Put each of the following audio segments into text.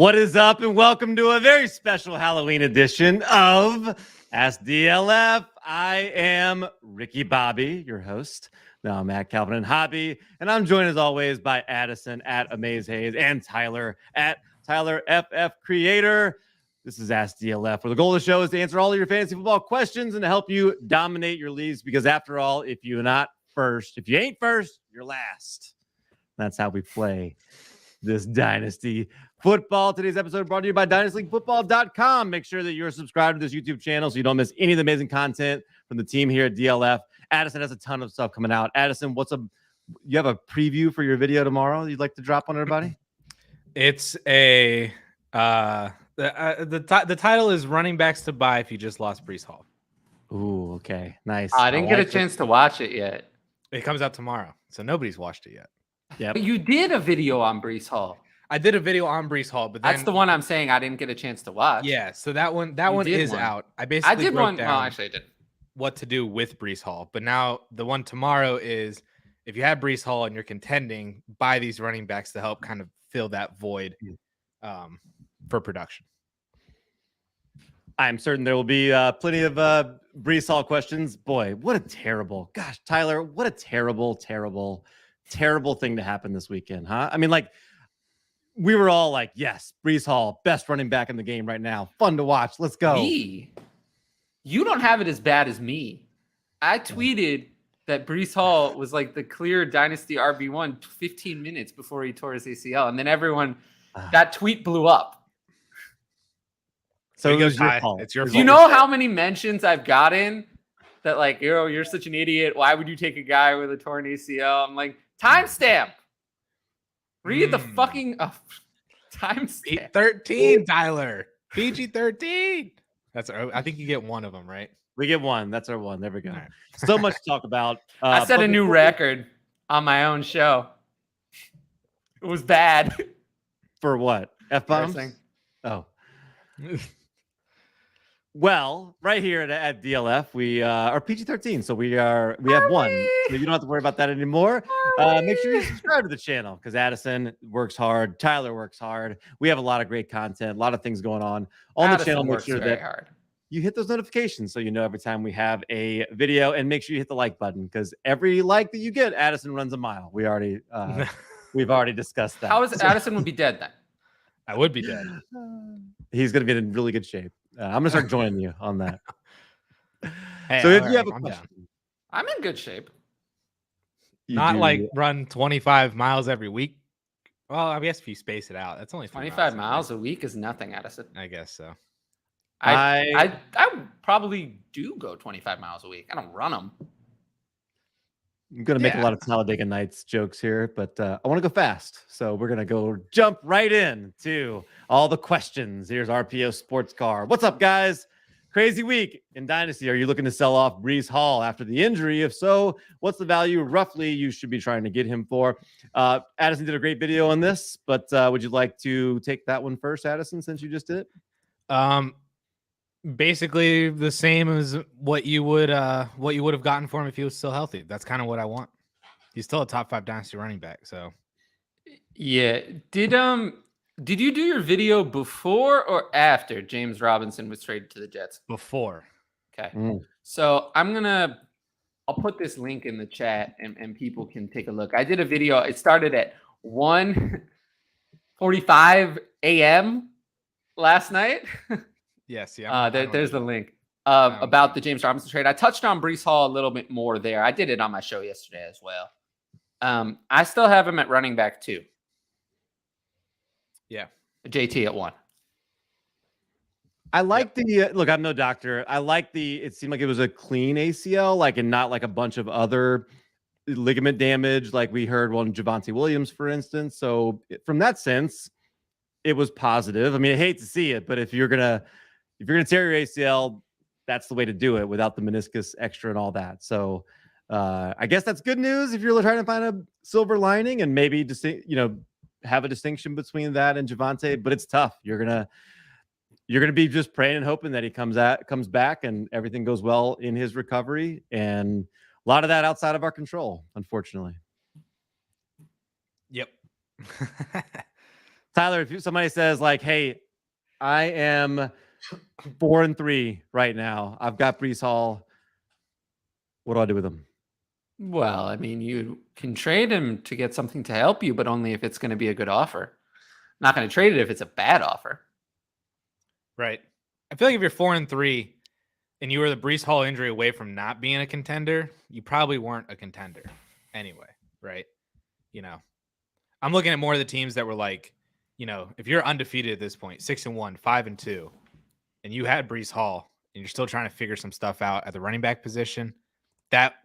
What is up, and welcome to a very special Halloween edition of Ask DLF. I am Ricky Bobby, your host. Now I'm at Calvin and Hobby, and I'm joined as always by Addison at Amaze Hayes and Tyler at Tyler FF Creator. This is Ask DLF, where the goal of the show is to answer all of your fantasy football questions and to help you dominate your leagues. Because after all, if you ain't first, you're last. That's how we play this Dynasty football. Today's episode brought to you by DynastyLeagueFootball.com. Make sure that you're subscribed to this YouTube channel so you don't miss any of the amazing content from the team here at DLF. Addison has a ton of stuff coming out. Addison, you have a preview for your video tomorrow you'd like to drop on everybody? It's the title is Running Backs to Buy If You Just Lost Breece Hall. Ooh, okay. Nice. I didn't get a chance to watch it yet. It comes out tomorrow, so nobody's watched it yet. Yeah, But you did a video on Breece Hall. I did a video on Breece Hall, but then, That's the one I'm saying I didn't get a chance to watch. Yeah, so that one is out. I did one. Down Well, actually, I did. what to do with Breece Hall, but now the one tomorrow is if you have Breece Hall and you're contending, buy these running backs to help kind of fill that void for production. I'm certain there will be plenty of Breece Hall questions. Boy, Tyler, what a terrible thing to happen this weekend, huh? I mean, like, we were all like, yes, Breece Hall, best running back in the game right now. Fun to watch. Let's go. Me? You don't have it as bad as me. I tweeted that Breece Hall was like the clear Dynasty RB1 15 minutes before he tore his ACL. And then that tweet blew up. So it was your fault. It's your fault. Do you know how many mentions I've gotten that like, you're such an idiot. Why would you take a guy with a torn ACL? I'm like, timestamp. Read the fucking timestamp. 13, Tyler. PG-13. I think you get one of them, right? We get one. That's our one. There we go. Right. So much to talk about. I set a new record on my own show. It was bad. For what? F-bombs? Oh. Well, right here at DLF, we are PG-13, so we have one. So you don't have to worry about that anymore. Make sure you subscribe to the channel because Addison works hard, Tyler works hard. We have a lot of great content, a lot of things going on the channel. Make sure that you hit those notifications so you know every time we have a video, and make sure you hit the like button because every like that you get, Addison runs a mile. We've already discussed that. How is Addison would be dead then? I would be dead. He's going to be in really good shape. I'm going to start joining you on that. Hey, so if you have a question, I'm in good shape. Not like run 25 miles every week. Well, I guess if you space it out, that's only 25 miles a week is nothing, Addison. I guess so. I probably do go 25 miles a week. I don't run them. I'm going to make a lot of Talladega Nights jokes here, but I want to go fast. So we're going to jump right in to all the questions. Here's RPO Sports Car. What's up, guys? Crazy week in Dynasty. Are you looking to sell off Breece Hall after the injury? If so, what's the value roughly you should be trying to get him for? Addison did a great video on this, but would you like to take that one first, Addison, since you just did it? Basically the same as what you would have gotten for him if he was still healthy. That's kind of what I want. He's still a top 5 Dynasty running back. So yeah. Did you do your video before or after James Robinson was traded to the Jets? Before. Okay. So I'll put this link in the chat and people can take a look. I did a video. It started at 1:45 a.m. last night. Yes, yeah. There's the link about the James Robinson trade. I touched on Breece Hall a little bit more there. I did it on my show yesterday as well. I still have him at running back 2. Yeah. JT at 1. I like look, I'm no doctor. I like it seemed like it was a clean ACL, and not like a bunch of other ligament damage like we heard on Javonte Williams, for instance. So from that sense, it was positive. I mean, I hate to see it, but if you're gonna tear your ACL, that's the way to do it without the meniscus extra and all that. So I guess that's good news if you're trying to find a silver lining and maybe have a distinction between that and Javonte, but it's tough. You're gonna be just praying and hoping that he comes back and everything goes well in his recovery. And a lot of that outside of our control, unfortunately. Yep. Tyler, if somebody says like, "Hey, I am 4-3 right now. I've got Brees Hall. What do I do with him?" Well, I mean, you can trade him to get something to help you, but only if it's going to be a good offer. Not going to trade it if it's a bad offer. Right. I feel like if you're 4-3 and you were the Brees Hall injury away from not being a contender, you probably weren't a contender anyway, right? You know, I'm looking at more of the teams that were like, you know, if you're undefeated at this point, 6-1, 5-2, and you had Brees Hall and you're still trying to figure some stuff out at the running back position,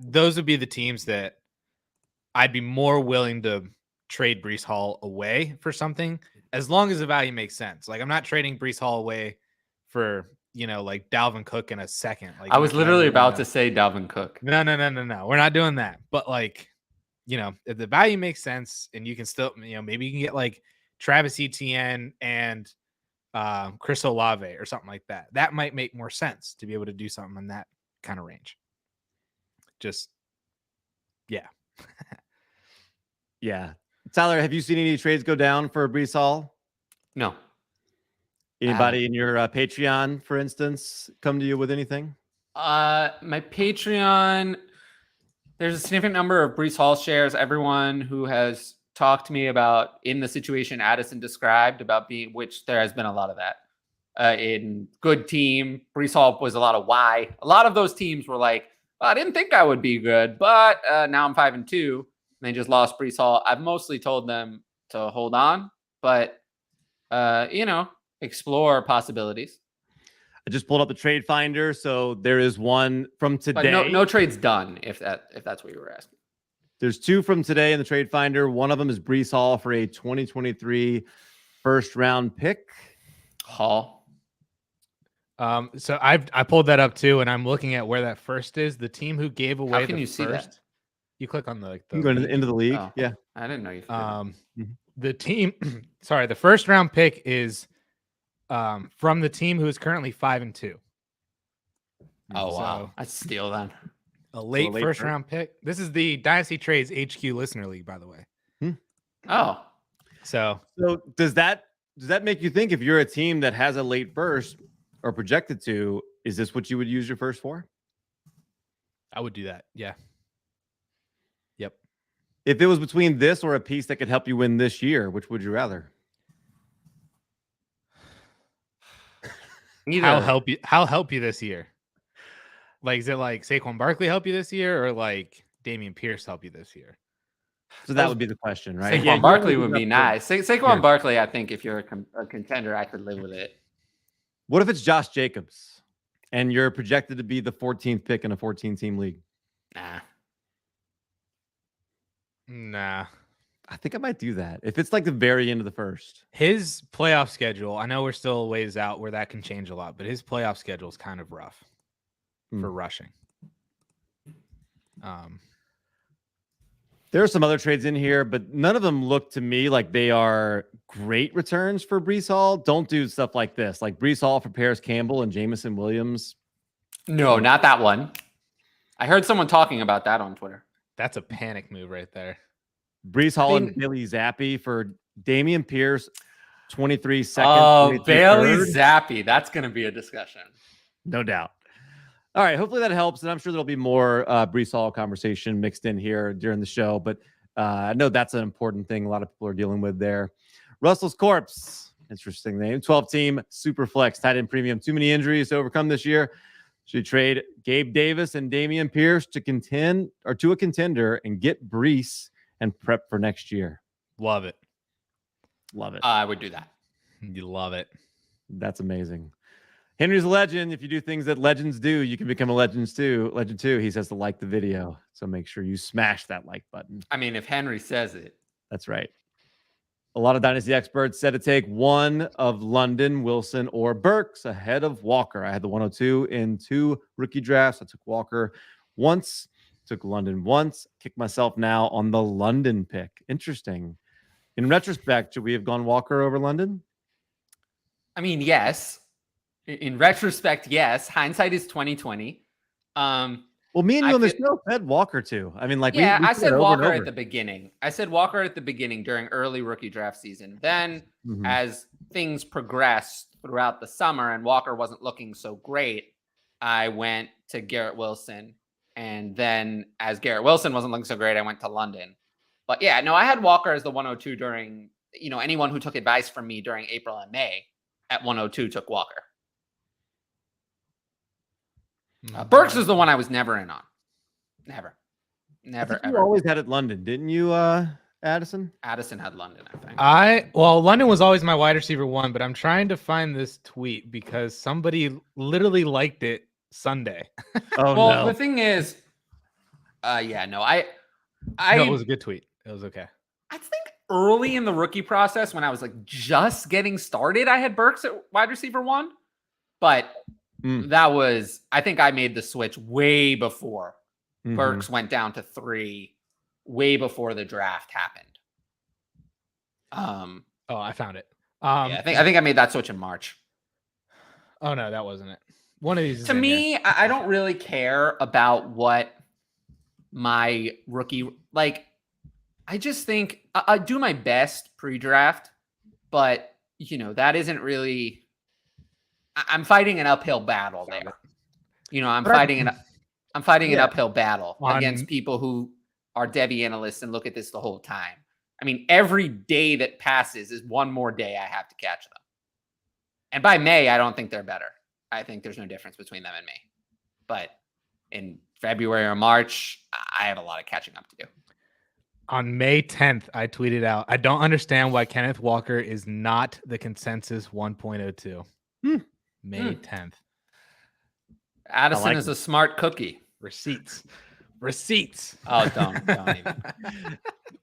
those would be the teams that I'd be more willing to trade Brees Hall away for something, as long as the value makes sense. Like, I'm not trading Brees Hall away for, you know, like Dalvin Cook in a second. Like, I was literally about to say Dalvin Cook. No. We're not doing that. But like, you know, if the value makes sense and you can still, you know, maybe you can get like Travis Etienne and Chris Olave or something like that. That might make more sense to be able to do something in that kind of range. Just, yeah. Yeah. Tyler, have you seen any trades go down for Brees Hall? No. Anybody in your Patreon, for instance, come to you with anything? My Patreon, there's a significant number of Brees Hall shares. Everyone who has talked to me about in the situation Addison described about being, which there has been a lot of that in good team. Brees Hall was a lot of why. A lot of those teams were like, I didn't think I would be good, but now I'm 5-2. And they just lost Brees Hall. I've mostly told them to hold on, but you know, explore possibilities. I just pulled up the trade finder, so there is one from today. But no trade's done, if that's what you were asking. There's two from today in the trade finder. One of them is Brees Hall for a 2023 first round pick. Hall. So I pulled that up too, and I'm looking at where that first is. The team who gave away How can the you first. see that? You click on the You can go into the league. Oh, yeah. I didn't know you could. The team, sorry, the first round pick is from the team who is currently 5-2. Oh, So, wow. I'd steal then. a late first round pick. This is the Dynasty Trades HQ Listener League, by the way. Oh. So does that make you think, if you're a team that has a late first or projected to, is this what you would use your first for? I would do that. Yeah. Yep. If it was between this or a piece that could help you win this year, which would you rather? I'll help you this year. Like, is it like Saquon Barkley help you this year, or like Dameon Pierce help you this year? So that would be the question, right? Saquon Barkley would be nice. Saquon Barkley, I think if you're a contender, I could live with it. What if it's Josh Jacobs and you're projected to be the 14th pick in a 14-team league? Nah. I think I might do that. If it's like the very end of the first. His playoff schedule, I know we're still a ways out where that can change a lot, but his playoff schedule is kind of rough for rushing. There are some other trades in here, but none of them look to me like they are great returns for Brees Hall. Don't do stuff like this, like Brees Hall for Paris Campbell and Jamison Williams. No, not that one. I heard someone talking about that on Twitter. That's a panic move right there. Brees Hall and Bailey Zappi for Dameon Pierce, 23 second. Oh, Bailey Zappi. That's going to be a discussion. No doubt. All right. Hopefully that helps. And I'm sure there'll be more Brees Hall conversation mixed in here during the show. But I know that's an important thing a lot of people are dealing with there. Russell's Corpse. Interesting name. 12-team super flex tight end premium. Too many injuries to overcome this year. Should trade Gabe Davis and Dameon Pierce to contend or to a contender and get Brees and prep for next year. Love it. Love it. I would do that. You love it. That's amazing. Henry's a legend. If you do things that legends do, you can become a legend too. He says to like the video. So make sure you smash that like button. I mean, if Henry says it. That's right. A lot of Dynasty experts said to take one of London, Wilson, or Burks ahead of Walker. I had the 102 in 2 rookie drafts. I took Walker once, took London once, kicked myself now on the London pick. Interesting. In retrospect, should we have gone Walker over London? I mean, yes. In retrospect, yes. Hindsight is 20/20. Well, me and you I on the feel- show said Walker too. I mean, like, Yeah, we I said said it over and Walker over. at the beginning. I said Walker at the beginning during early rookie draft season. Then, Mhm. as things progressed throughout the summer and Walker wasn't looking so great, I went to Garrett Wilson. And then, as Garrett Wilson wasn't looking so great, I went to London. But yeah, no, I had Walker as the 102 during, anyone who took advice from me during April and May at 102 took Walker. Burks is the one I was never in on. Never, I think you ever. always had it London, didn't you, Addison? Addison had London, I think. Well, London was always my wide receiver 1, but I'm trying to find this tweet because somebody literally liked it Sunday. Oh Well, no. the thing is, no, No, it was a good tweet. It was okay. I think early in the rookie process, when I was like just getting started, I had Burks at wide receiver 1, but that was, I think I made the switch way before Burks went down to 3, way before the draft happened. Oh, I found it. Yeah, I think I made that switch in March. Oh no, that wasn't it. One of these is To in me, here. I don't really care about what my rookie, like, I just think I do my best pre-draft, but that isn't really, I'm fighting an uphill battle there. I'm fighting an uphill battle against people who are Debbie analysts and look at this the whole time. I mean, every day that passes is one more day I have to catch them. And by May, I don't think they're better. I think there's no difference between them and me. But in February or March, I have a lot of catching up to do. On May 10th, I tweeted out, I don't understand why Kenneth Walker is not the consensus 1.02. May 10th. Addison is a smart cookie. Receipts. Oh, don't even.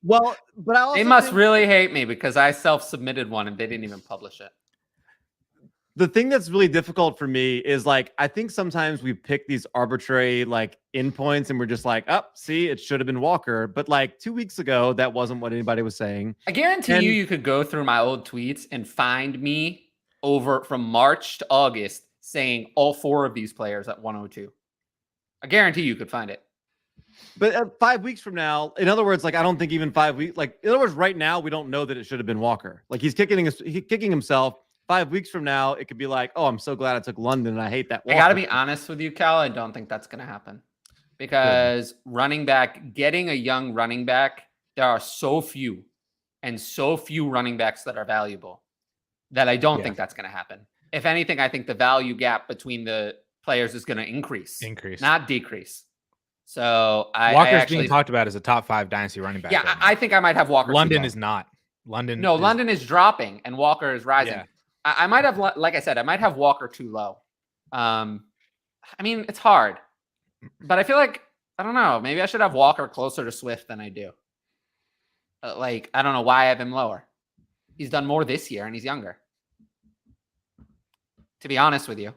Well, but I also They must really hate me because I self-submitted one and they didn't even publish it. The thing that's really difficult for me is, like, I think sometimes we pick these arbitrary like endpoints and we're just like, oh, see, it should have been Walker. But like 2 weeks ago, that wasn't what anybody was saying. I guarantee you could go through my old tweets and find me over from March to August saying all 4 of these players at 102. I guarantee you could find it. But 5 weeks from now, in other words, like, I don't think even 5 weeks, like, in other words, right now, we don't know that it should have been Walker. Like, he's kicking himself. 5 weeks from now, it could be like, oh, I'm so glad I took London and I hate that Walker. I got to be honest with you, Cal. I don't think that's going to happen because getting a young running back, there are so few running backs that are valuable that I don't think that's going to happen. If anything, I think the value gap between the players is going to increase, not decrease. So Walker's being talked about as a top 5 dynasty running back. Yeah, right I think I might have Walker. London is not. London is dropping and Walker is rising. Yeah. I might have, like I said, I might have Walker too low. I mean, it's hard, but I feel like, I don't know, maybe I should have Walker closer to Swift than I do. I don't know why I have him lower. He's done more this year and he's younger. To be honest with you,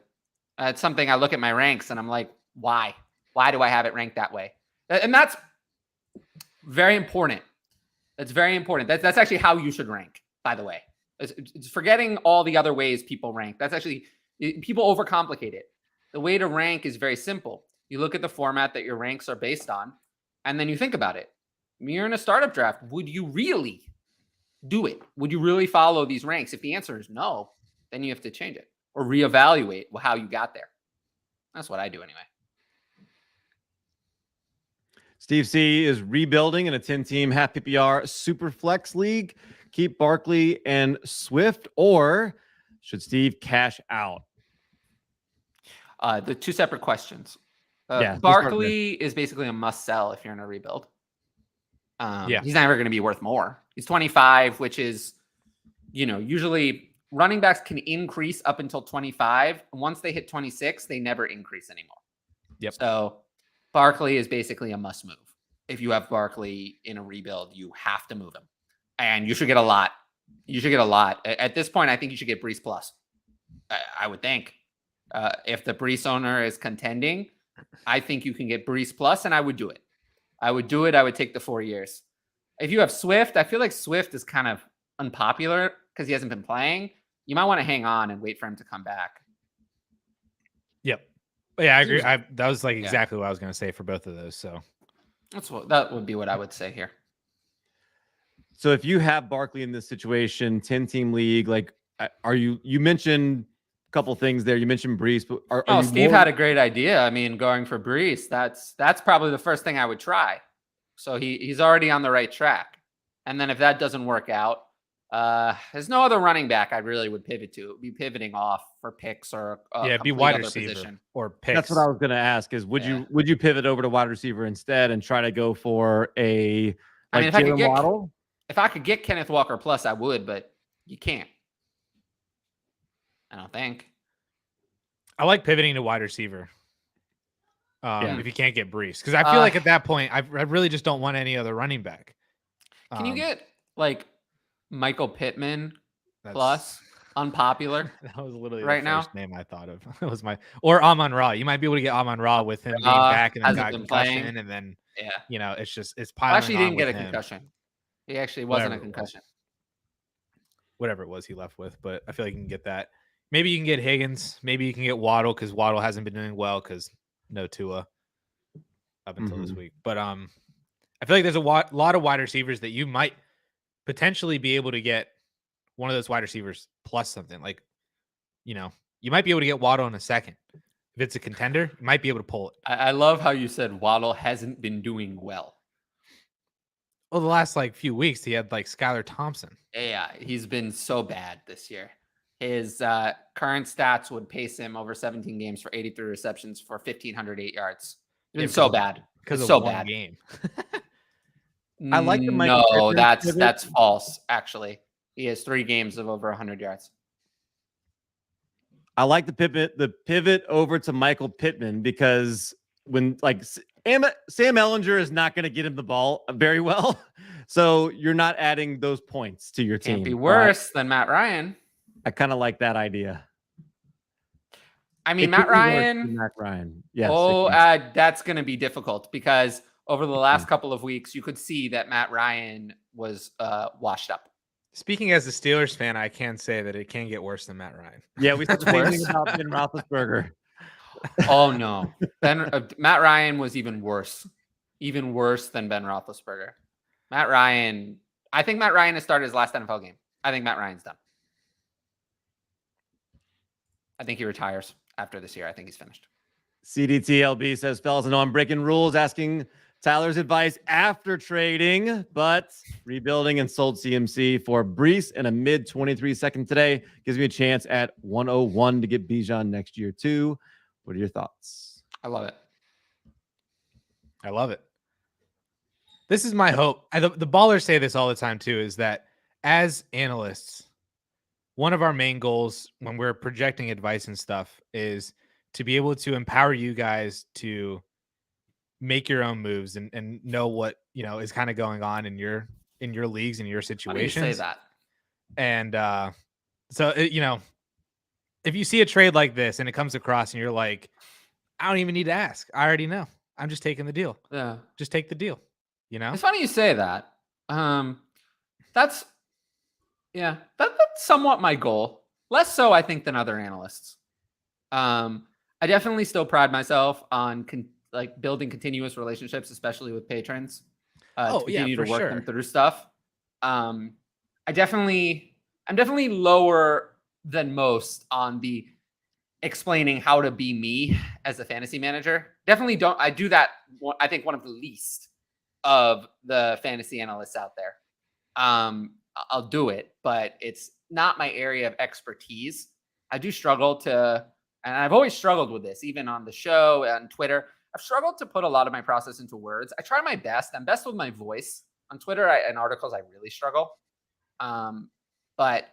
it's something I look at my ranks and I'm like, why? Why do I have it ranked that way? And that's very important. That's very important. That's actually how you should rank, by the way. It's forgetting all the other ways people rank. That's actually, people overcomplicate it. The way to rank is very simple. You look at the format that your ranks are based on, and then you think about it. You're in a startup draft. Would you really do it? Would you really follow these ranks? If the answer is no, then you have to change it or reevaluate how you got there. That's what I do anyway. Steve C is rebuilding in a 10-team half PPR super flex league. Keep Barkley and Swift, or should Steve cash out? The 2 separate questions. Barkley is basically a must sell if you're in a rebuild. He's never going to be worth more. He's 25, which is, usually running backs can increase up until 25. Once they hit 26, they never increase anymore. Yep. So Barkley is basically a must move. If you have Barkley in a rebuild, you have to move him. And you should get a lot. At this point, I think you should get Brees Plus. I would think. If the Brees owner is contending, I think you can get Brees Plus, and I would do it. I would take the 4 years. If you have Swift, I feel like Swift is kind of unpopular because he hasn't been playing. You might want to hang on and wait for him to come back. Yep. But yeah, I agree. That was like exactly what I was going to say for both of those. So that would be what I would say here. So if you have Barkley in this situation, 10-team league, like, are you mentioned a couple things there. You mentioned Brees, but are you Steve had a great idea. I mean, going for Brees, that's probably the first thing I would try. So he's already on the right track. And then if that doesn't work out, there's no other running back I really would pivot to. It would be pivoting off for picks or be wide receiver position. Or picks. That's what I was going to ask. Is would you pivot over to wide receiver instead and try to go for a Jalen Waddle? If I could get Kenneth Walker plus, I would, but you can't. I don't think. I like pivoting to wide receiver. If you can't get Brees, because I feel like at that point, I really just don't want any other running back. Can you get like Michael Pittman plus unpopular? That was literally right the first now name I thought of. It was or Amon-Ra. You might be able to get Amon-Ra with him being back and then got concussion, and then it's piling. Actually, he didn't get a concussion. He actually wasn't a concussion. Whatever it was he left with, but I feel like you can get that. Maybe you can get Higgins. Maybe you can get Waddle because Waddle hasn't been doing well because no Tua up until this week. But I feel like there's a lot of wide receivers that you might potentially be able to get one of those wide receivers plus something. Like, you might be able to get Waddle in a second. If it's a contender, you might be able to pull it. I love how you said Waddle hasn't been doing well. Well, the last few weeks, he had Skylar Thompson. Yeah, he's been so bad this year. His current stats would pace him over 17 games for 83 receptions for 1,508 yards. It's been so bad. Because it's of so one bad. game. I like the Michael No, that's false, actually. He has 3 games of over 100 yards. I like the pivot over to Michael Pittman because when Sam Ehlinger is not going to get him the ball very well. So you're not adding those points to your team. Can't be worse than Matt Ryan. I kind of like that idea. I mean, Matt Ryan. Yes. That's going to be difficult because over the last couple of weeks, you could see that Matt Ryan was washed up. Speaking as a Steelers fan, I can say that it can get worse than Matt Ryan. Yeah, we said the same thing about Ben Roethlisberger. Oh no, Matt Ryan was even worse than Ben Roethlisberger. Matt Ryan. I think Matt Ryan has started his last NFL game. I think Matt Ryan's done. I think he retires after this year. I think he's finished. CDTLB says, fellas, I know I'm breaking rules, asking Tyler's advice after trading, but rebuilding and sold CMC for Brees and a mid 23 second today gives me a chance at 101 to get Bijan next year too. What are your thoughts? I love it. I love it. This is my hope. The ballers say this all the time too, is that as analysts, one of our main goals when we're projecting advice and stuff is to be able to empower you guys to make your own moves and know what, is kind of going on in your leagues and your situations. How do you say that? And so, if you see a trade like this and it comes across and you're like, I don't even need to ask. I already know. I'm just taking the deal. Yeah. Just take the deal. It's funny you say that. That's somewhat my goal. Less so, I think, than other analysts. I definitely still pride myself on building continuous relationships, especially with patrons. To continue to work them through stuff. I'm definitely lower than most on the explaining how to be me as a fantasy manager. Definitely I do that. I think one of the least of the fantasy analysts out there. I'll do it, but it's not my area of expertise. I do struggle and I've always struggled with this, even on the show and Twitter. I've struggled to put a lot of my process into words. I try my best. I'm best with my voice. On Twitter and articles, I really struggle. But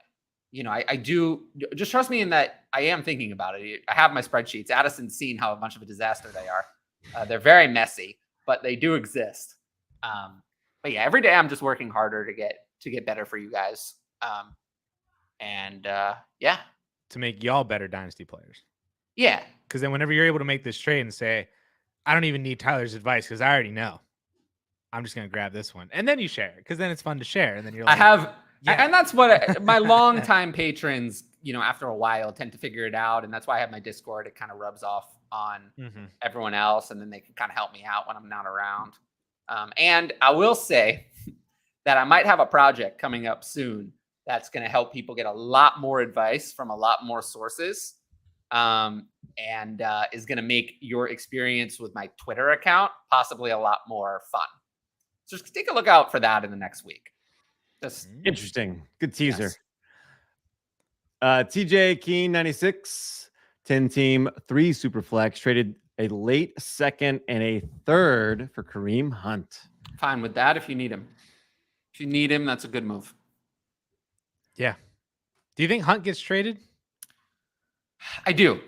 I do, just trust me in that I am thinking about it. I have my spreadsheets. Addison's seen how much of a disaster they are. They're very messy, but they do exist. But yeah, every day I'm just working harder to get better for you guys. To make y'all better Dynasty players. Yeah. Because then whenever you're able to make this trade and say, I don't even need Tyler's advice because I already know. I'm just going to grab this one. And then you share it because then it's fun to share. And then you're like, and that's what my longtime patrons after a while tend to figure it out. And that's why I have my Discord. It kind of rubs off on everyone else. And then they can kind of help me out when I'm not around. And I will say that I might have a project coming up soon that's going to help people get a lot more advice from a lot more sources. And is going to make your experience with my Twitter account possibly a lot more fun. So just take a look out for that in the next week. Just Interesting. Good teaser. Yes. TJ Keen 96, 10 team, 3 super flex, traded a late second and a third for Kareem Hunt. Fine with that if you need him. If you need him, that's a good move. Yeah. Do you think Hunt gets traded? I do.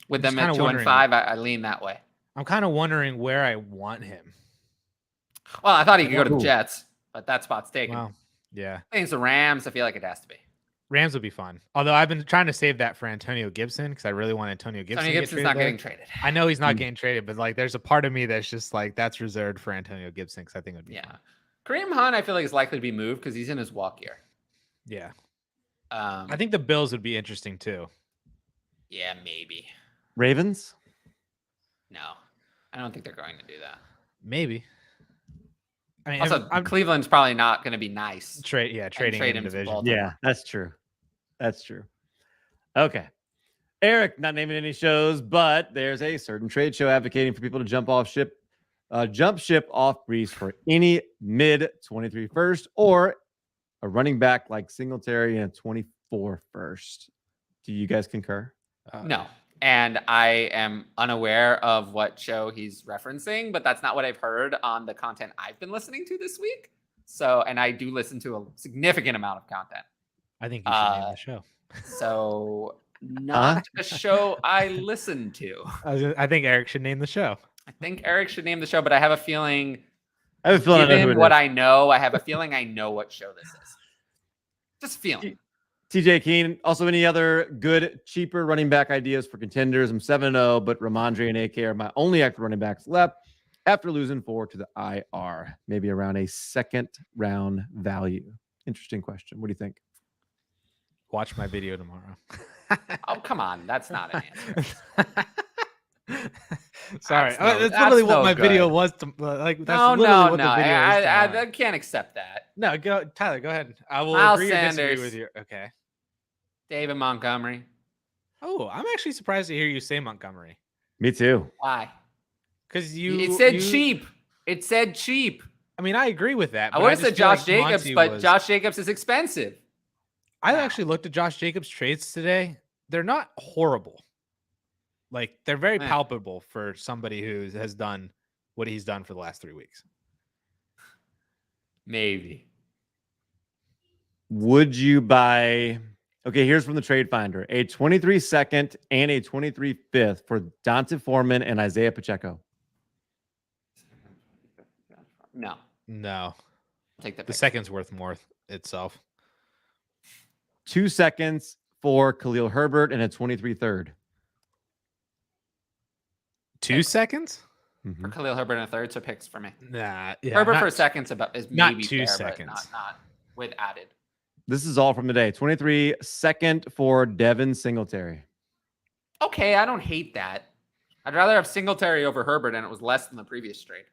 With them at 2 and 5, I lean that way. I'm kind of wondering where I want him. Well, I thought he could go to the Jets, but that spot's taken. Wow. Yeah. I think it's the Rams. I feel like it has to be. Rams would be fun. Although I've been trying to save that for Antonio Gibson because I really want Antonio Gibson. Antonio Gibson's not getting traded. I know he's not getting traded, but like there's a part of me that's just like that's reserved for Antonio Gibson because I think it would be fun. Kareem Hunt, I feel like is likely to be moved because he's in his walk year. Yeah. I think the Bills would be interesting too. Yeah, maybe. Ravens? No, I don't think they're going to do that. Maybe. I mean, also, Cleveland's probably not going to be nice. Trading in division. Yeah, that's true. Okay. Eric, not naming any shows, but there's a certain trade show advocating for people to jump ship off Brees for any mid-23 first or a running back like Singletary and a 24 first. Do you guys concur? No. And I am unaware of what show he's referencing, but that's not what I've heard on the content I've been listening to this week. So, and I do listen to a significant amount of content. I think you should name the show. So, not a show I listen to. I think Eric should name the show. I think Eric should name the show, but I have a feeling. Given what I know, I have a feeling I know what show this is. Just feeling. TJ Keen, also any other good, cheaper running back ideas for contenders? I'm 7-0, but Ramondre and AK are my only active running backs left after losing 4 to the IR. Maybe around a second round value. Interesting question. What do you think? Watch my video tomorrow. Oh, come on. That's not an answer. Sorry. That's literally what my video was. That's literally what the video was. I can't accept that. No, Tyler, go ahead. I will Miles agree Sanders. or disagree with you. Okay. David Montgomery. Oh, I'm actually surprised to hear you say Montgomery. Me too. Why? Because it said cheap. It said cheap. I mean, I agree with that. I would have said Josh Jacobs, but Josh Jacobs is expensive. I actually looked at Josh Jacobs' trades today. They're not horrible. Like, they're very palpable for somebody who has done what he's done for the last 3 weeks. Maybe. Would you buy... Okay, here's from the Trade Finder. A 23 second and a 23 fifth for Dante Foreman and Isaiah Pacheco. No. No. Take that. The second's worth more itself. 2 seconds for Khalil Herbert and a 23 third. 2 seconds? For Khalil Herbert and a third, so picks for me. Nah. Yeah, Herbert for a second's is not maybe 2 fair, seconds. But not with added. This is all from today. 23 second for Devin Singletary. Okay, I don't hate that. I'd rather have Singletary over Herbert, and it was less than the previous trade.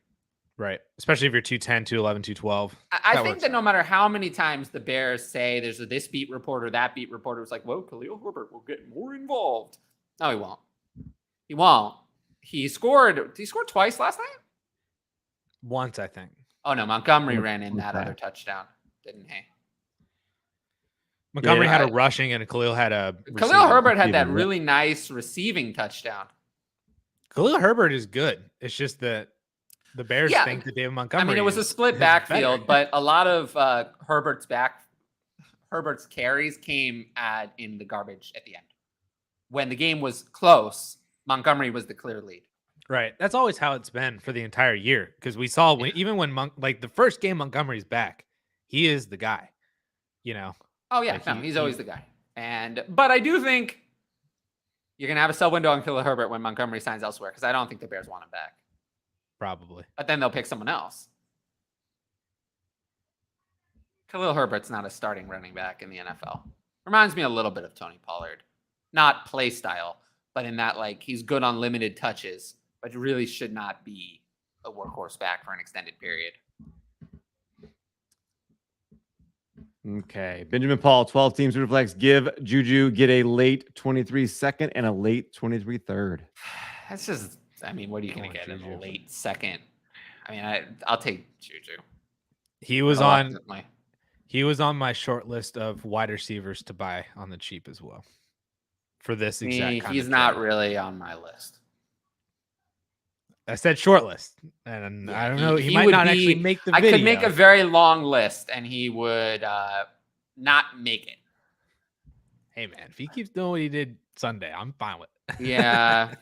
Right. Especially if you're 210, 211, 212. I think that no matter how many times the Bears say there's this beat reporter, that beat reporter, it's like, whoa, Khalil Herbert will get more involved. No, he won't. He won't. He scored twice last night? Once, I think. Oh, no. Montgomery ran in that other touchdown, didn't he? Montgomery had a rushing and Khalil had a receiving. Khalil Herbert had that really nice receiving touchdown. Khalil Herbert is good. It's just that the Bears think that David Montgomery. I mean, it was a split backfield, but a lot of Herbert's carries came in the garbage at the end. When the game was close, Montgomery was the clear lead. Right. That's always how it's been for the entire year. Because we saw even when the first game Montgomery's back, he is the guy. You know. Oh yeah, he's always the guy. But I do think you're gonna have a sell window on Khalil Herbert when Montgomery signs elsewhere because I don't think the Bears want him back. Probably. But then they'll pick someone else. Khalil Herbert's not a starting running back in the NFL. Reminds me a little bit of Tony Pollard. Not play style, but in that like he's good on limited touches, but really should not be a workhorse back for an extended period. Okay. Benjamin Paul, 12 team Superflex. Give Juju, get a late 23 second and a late 23 third. That's just, I mean, what are you going to get in Juju. a late second? I mean, I'll take Juju. He was on Reluctantly. he was on my short list of wide receivers to buy on the cheap as well. For this exact kind He's of not trade. really on my list. I said short list, and Yeah, I don't know. He might would not be- actually make the I video. could make a very long list, and he would not make it. Hey man, if he keeps doing what he did Sunday, I'm fine with it. Yeah,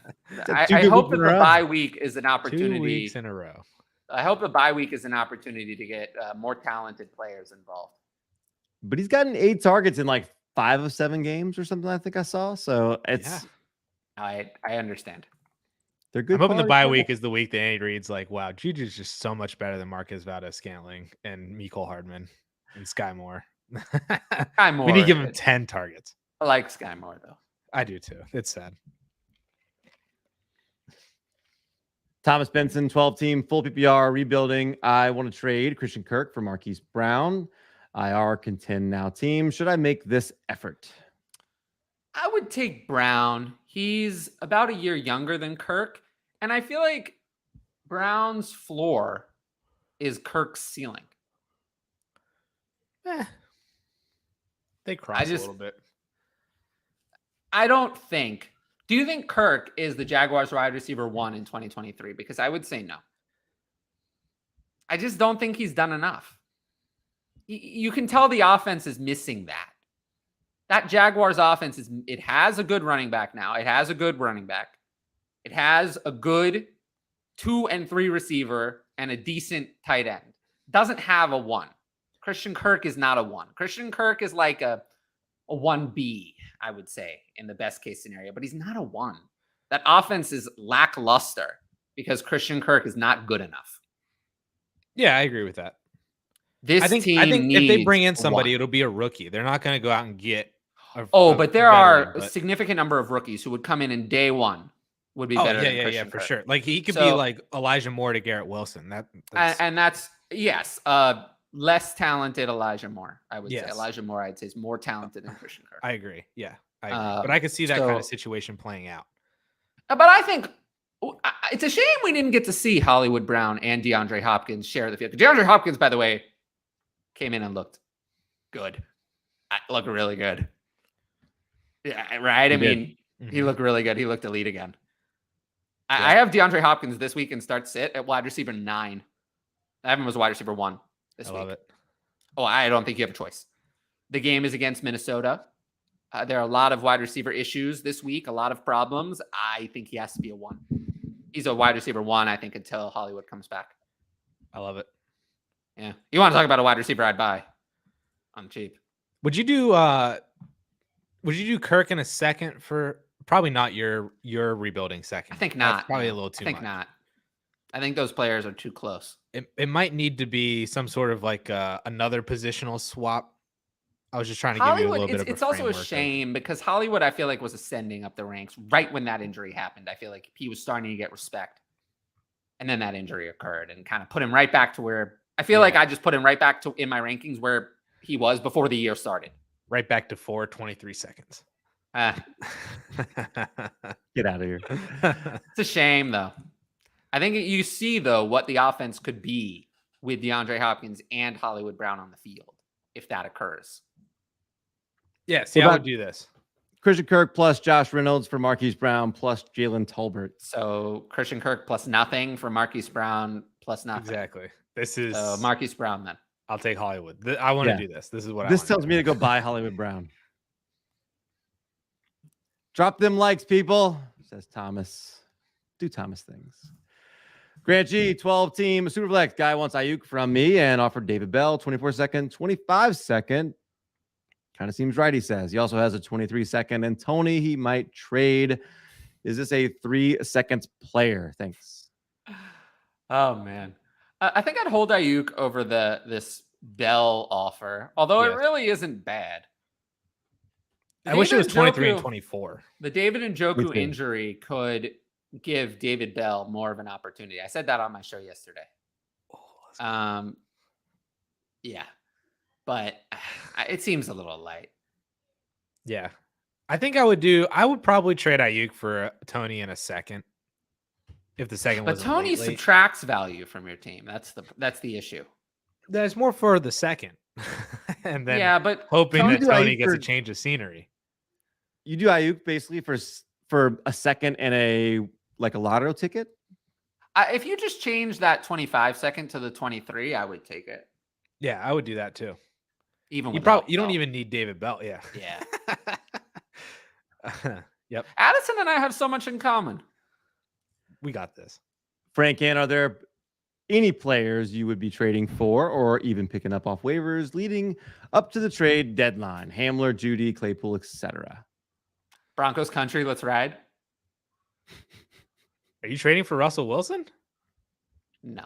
I two good hope weeks that in a the row. bye week is an 2 opportunity. weeks in a row. I hope the bye week is an opportunity to get more talented players involved. But he's gotten 8 targets in like 5 of 7 games or something, I think I saw. So it's I understand. they're good. I'm hoping the quality bye players. week is the week that Andy Reid's like, wow, Juju's just so much better than Marcus Valdez-Scantling and Mecole Hardman and Sky Moore. Sky Moore. We need to give him 10 targets. I like Sky Moore though. I do too. It's sad. Thomas Benson, 12 team, full PPR, rebuilding. I want to trade Christian Kirk for Marquise Brown. IR contend now team. Should I make this effort? I would take Brown. He's about a year younger than Kirk, and I feel like Brown's floor is Kirk's ceiling. They cross just- a little bit. I don't think. Do you think Kirk is the Jaguars wide receiver 1 in 2023? Because I would say no. I just don't think he's done enough. You can tell the offense is missing that. That Jaguars offense it has a good running back now. It has a good running back. It has a good 2 and 3 receiver and a decent tight end. Doesn't have a 1. Christian Kirk is not a 1. Christian Kirk is like a 1B, I would say, in the best case scenario, but he's not a 1. That offense is lackluster because Christian Kirk is not good enough. Yeah, I agree with that. This I think team if they needs bring in a somebody, 1. it'll be a rookie. They're not going to go out and get But there are a but- significant number of rookies who would come in day 1 would be Oh, better than yeah, Christian for Kirk. sure. Like he could be So- like Elijah Moore to Garrett Wilson. That's And that's, yes, less talented Elijah Moore, I would say. Yes. Elijah Moore, I'd say, is more talented than Christian Kirk. I agree. Yeah, I agree. But I could see that kind of so- situation playing out. But I think it's a shame we didn't get to see Hollywood Brown and DeAndre Hopkins share the field. DeAndre Hopkins, by the way, came in and looked good. Looked really good. Yeah, right? I He did. mean, he Mhm. looked really good. He looked elite again. Yeah. I have DeAndre Hopkins this week and start sit at wide receiver 9. I have him as wide receiver 1 this I week. love it. Oh, I don't think you have a choice. The game is against Minnesota. There are a lot of wide receiver issues this week, a lot of problems. I think he has to be a 1. He's a wide receiver 1, I think, until Hollywood comes back. I love it. Yeah. You want to talk about a wide receiver I'd buy on cheap. Would you do Kirk in a second for probably not your rebuilding second? I think That's not. probably no. a little too I think much. not. I think those players are too close. It might need to be some sort of like another positional swap. I was just trying to give you a Hollywood, little bit of it's also a framework of- shame because Hollywood, I feel like, was ascending up the ranks right when that injury happened. I feel like he was starting to get respect. And then that injury occurred and kind of put him right back to where I feel like I just put him right back to in my rankings where he was before the year started. right back to 4:23 seconds. Uh, Get out of here. it's a shame, though. I think you see, though, what the offense could be with DeAndre Hopkins and Hollywood Brown on the field if that occurs. Yeah, see, What I about- would do this. Christian Kirk plus Josh Reynolds for Marquise Brown plus Jalen Tolbert. So Christian Kirk plus nothing for Marquise Brown plus nothing. Exactly. This is So Marquise Brown then. I'll take Hollywood. I want to Yeah. do this. This is what This I tells me to go buy Hollywood Brown. Drop them likes, people, says Thomas. Do Thomas things. Grant G, 12 team Superflex. Guy wants Ayuk from me and offered David Bell, 24 second, 25 second. Kind of seems right, he says. He also has a 23 second. And Tony, he might trade. Is this a 3 seconds player? Thanks. Oh man, I think I'd hold Ayuk over this Bell offer, although it Yes. really isn't bad. I wish it was David 23 and Njoku- 24. The David Me Njoku too. injury could give David Bell more of an opportunity. I said that on my show yesterday. Yeah, but it seems a little light. Yeah. I think I would probably trade Ayuk for Tony in a second. If the second But was Tony late. subtracts value from your team. That's the issue. That's more for the second. And then Yeah, but hoping that do Tony Ayuk gets a for- change of scenery. You do Ayuk basically for a second and a lotto ticket. if you just change that 25 second to the 23, I would take it. Yeah, I would do that too. Even You without don't Bell. even need David Bell. Yeah. Yeah. Yep. Addison and I have so much in common. We got this. Frank, and are there any players you would be trading for or even picking up off waivers leading up to the trade deadline? Hamler, Judy, Claypool, etc. Broncos country, let's ride. Are you trading for Russell Wilson? No.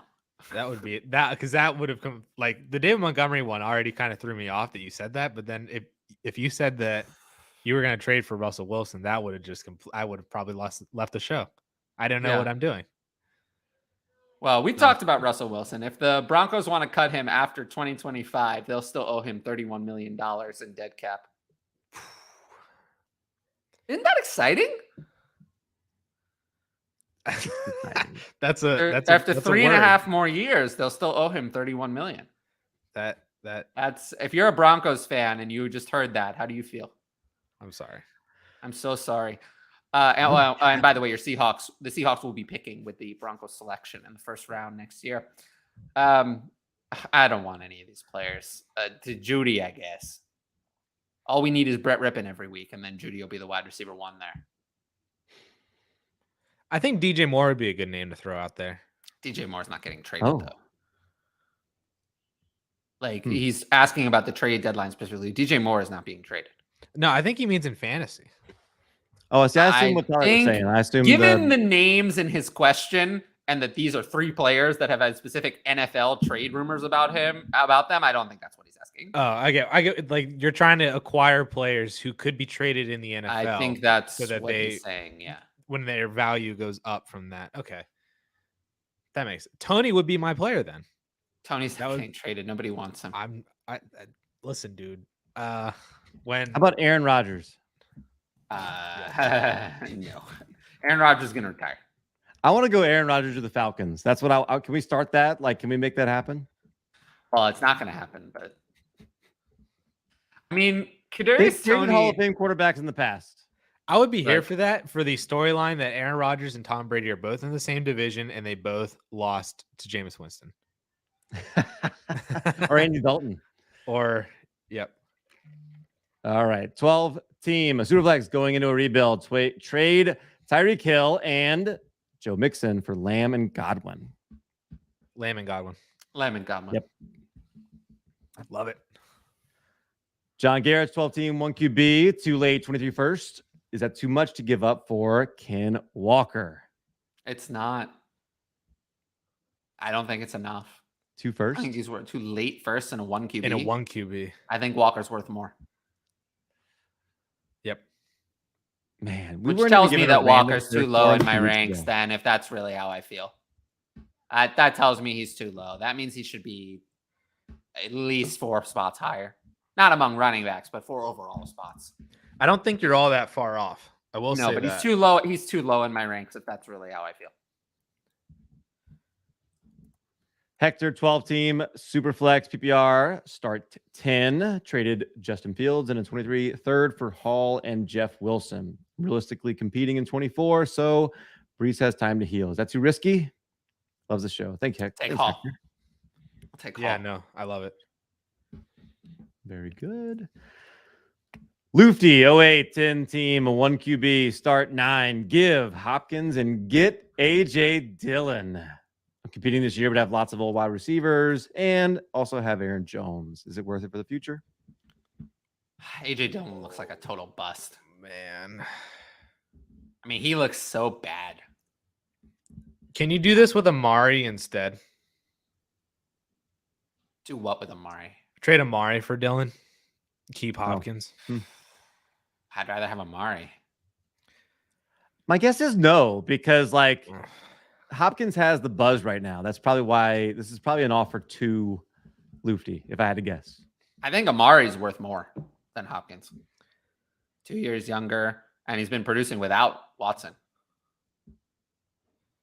That would be that because that would have come like the David Montgomery one already kind of threw me off that you said that. But then if you said that you were going to trade for Russell Wilson, that would have just I would have probably left the show. I don't know what I'm doing. Well, we talked about Russell Wilson. If the Broncos want to cut him after 2025, they'll still owe him $31 million in dead cap. Isn't that exciting? After 3.5 more years, they'll still owe him $31 million. That's if you're a Broncos fan and you just heard that, how do you feel? I'm sorry. I'm so sorry. And by the way, the Seahawks will be picking with the Broncos selection in the first round next year. I don't want any of these players. To Judy, I guess. All we need is Brett Rippon every week, and then Judy will be the wide receiver one there. I think DJ Moore would be a good name to throw out there. DJ Moore's not getting traded, though. He's asking about the trade deadline specifically. DJ Moore is not being traded. No, I think he means in fantasy. Oh, see, I assume what Tyler was saying. I assume given the names in his question and that these are 3 players that have had specific NFL trade rumors about them, I don't think that's what he's asking. Oh, I get like you're trying to acquire players who could be traded in the NFL. I think that's so that what he's saying, yeah. When their value goes up from that. Okay. That makes it. Tony would be my player then. Tony's not getting traded. Nobody wants him. I listen, dude. How about Aaron Rodgers? No. Aaron Rodgers is going to retire. I want to go Aaron Rodgers to the Falcons. That's what can we start that? Can we make that happen? Well, it's not going to happen, but I mean, Kadarius Toney, Hall of Fame quarterbacks in the past. I would be here for that, for the storyline that Aaron Rodgers and Tom Brady are both in the same division and they both lost to Jameis Winston. Or Andy Dalton. Yep. All right. 12-team Superflex going into a rebuild. Trade Tyreek Hill and Joe Mixon for Lamb and Godwin. Lamb and Godwin. Yep. I love it. John Garrett's 12-team 1 QB, too late, 23 first. Is that too much to give up for Ken Walker? It's not. I don't think it's enough. 2 first? I think he's worth 2 late first and a 1 QB. In a 1 QB. I think Walker's worth more. Yep. Man, which tells me that Walker's too low in my ranks. Then, if that's really how I feel, that tells me he's too low. That means he should be at least 4 spots higher, not among running backs, but 4 overall spots. I don't think you're all that far off. I will say no, but that. he's too low. He's too low in my ranks. If that's really how I feel. Hector 12-team Superflex PPR start 10 traded Justin Fields and a 23 third for Hall and Jeff Wilson. Realistically competing in 24, so Brees has time to heal. Is that too risky? Loves the show. Thank you, Hector. Take Hall. I'll take Hall. Yeah, no, I love it. Very good. Lufty 08 10 team 1 QB start 9. Give Hopkins and get AJ Dillon. I'm competing this year, but have lots of old wide receivers and also have Aaron Jones. Is it worth it for the future? AJ Dillon looks like a total bust. Man. I mean, he looks so bad. Can you do this with Amari instead? Do what with Amari? Trade Amari for Dillon. Keep Hopkins. I'd rather have Amari. My guess is no, because like Hopkins has the buzz right now. That's probably why this is probably an offer to Lufty, if I had to guess. I think Amari's worth more than Hopkins. 2 years younger, and he's been producing without Watson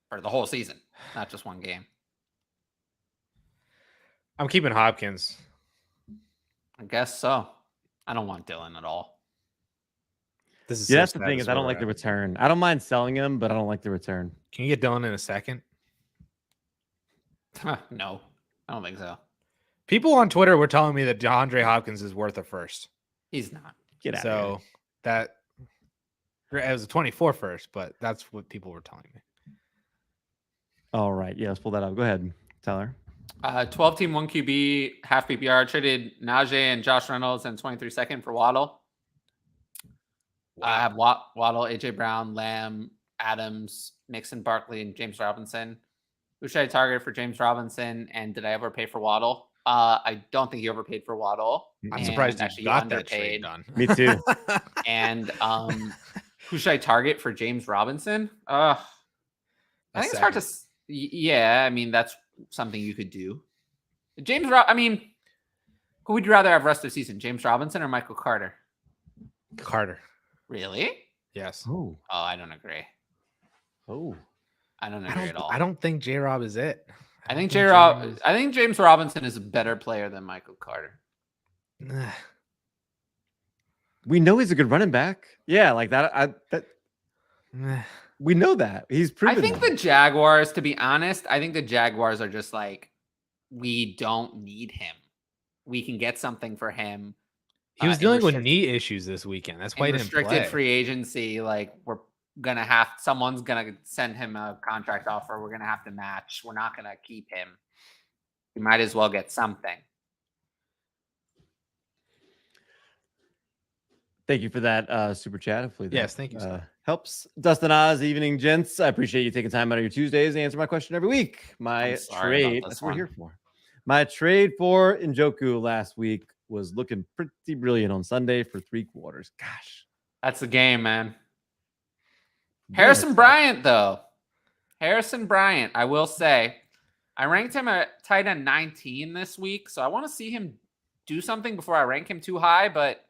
for the whole season, not just one game. I'm keeping Hopkins. I guess so. I don't want Dylan at all. This is That's the thing is I don't like the return. I don't mind selling him, but I don't like the return. Can you get Dylan in a second? No, I don't think so. People on Twitter were telling me that DeAndre Hopkins is worth a first. He's not. Get out. So that it was a 24 first, but that's what people were telling me. All right. Yeah, let's pull that up. Go ahead, Tyler. 12-team, 1 QB, half PPR. Traded Najee and Josh Reynolds and 23 second for Waddle. Wow. I have Waddle, AJ Brown, Lamb, Adams, Mixon, Barkley, and James Robinson. Who should I target for James Robinson? And did I overpay for Waddle? I don't think he overpaid for Waddle. I'm and surprised you actually got that trade done. Me too. And who should I target for James Robinson? I think it's hard to. Yeah, I mean that's something you could do. I mean, who would you rather have rest of the season, James Robinson or Michael Carter? Carter. Really? Yes. Oh. Oh, I don't agree. Oh. I don't agree at all. I don't think J-Rob is it. I think James Robinson is a better player than Michael Carter. We know he's a good running back. Yeah, like that. We know that. He's proven. I think the Jaguars, to be honest, I think the Jaguars are just like, we don't need him. We can get something for him. He was dealing with knee issues this weekend. That's why he didn't play. Restricted free agency, like someone's gonna send him a contract offer. We're gonna have to match. We're not gonna keep him. We might as well get something. Thank you for that super chat. Hopefully that, yes, thank you. Helps. Dustin Oz, evening, gents. I appreciate you taking time out of your Tuesdays to answer my question every week. My trade, that's what we're here for. My trade for Njoku last week was looking pretty brilliant on Sunday for 3 quarters. Gosh. That's the game, man. Harrison Bryant, though. Harrison Bryant, I will say. I ranked him at tight end 19 this week, so I want to see him do something before I rank him too high, but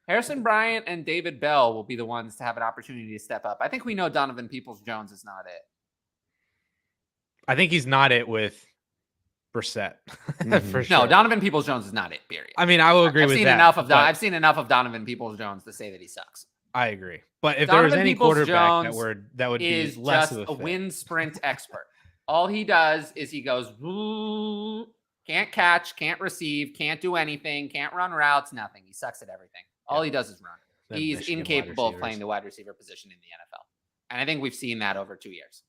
Harrison Bryant and David Bell will be the ones to have an opportunity to step up. I think we know Donovan Peoples-Jones is not it. I think he's not it with Brissett. For sure. No, Donovan Peoples-Jones is not it, period. I mean, I will agree with that. I've seen enough of Donovan Peoples-Jones to say that he sucks. I agree. But if Donovan there was any quarterback that would be less just of a wind sprint expert. All he does is he goes, can't catch, can't receive, can't do anything, can't run routes, nothing. He sucks at everything. All he does is run. He's incapable of playing the wide receiver position in the NFL. And I think we've seen that over 2 years.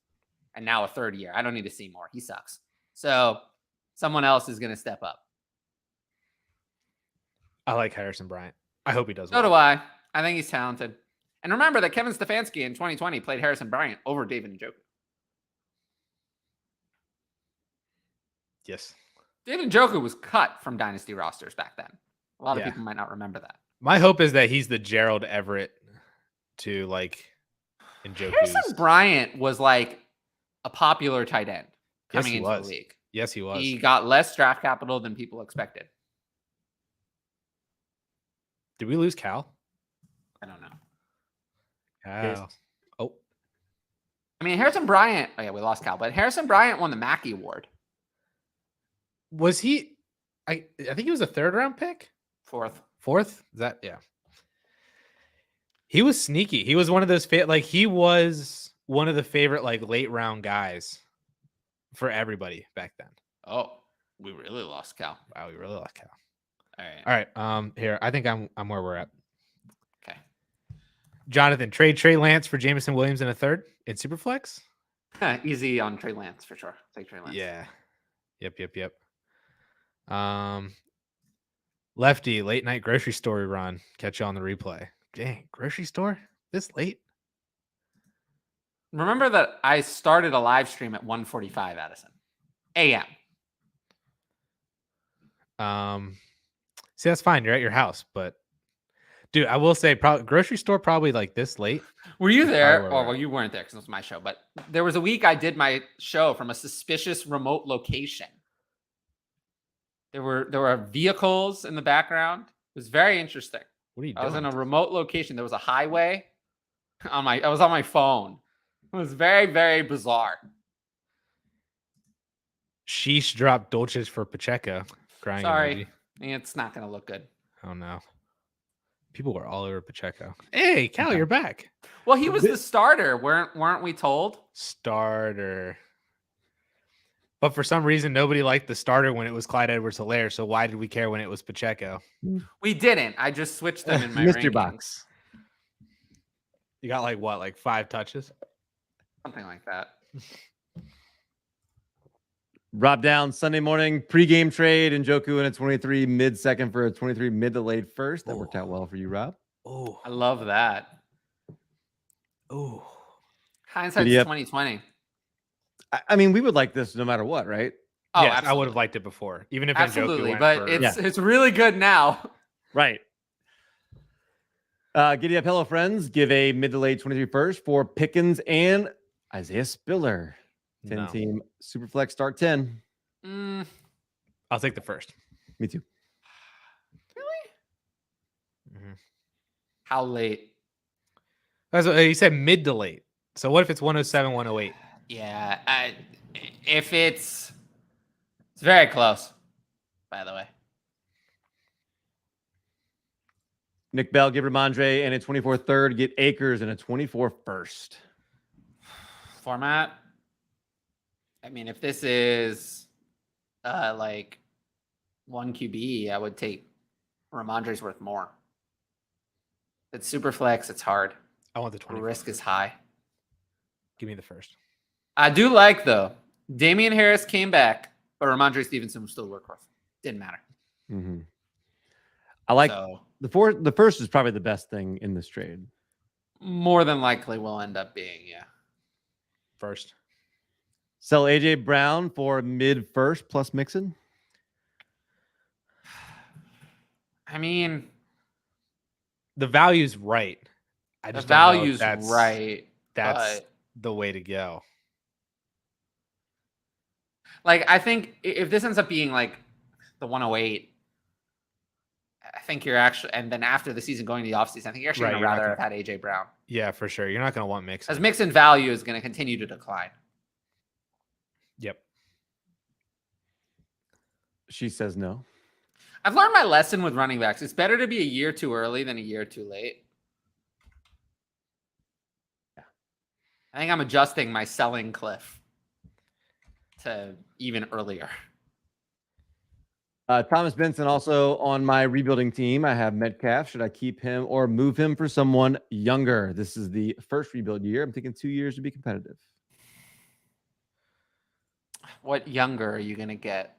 And now a third year. I don't need to see more. He sucks. So someone else is going to step up. I like Harrison Bryant. I hope he does well. So do I. I think he's talented. And remember that Kevin Stefanski in 2020 played Harrison Bryant over David Njoku. Yes. David Njoku was cut from Dynasty rosters back then. A lot of people might not remember that. My hope is that he's the Gerald Everett to like Njoku's. Harrison Bryant was like a popular tight end coming into the league. Yes, he was. He got less draft capital than people expected. Did we lose Cal? I don't know. Cal. Oh. I mean, Harrison Bryant. Oh, yeah, we lost Cal, but Harrison Bryant won the Mackey Award. Was he? I think he was a 3rd round pick. Fourth. Is that? Yeah. He was sneaky. He was one of those he was one of the favorite late round guys for everybody back then. Oh, we really lost Cal. Wow, we really lost Cal. All right. Here, I think I'm where we're at. Okay. Jonathan, trade Trey Lance for Jameson Williams in a 3rd in Superflex. Easy on Trey Lance for sure. Take Trey Lance. Yeah. Yep. Lefty, late night grocery store run. Catch you on the replay. Dang, grocery store this late? Remember that I started a live stream at 1:45 Addison a.m. See, that's fine. You're at your house, but Dude, I will say, probably grocery store probably like this late. Were you there? where Oh, we're well, you weren't there because it was my show. But there was a week I did my show from a suspicious remote location. There were vehicles in the background. It was very interesting. What are you I was in doing? a remote location. There was a highway. I was on my phone. It was very, very bizarre. Sheesh dropped Dolces for Pacheco. Crying Sorry, emoji. it's not gonna look good. Oh no. People were all over Pacheco. Hey, Cal, you're back. Well, he was the starter, weren't we told? Starter. But for some reason, nobody liked the starter when it was Clyde Edwards-Helaire. So why did we care when it was Pacheco? We didn't. I just switched them in my mystery rankings. box. You got like what, like 5 touches? Something like that. Rob down Sunday morning pregame trade. Njoku in a 23 mid second for a 23 mid to late first. That worked out well for you, Rob. Oh, I love that. oh. Hindsight's Yep. 2020. I mean, we would like this no matter what, right? Oh, Yes, I would absolutely. have liked it before, even if Njoku Absolutely, went but for, it's really good now. Right. Giddy up, hello friends. Give a mid to late 23 first for Pickens and Isaiah Spiller. 10 No. team Superflex start 10. Mm, I'll take the first. Me too. really? Mhm. How late? That's what he said, mid to late. So what if it's 107, 108? Yeah, if it's very close. By the way, Nick Bell, give Ramondre and a 24 third. Get Akers and a 24 first. format. I mean, if this is like 1 QB, I would take Ramondre's worth more. It's super flex. It's hard. I want the The 20. risk is high. Give me the first. I do like though. Damian Harris came back, but Ramondre Stevenson was still workhorse. Didn't matter. Mm-hmm. I like So the first is probably the best thing in this trade. more than likely will end up being, yeah. First. Sell AJ Brown for mid first plus Mixon. I mean, The value's right. I the just don't know if value's that's right. That's but, the way to go. like, I think if this ends up being like the 108, I think you're actually, and then after the season going to the offseason, I think you're actually Right, going to you're not rather gonna- have had AJ Brown. Yeah, for sure. You're not going to want Mixon. As Mixon value is going to continue to decline. Yep. She says no. I've learned my lesson with running backs. It's better to be a year too early than a year too late. I think I'm adjusting my selling cliff to even earlier. Thomas Benson also on my rebuilding team. I have Metcalf. Should I keep him or move him for someone younger? This is the first rebuild year. I'm thinking 2 years to be competitive. What younger are you going to get?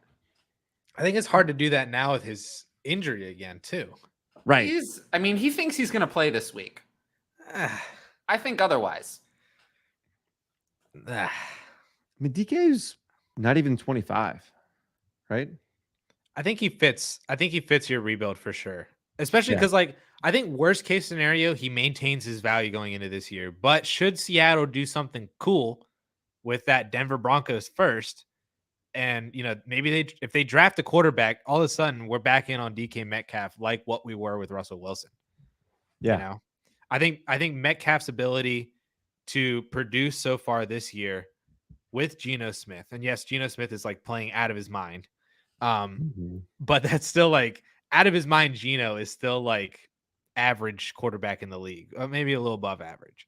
I think it's hard to do that now with his injury again, too. Right. He thinks he's going to play this week. I think otherwise. I mean, DK's not even 25, right? I think he fits. I think he fits your rebuild for sure. Especially Yeah. because, like, I think worst case scenario, he maintains his value going into this year. But should Seattle do something cool with that Denver Broncos first, and maybe if they draft a quarterback, all of a sudden we're back in on DK Metcalf like what we were with Russell Wilson. Yeah. I think Metcalf's ability to produce so far this year with Geno Smith, and yes, Geno Smith is like playing out of his mind. But that's still like out of his mind. Geno is still like average quarterback in the league, maybe a little above average.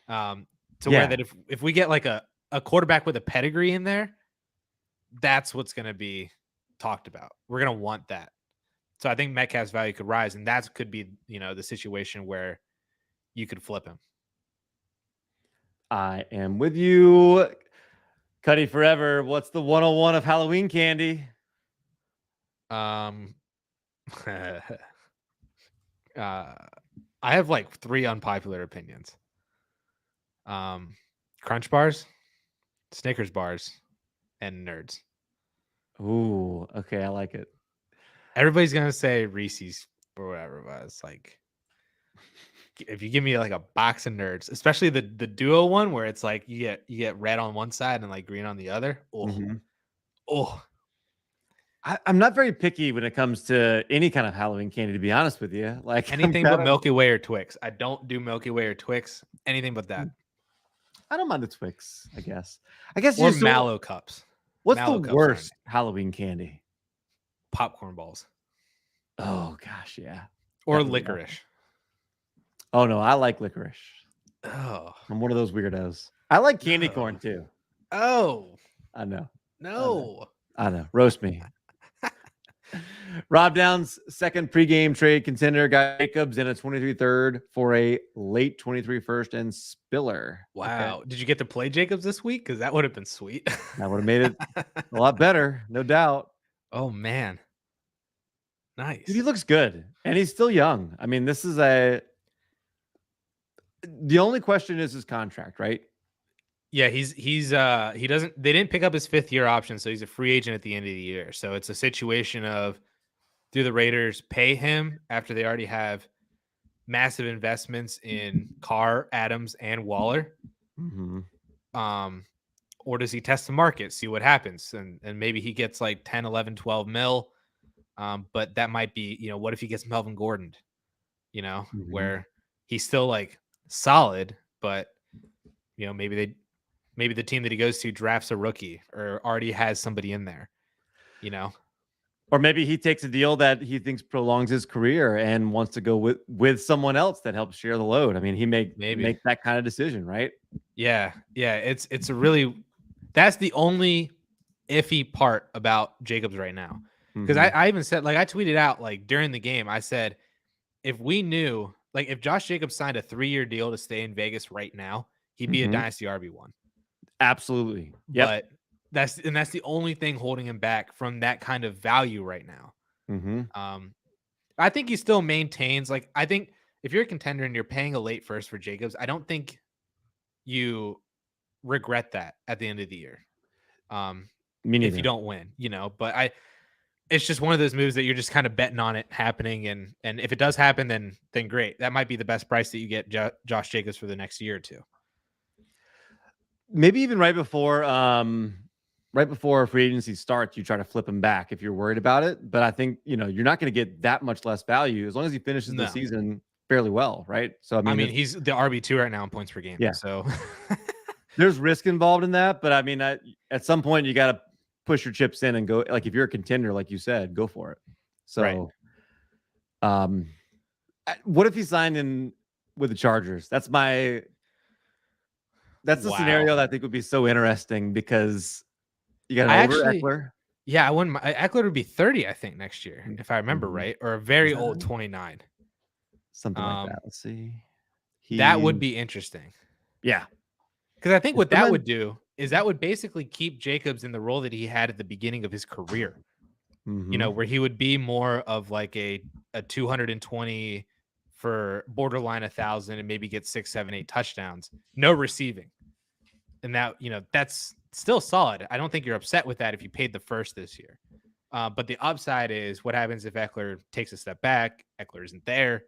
Where that if we get like a quarterback with a pedigree in there, that's what's going to be talked about. We're going to want that. So I think Metcalf's value could rise, and that could be the situation where you could flip him. I am with you. Cuddy forever. What's the 101 of Halloween candy? I have like 3 unpopular opinions. Crunch bars, Snickers bars, and Nerds. Ooh, okay, I like it. Everybody's gonna say Reese's or whatever, but it's like if you give me like a box of nerds, especially the duo one where it's like you get red on one side and like green on the other. Oh, oh. I'm not very picky when it comes to any kind of Halloween candy, to be honest with you. Like Anything but Milky Way or Twix. I don't do Milky Way or Twix. Anything but that. I don't mind the Twix, I guess. I guess Or you just Mallow cups. What's Mallow the cups worst Halloween candy? Popcorn balls. Oh gosh, yeah. Or Definitely licorice. Oh no, I like licorice. Oh. I'm one of those weirdos. I like candy corn too. Oh. I know. No. I know. Roast me. Rob Down's second pregame trade contender got Jacobs in a 23 third for a late 23 first and Spiller. Wow. Okay. Did you get to play Jacobs this week? Because that would have been sweet. That would have made it a lot better, no doubt. Oh, man. Nice. Dude, he looks good. And he's still young. I mean, this is the only question is his contract, right? Yeah, they didn't pick up his 5th year option, so he's a free agent at the end of the year. So it's a situation of, do the Raiders pay him after they already have massive investments in Carr, Adams, and Waller? Mm-hmm. Or does he test the market, see what happens? And maybe he gets like 10, 11, 12 mil. But that might be, what if he gets Melvin Gordon, where he's still like solid, but maybe the team that he goes to drafts a rookie or already has somebody in there, Or maybe he takes a deal that he thinks prolongs his career and wants to go with someone else that helps share the load. I mean, he make that kind of decision, right? Yeah. It's that's the only iffy part about Jacobs right now. Because I even said, like, I tweeted out, like, during the game, I said, if we knew, like, if Josh Jacobs signed a 3-year deal to stay in Vegas right now, he'd be a Dynasty RB1. Absolutely. Yep. But that's the only thing holding him back from that kind of value right now. I think he still maintains, like, I think if you're a contender and you're paying a late first for Jacobs, I don't think you regret that at the end of the year. If you don't win, but it's just one of those moves that you're just kind of betting on it happening. And if it does happen, then great. That might be the best price that you get Josh Jacobs for the next year or two. Maybe even right before free agency starts, you try to flip him back if you're worried about it. But I think, you're not going to get that much less value as long as he finishes the season fairly well, right? So, I mean he's the RB2 right now in points per game. Yeah. So there's risk involved in that. But I mean, at some point you got to push your chips in and go. Like, if you're a contender, like you said, go for it. So, what if he signed in with the Chargers? That's the scenario that I think would be so interesting because you got an older Eckler. Yeah, I wouldn't. Eckler would be 30, I think, next year, if I remember right, or a very old 29. Something like that. Let's see. That would be interesting. Yeah. Because I think what that would do is that would basically keep Jacobs in the role that he had at the beginning of his career, where he would be more of like a 220 for borderline 1,000 and maybe get 6, 7, 8 touchdowns, no receiving. And that, that's still solid. I don't think you're upset with that if you paid the first this year. But the upside is what happens if Eckler takes a step back, Eckler isn't there,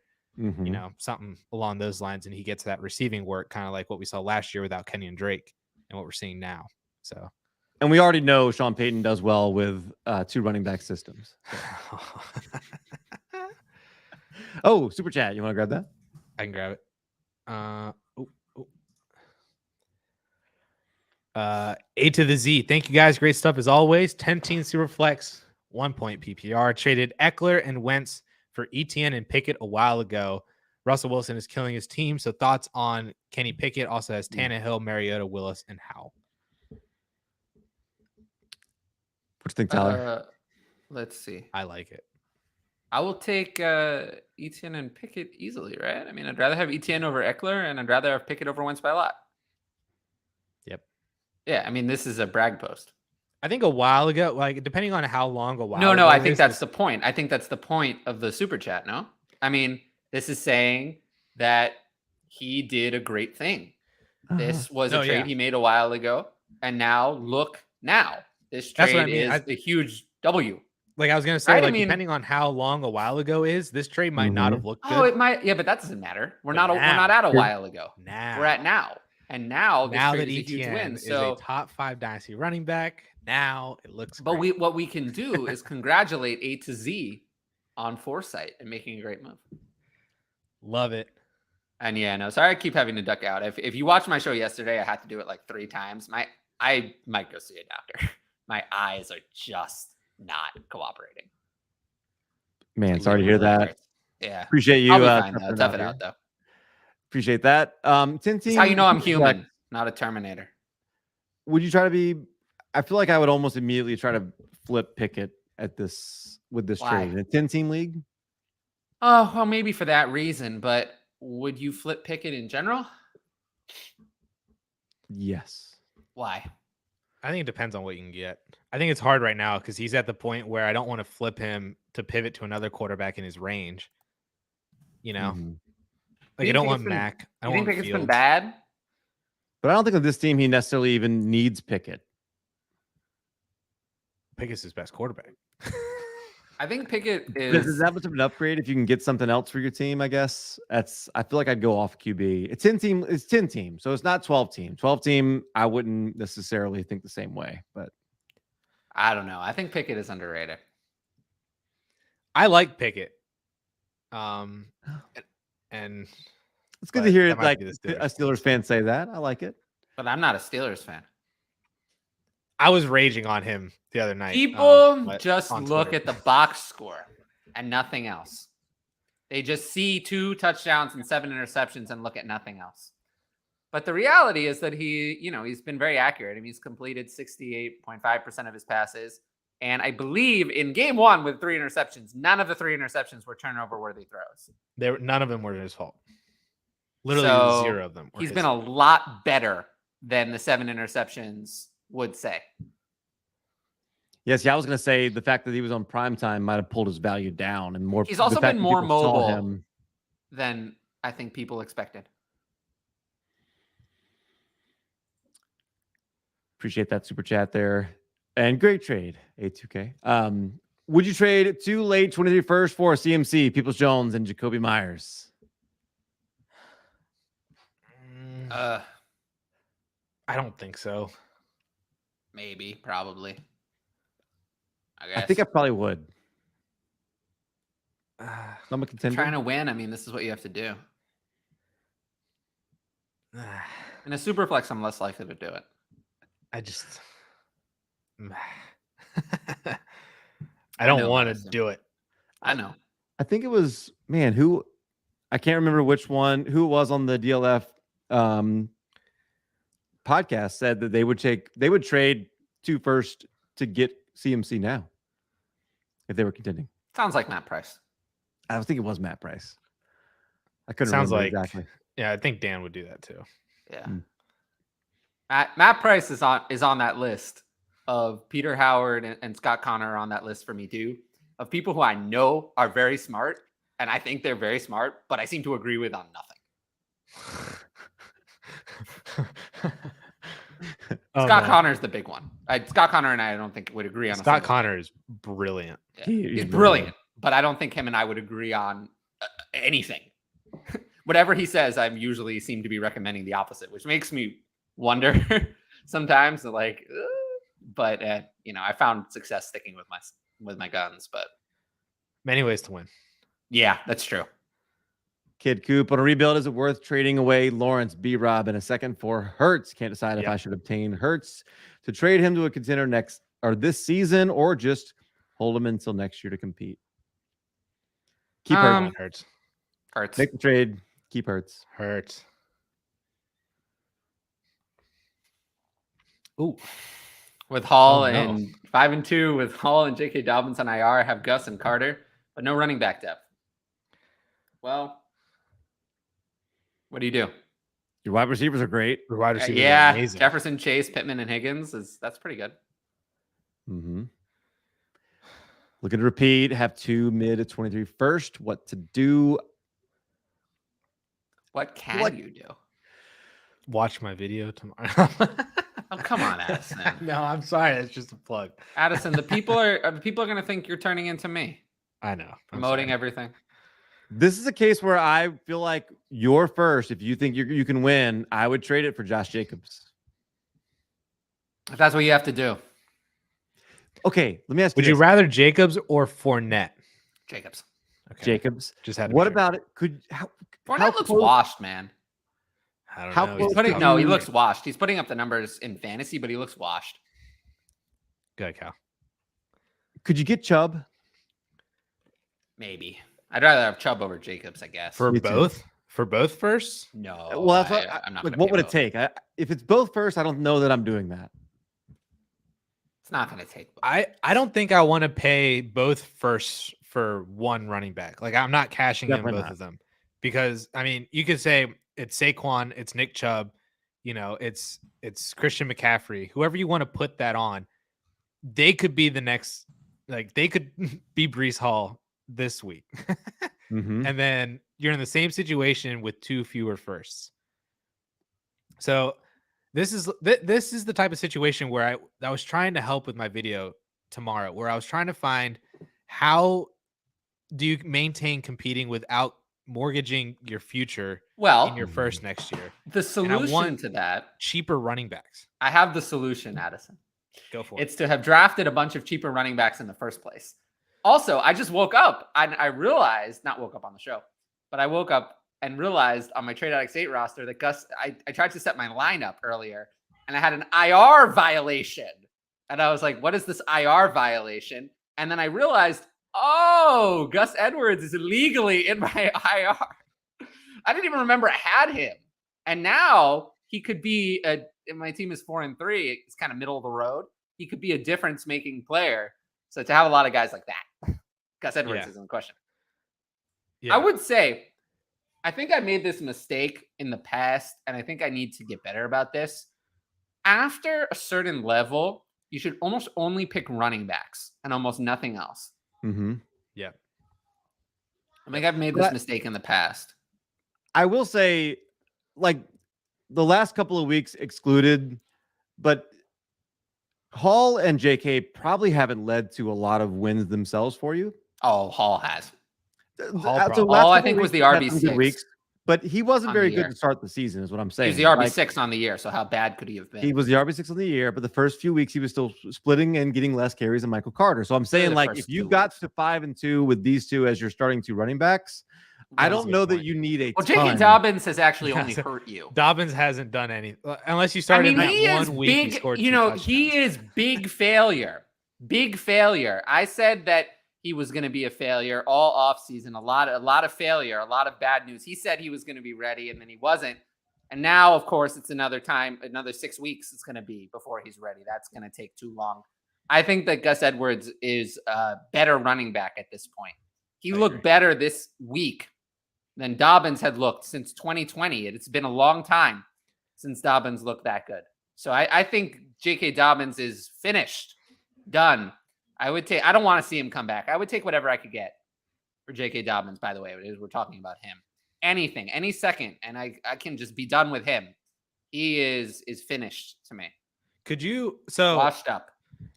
something along those lines, and he gets that receiving work, kind of like what we saw last year without Kenyon Drake and what we're seeing now. So, and we already know Sean Payton does well with 2 running back systems. So. Oh, super chat. You want to grab that? I can grab it. A to the Z. Thank you guys. Great stuff as always. 10-team super flex, 1 point PPR. Traded Eckler and Wentz for ETN and Pickett a while ago. Russell Wilson is killing his team. So thoughts on Kenny Pickett? Also has Tannehill, Mariota, Willis, and Howell. What do you think, Tyler? Let's see. I like it. I will take Etienne and Pickett easily, right? I mean, I'd rather have Etienne over Eckler, and I'd rather have Pickett over Wentz by a lot. Yep. Yeah, I mean, this is a brag post. I think a while ago, like depending on how long a while. No, I think that's the point. I think that's the point of the super chat. No, I mean, this is saying that he did a great thing. This was a trade he made a while ago, and now look, this trade is a huge W. Like I was gonna say, Right, I like mean- depending on how long a while ago is, this trade might not have looked Oh, good. it might. Yeah, but that doesn't matter. We're But not at a while ago. Now We're at now, and now this now trade that is a huge ETN win. is So, a top 5 dynasty running back, now it looks. but great. what we can do is congratulate A to Z on foresight and making a great move. Love it. And yeah, no, sorry, I keep having to duck out. If you watched my show yesterday, I had to do it like 3 times. I might go see a doctor. My eyes are just not cooperating. Man, sorry to hear that. Yeah, Appreciate you. I'll be fine though. toughing Tough it here. out though. Appreciate that. That's how you know I'm human, not a Terminator. Would you try to be? I feel like I would almost immediately try to flip Pickett with this Why? trade in a 10-team league. Oh, well, maybe for that reason, but would you flip Pickett in general? Yes. Why? I think it depends on what you can get. I think it's hard right now because he's at the point where I don't want to flip him to pivot to another quarterback in his range. You know, Mhm. like You I don't think want it's been- Mac. I You don't think want Pickett's been Fields. bad? But I don't think with this team he necessarily even needs Pickett. Pickett's his best quarterback. I think Pickett Is is. that much of an upgrade if you can get something else for your team? I guess I feel like I'd go off QB. It's 10 team. It's 10 team, so it's not 12 team. 12 team. I wouldn't necessarily think the same way, but I don't know. I think Pickett is underrated. I like Pickett. And it's good But to hear that might like be the a Steelers Steelers fan say that. I like it. But I'm not a Steelers fan. I was raging on him the other night. People but just on look Twitter. at the box score and nothing else. They just see 2 touchdowns and 7 interceptions and look at nothing else. But the reality is that he's been very accurate. I mean, he's completed 68.5% of his passes. And I believe in game 1 with 3 interceptions, none of the 3 interceptions were turnover-worthy throws. None of them were his fault. Literally So, 0 of them. He's been a lot better than the 7 interceptions would say. Yes, yeah, I was going to say the fact that he was on prime time might have pulled his value down, and more. He's the also fact been that more people saw mobile him- than I think people expected. Appreciate that super chat there, and great trade, A2K. Would you trade 2 late 23 first for a CMC, Peoples Jones, and Jacoby Myers? I don't think so. Maybe, probably. I guess. I think I probably would. Uh, I'm a contender. Trying to win. I mean, this is what you have to do. In a super flex, I'm less likely to do it. I just I don't know, uh, want to Addison. do it. I know. I think it was who I can't remember who it was on the DLF podcast said that they would trade 2 first to get CMC now if they were contending. Sounds like Matt Price. I think it was Matt Price. I couldn't Sounds remember like exactly. Yeah, I think Dan would do that too. Yeah. Hmm. Matt Price is on that list of Peter Howard and Scott Connor are on that list for me too, of people who I know are very smart, and I think they're very smart, but I seem to agree with on nothing. Oh, Scott no. Connor is the big one. Scott Connor and I don't think would agree on. Scott Connor is brilliant. Yeah. He's He's brilliant, but I don't think him and I would agree on anything. Whatever he says, I usually seem to be recommending the opposite, which makes me wonder sometimes. Like, but I found success sticking with my guns. But Many ways to win. yeah, that's true. Kid Coop on a rebuild. Is it worth trading away Lawrence, B-Rob, and a second for Hurts? Can't decide if Yeah. I should obtain Hurts to trade him to a contender this season, or just hold him until next year to compete. Keep Hurts. Hurts. Hurts. Make the trade. Keep Hurts. Hurts. Ooh. With Hall Oh, no. and 5-2 with Hall and J.K. Dobbins on IR, have Gus and Carter, but no running back depth. Well, what do you do? Your wide receivers are great. The wide receivers are Yeah, amazing. Jefferson, Chase, Pittman, and Higgins that's pretty good. Mm-hmm. Looking to repeat. Have 2 mid at 23 first. What to do? What can you do? Watch my video tomorrow. Oh, come on, Addison. No, I'm sorry. It's just a plug. Addison, the people are going to think you're turning into me, I know. I'm promoting sorry. everything. This is a case where I feel like you're first. If you think you can win, I would trade it for Josh Jacobs. If that's what you have to do, Okay, let me ask you. Would you this. rather Jacobs or Fournette? Jacobs. Okay. Jacobs? Just had. What about it? How Fournette looks close- washed, man. I don't how know. close He's could tough. No, he you- looks washed. He's putting up the numbers in fantasy, but he looks washed. Good, Cal. Could you get Chubb? Maybe. I'd rather have Chubb over Jacobs, I guess. For Me too. both? For both first? No. Well, that's what, I'm not. like. gonna What pay would it both. take? If it's both first, I don't know that I'm doing that. It's not going to take. Both. I don't think I want to pay both first for one running back. Like I'm not cashing in Definitely both not. of them because I mean you could say it's Saquon, it's Nick Chubb, you know, it's Christian McCaffrey, whoever you want to put that on, they could be the next, like they could be Breece Hall this week, Mhm. and then you're in the same situation with two fewer firsts. So this is the type of situation where I was trying to help with my video tomorrow, where I was trying to find how do you maintain competing without mortgaging your future Well, in your first next year? the solution want- to that, Cheaper running backs. I have the solution, Addison. Go for it. It's to have drafted a bunch of cheaper running backs in the first place. Also, I just woke up and I realized, not woke up on the show, but I woke up and realized on my Trade Addicts 8 roster that I tried to set my lineup earlier and I had an IR violation. And I was like, what is this IR violation? And then I realized, oh, Gus Edwards is illegally in my IR. I didn't even remember I had him. And now he could be my team is 4-3. It's kind of middle of the road. He could be a difference making player. So to have a lot of guys like that, Gus Edwards isn't the question. Yeah. I would say, I think I made this mistake in the past, and I think I need to get better about this. After a certain level, you should almost only pick running backs and almost nothing else. Mhm. Yeah. I think I've made this mistake in the past. I will say, like, the last couple of weeks excluded, but Hall and JK probably haven't led to a lot of wins themselves for you. Oh, Hall has. Hall So probably. last Hall, I couple think, of was weeks, the he's had some good RB6 weeks, but he wasn't on very the good year. to start the season, is what I'm He saying. was the RB6 on the year, so how bad could he have been? He was the RB6 on the year, but the first few weeks he was still splitting and getting less carries than Michael Carter. So I'm saying, the like, first if you 2 got to 5-2 with these two as your starting two running backs, I don't know that you need a Well, ton. J.K. Dobbins has actually Yeah, only so- hurt you. Dobbins hasn't done any unless you I started mean, in he that is one week. He big. scored You 2 know, touchdowns. he is big failure. Big failure. I said that he was going to be a failure all offseason. A lot of failure, a lot of bad news. He said he was going to be ready, and then he wasn't. And now, of course, it's another 6 weeks it's going to be before he's ready. That's going to take too long. I think that Gus Edwards is a better running back at this point. He looked better this week than Dobbins had looked since 2020. It's been a long time since Dobbins looked that good. So I think J.K. Dobbins is finished, done. I don't want to see him come back. I would take whatever I could get for J.K. Dobbins, by the way, as we're talking about him. Anything, any second, and I can just be done with him. He is finished to me. Could you Washed up.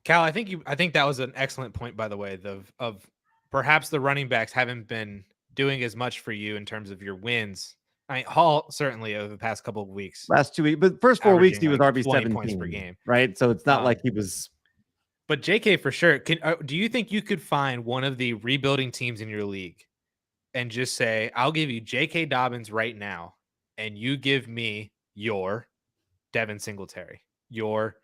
Cal, I think that was an excellent point, by the way, of perhaps the running backs haven't been doing as much for you in terms of your wins. I mean, Hall certainly over the past couple of weeks. last 2 weeks, but first 4 weeks he was averaging, RB like, 20 points 17 per game. right? So it's not like he was. But JK for sure. Do you think you could find one of the rebuilding teams in your league and just say, I'll give you J.K. Dobbins right now, and you give me your Devin Singletary, your,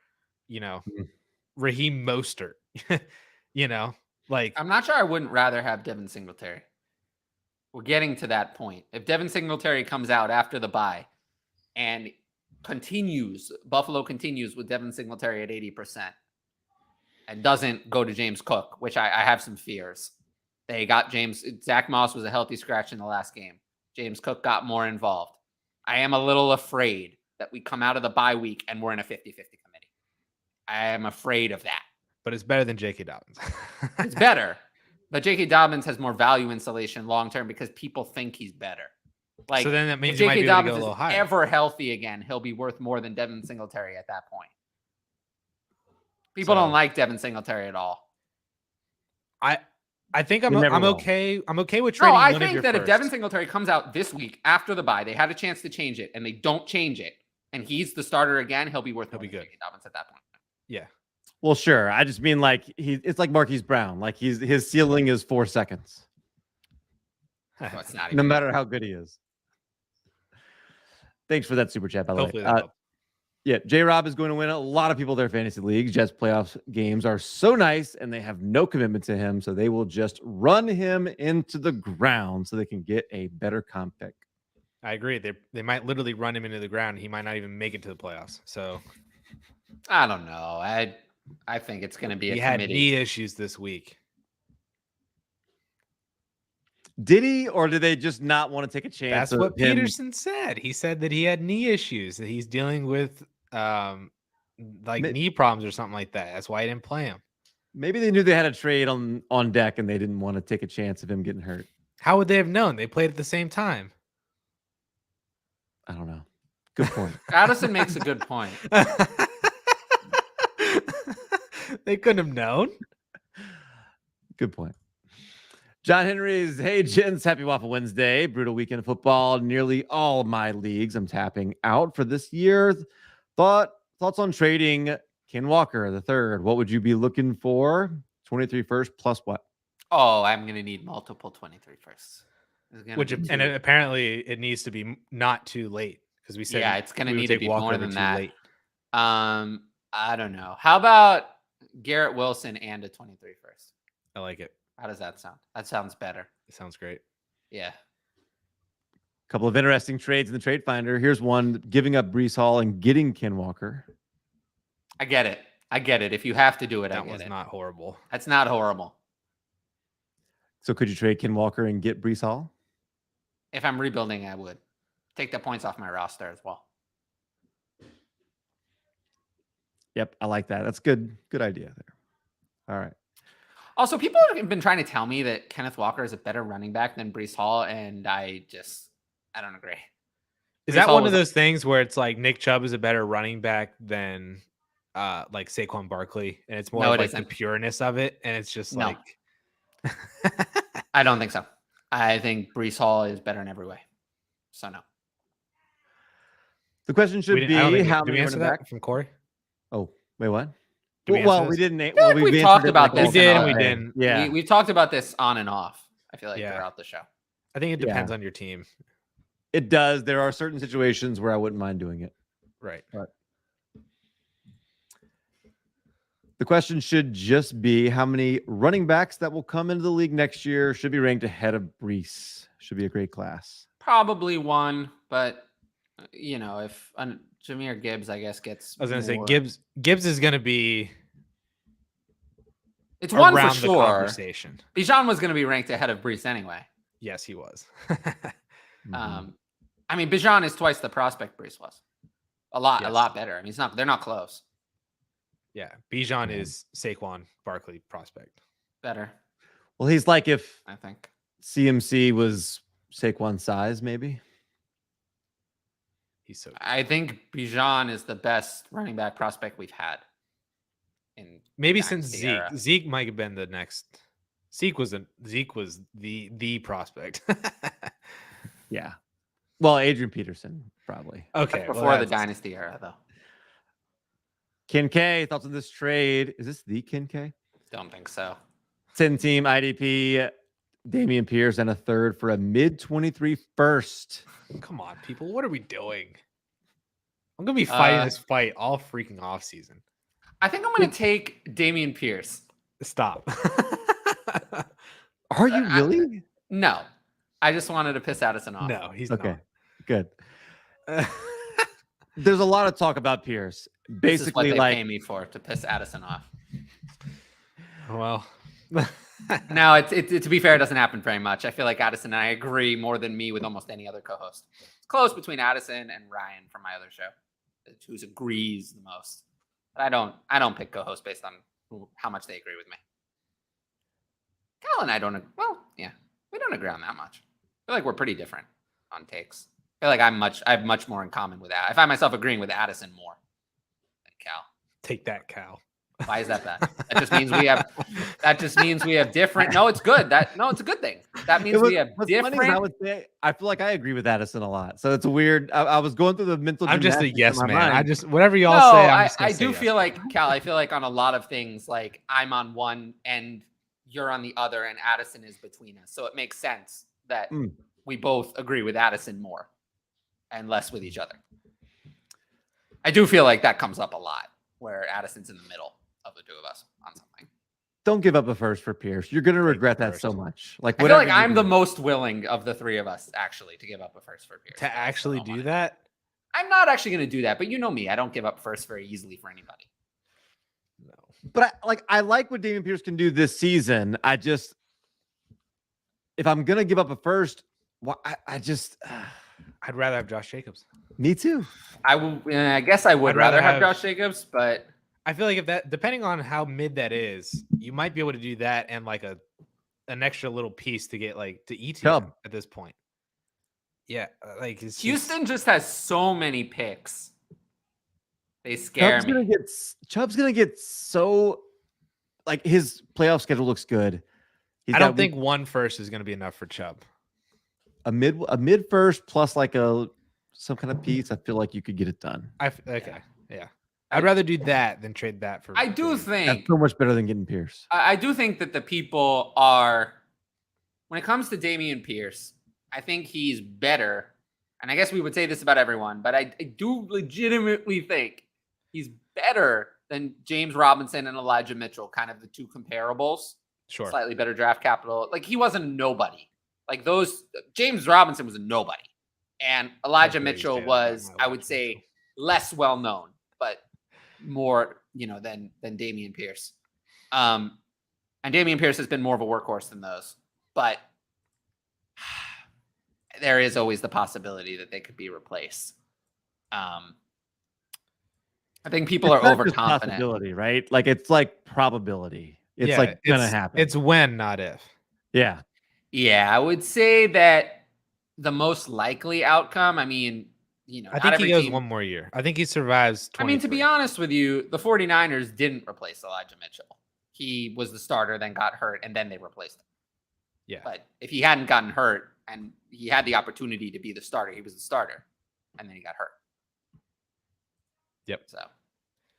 Raheem Mostert, like I'm not sure I wouldn't rather have Devin Singletary. We're getting to that point. If Devin Singletary comes out after the bye and Buffalo continues with Devin Singletary at 80% and doesn't go to James Cook, which I have some fears. They got Zach Moss was a healthy scratch in the last game. James Cook got more involved. I am a little afraid that we come out of the bye week and we're in a 50-50 committee. I am afraid of that. but it's better than J.K. Dobbins. It's better, but J.K. Dobbins has more value installation long term because people think he's better. Like, so then that means if you might J.K. be able to Dobbins go a is little higher. ever healthy again, he'll be worth more than Devin Singletary at that point. People don't like Devin Singletary at all. I think I'm never will. okay. I'm okay with No, trading. I one of think your that if firsts. Devin Singletary comes out this week after the bye, they had a chance to change it, and they don't change it, and he's the starter again, he'll be worth more than good. J.K. Dobbins at that point. Yeah. Well, sure. I just mean like it's like Marquise Brown. Like his ceiling is 4 seconds, So it's not no even matter how good he is. Thanks for that super chat, by the Hopefully way. that helps. Yeah, J-Rob is going to win a lot of people their fantasy leagues. Jets playoff games are so nice, and they have no commitment to him, so they will just run him into the ground so they can get a better comp pick. I agree. They might literally run him into the ground. He might not even make it to the playoffs. So I don't know. I think it's going to be he a had committee. knee issues this week. Did he, or did they just not want to take a chance? That's what him? Peterson said. He said that he had knee issues, that he's dealing with knee problems or something like that. That's why he didn't play him. Maybe they knew they had a trade on deck, and they didn't want to take a chance of him getting hurt. How would they have known? They played at the same time. I don't know. Good point. Addison makes a good point. They couldn't have known. Good point. John Henry's, hey, gents, happy Waffle Wednesday. Brutal weekend of football. Nearly all my leagues I'm tapping out for this year. Thoughts on trading Ken Walker the third. What would you be looking for? 23 first plus what? Oh, I'm going to need multiple 23 firsts. Apparently it needs to be not too late because we said it's going to need to be Walker more than too that. late. I don't know. How about Garrett Wilson and a 23 first? I like it. How does that sound? That sounds better. It sounds great. Yeah. A couple of interesting trades in the trade finder. Here's one: giving up Breece Hall and getting Ken Walker. I get it. If you have to do it, That was not horrible. That's not horrible. So could you trade Ken Walker and get Breece Hall? If I'm rebuilding, I would take the points off my roster as well. Yep, I like that. That's good. Good idea there. All right. Also, people have been trying to tell me that Kenneth Walker is a better running back than Breece Hall, and I don't agree. Is that one of those things where it's like Nick Chubb is a better running back than like Saquon Barkley, and it's more like the pureness of it, and it's just like I don't think so. I think Breece Hall is better in every way. So no. The question should be how many running back from Corey? Oh, wait, what? Well, we didn't. We've talked about this. We did and we didn't. Yeah. We've talked about this on and off, I feel like, throughout the show. I think it depends on your team. It does. There are certain situations where I wouldn't mind doing it. Right. But the question should just be how many running backs that will come into the league next year should be ranked ahead of Breece. Should be a great class. Probably one, but if Jahmyr Gibbs, I guess, gets. I was going to say Gibbs is going to be. It's one for the sure. Conversation. Bijan was going to be ranked ahead of Breece anyway. Yes, he was. I mean, Bijan is twice the prospect Breece was. A lot better. I mean, they're not close. Yeah, Bijan is Saquon Barkley prospect. Better. Well, he's like if I think CMC was Saquon size, maybe. He's so good. I think Bijan is the best running back prospect we've had. Maybe since Zeke. Era. Zeke might have been the next. Zeke was the prospect. Yeah. Well, Adrian Peterson, probably. Okay. Before the Dynasty era, though. Ken K, thoughts on this trade? Is this the Ken K? Don't think so. 10-team IDP, Dameon Pierce, and a third for a mid-23 first. Come on, people. What are we doing? I'm going to be fighting this fight all freaking off season. I think I'm going to take Dameon Pierce. Stop. Are you really? No. I just wanted to piss Addison off. No, he's okay. not. Good. There's a lot of talk about Pierce. Basically, this is what they pay me for, to piss Addison off. Well, no, to be fair, it doesn't happen very much. I feel like Addison and I agree more than me with almost any other co-host. It's close between Addison and Ryan from my other show, who agrees the most. But I don't pick co-hosts based on how much they agree with me. Cal and I don't. Well, yeah, we don't agree on that much. I feel like we're pretty different on takes. I feel like I have much more in common with that. I find myself agreeing with Addison more than Cal. Take that, Cal. Why is that bad? That just means we have. That just means we have different. No, it's good. It's a good thing. That means we have what's funny is I different. would say I feel like I agree with Addison a lot. So it's weird. I was going through the mental. I'm just a gymnastics yes in my man. mind. I just whatever y'all No, say. I'm just gonna I say do yes. feel like Cal. I feel like on a lot of things, like I'm on one and you're on the other, and Addison is between us. So it makes sense that we both agree with Addison more and less with each other. I do feel like that comes up a lot, where Addison's in the middle of the two of us on something. Don't give up a first for Pierce. You're gonna regret that first. so much. Like I feel whatever like I'm you the do. most willing of the three of us actually to give up a first for Pierce. To actually do that. I'm not actually going to do that, but you know me, I don't give up first very easily for anybody. No. But I like what Dameon Pierce can do this season. If I'm gonna give up a first, I'd rather have Josh Jacobs. Me too. I guess I would I'd rather rather have Josh Jacobs, but I feel like if that, depending on how mid that is, you might be able to do that and like an extra little piece to get like to ETN at this point. Yeah, like it's Houston just has so many picks. They scare me. Chubb's gonna get so like his playoff schedule looks good. I don't think one first is going to be enough for Chubb. A mid first plus like some kind of piece. I feel like you could get it done. Yeah. I'd rather do that than trade that for. I do think that's so much better than getting Pierce. I do think that the people are, when it comes to Dameon Pierce, I think he's better. And I guess we would say this about everyone, but I do legitimately think he's better than James Robinson and Elijah Mitchell, kind of the two comparables. Sure. Slightly better draft capital. Like he wasn't a nobody. Like James Robinson was a nobody. And Elijah Mitchell was, I would say, less well known, but more, than Dameon Pierce. And Dameon Pierce has been more of a workhorse than those. But there is always the possibility that they could be replaced. I think people are overconfident. Possibility, right? Like it's like probability. It's like gonna happen. It's when, not if. Yeah. Yeah, I would say that the most likely outcome, I mean, I think he goes one more year. I think he survives 23. I mean, to be honest with you, the 49ers didn't replace Elijah Mitchell. He was the starter, then got hurt, and then they replaced him. Yeah. But if he hadn't gotten hurt and he had the opportunity to be the starter, he was the starter, and then he got hurt. Yep. So,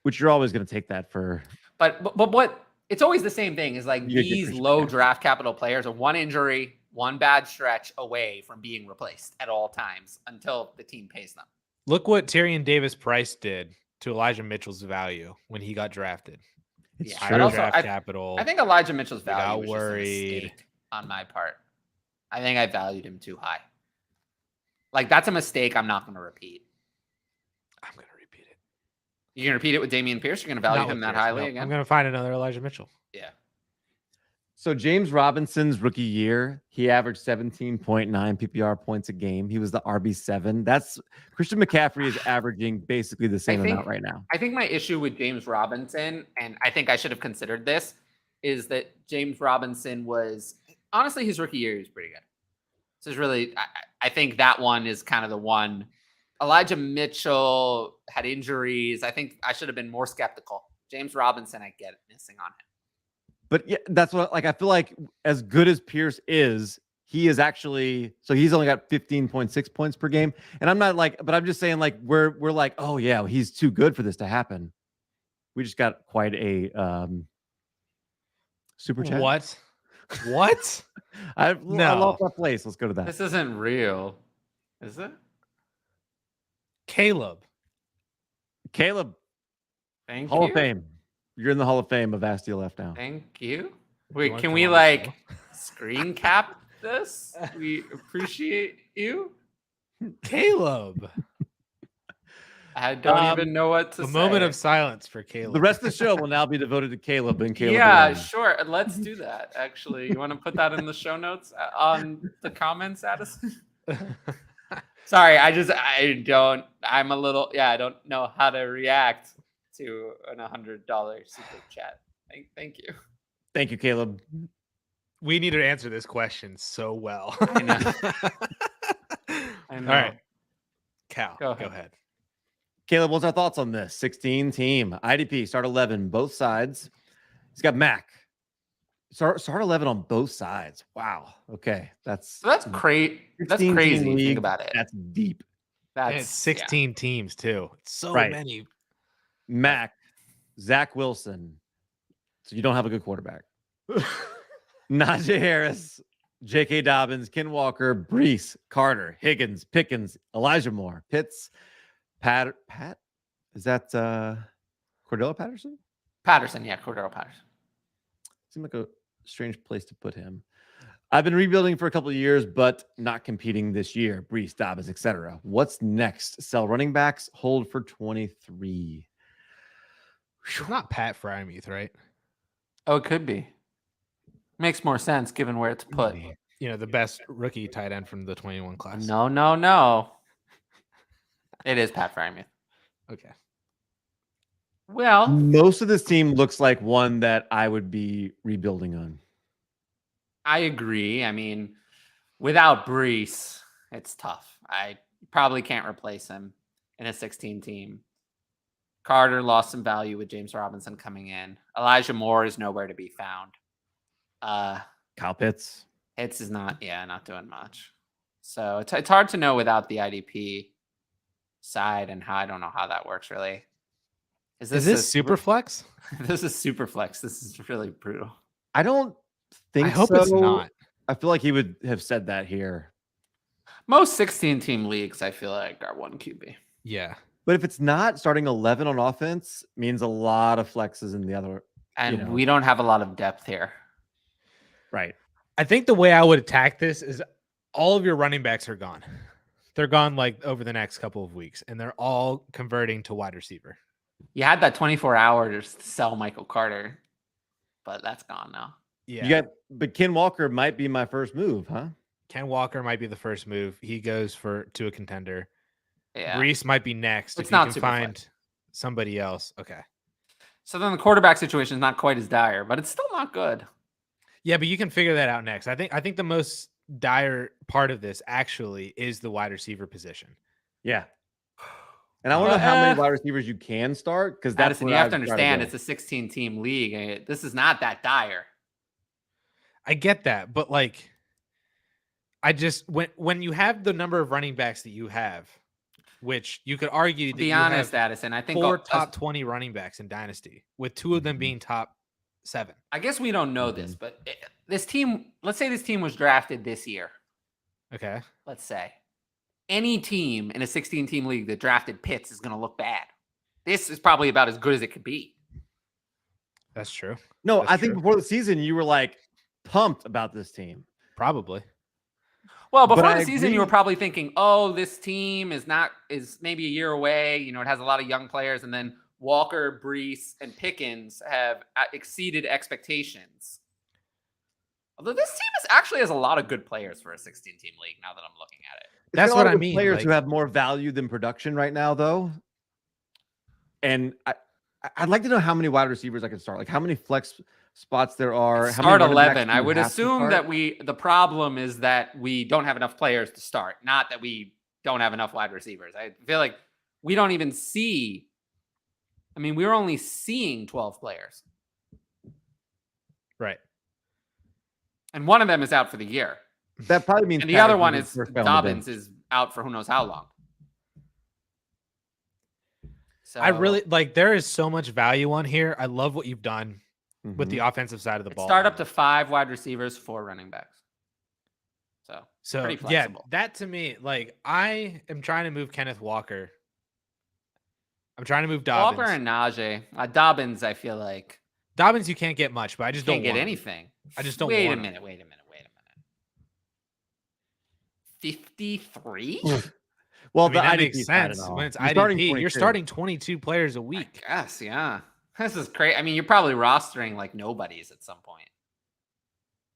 which you're always going to take that for. But what it's always the same thing is like these low draft capital players are one injury, one bad stretch away from being replaced at all times until the team pays them. Look what Tyrion Davis-Price did to Elijah Mitchell's value when he got drafted. It's true. Draft capital. I think Elijah Mitchell's value was worried. just a mistake on my part. I think I valued him too high. Like that's a mistake I'm not going to repeat. I'm going to repeat it. You're going to repeat it with Dameon Pierce? You're going to value him that highly again? I'm going to find another Elijah Mitchell. Yeah. So James Robinson's rookie year, he averaged 17.9 PPR points a game. He was the RB7. That's Christian McCaffrey is averaging basically the same amount right now. I think my issue with James Robinson, and I think I should have considered this, is that James Robinson was honestly his rookie year, he was pretty good. This is really, I think that one is kind of the one. Elijah Mitchell had injuries. I think I should have been more skeptical. James Robinson, I get it, missing on him. But yeah, that's what I feel like as good as Pierce is, he is actually, so he's only got 15.6 points per game. And I'm not like, but I'm just saying like, we're like, oh yeah, he's too good for this to happen. We just got quite a super chat. What? I lost my place. Let's go to that. This isn't real. Is it? Caleb. Thank Hall you. of Fame. You're in the Hall of Fame of Ask DLF now. Thank you. Wait, can we like screen cap this? We appreciate you. Caleb. I don't even know what to say. A moment of silence for Caleb. The rest of the show will now be devoted to Caleb and Caleb. Yeah, alone. sure. Let's do that. Actually, you want to put that in the show notes on the comments, Addison? Sorry, I don't know how to react to an $100 super chat. Thank you. Thank you, Caleb. We need to answer this question so well. I know. All right. Cal, go ahead. Caleb, what's our thoughts on this? 16 team IDP start 11 both sides. He's got Mac. Start 11 on both sides. Wow. Okay, that's great. That's 16 crazy. team Think league. about it. That's deep. And That's it's 16 teams too. It's so Right. many. Mac, Zach Wilson. So you don't have a good quarterback. Najee Harris, J.K. Dobbins, Ken Walker, Brees, Carter, Higgins, Pickens, Elijah Moore, Pitts, Pat. Is that Cordell Patterson? Patterson. Yeah, Cordero Patterson. Seemed like a strange place to put him. I've been rebuilding for a couple of years, but not competing this year. Brees, Dobbins, etc. What's next? Sell running backs, hold for 23. It's not Pat Frymuth, right? Oh, it could be. Makes more sense given where it's put. You know, the best rookie tight end from the 21 class. No. It is Pat Frymuth. Okay. Well, Most of this team looks like one that I would be rebuilding on. I agree. I mean, without Brees, it's tough. I probably can't replace him in a 16 team. Carter lost some value with James Robinson coming in. Elijah Moore is nowhere to be found. Kyle Pitts. Pitts is not doing much. So it's hard to know without the IDP side and how I don't know how that works really. Is this super flex? This is super flex. This is really brutal. I don't think I hope so. it's not. I feel like he would have said that here. Most 16 team leagues, I feel like, are one QB. Yeah. But if it's not, starting 11 on offense means a lot of flexes in the other. And we don't have a lot of depth here. Right. I think the way I would attack this is all of your running backs are gone. They're gone like over the next couple of weeks, and they're all converting to wide receiver. You had that 24-hour to sell Michael Carter, but that's gone now. Yeah. But Ken Walker might be my first move, huh? Ken Walker might be the first move. He goes to a contender. Yeah. Brees might be next It's if you not can super find flex. somebody else. Okay. So then the quarterback situation is not quite as dire, but it's still not good. Yeah, but you can figure that out next. I think the most dire part of this actually is the wide receiver position. Yeah. And I want to know how many wide receivers you can start, because that's Addison, what you have I've to tried understand go. it's a 16-team league. This is not that dire. I get that, but like, I just when you have the number of running backs that you have, which you could argue To that be you honest, have Addison, I think 4 top 20 running backs in Dynasty, with 2 of them being top 7. I guess we don't know this, but this team, let's say this team was drafted this year. Okay. Let's say any team in a 16-team league that drafted Pitts is going to look bad. This is probably about as good as it could be. That's true. No, That's I think true. before the season, you were like pumped about this team. Probably. Well, But before I the season, you were agree. probably thinking, "Oh, this team is maybe a year away. You know, it has a lot of young players." And then Walker, Brees, and Pickens have exceeded expectations. Although this team actually has a lot of good players for a 16-team league. Now that I'm looking at it, It's That's got a what lot I of mean, Players who like- have more value than production right now, though. And I'd like to know how many wide receivers I can start. Like how many flex spots there are. How start many running backs 11. do I you would have to assume start? that the problem is that we don't have enough players to start, not that we don't have enough wide receivers. I feel like we don't even see. I mean, we're only seeing 12 players, Right. and one of them is out for the year. That probably means And the other Patterson one is is first guy on the Dobbins bench. is out for who knows how long. So I really like there is so much value on here. I love what you've done with the Mhm. offensive side of the ball. start up to 5 wide receivers, 4 running backs. So pretty yeah, flexible. that to me, like I am trying to move Kenneth Walker. I'm trying to move Dobbins. Walker and Najee. Dobbins, I feel like Dobbins, you can't get much, but I just can't don't get want him. anything. I just don't Wait a want him. minute. 53? Well, I mean, the that IDP makes side sense and all. when it's You're starting IDP. You're 22. starting 22 players a week. I guess, yeah. This is crazy. I mean, you're probably rostering like nobodies at some point.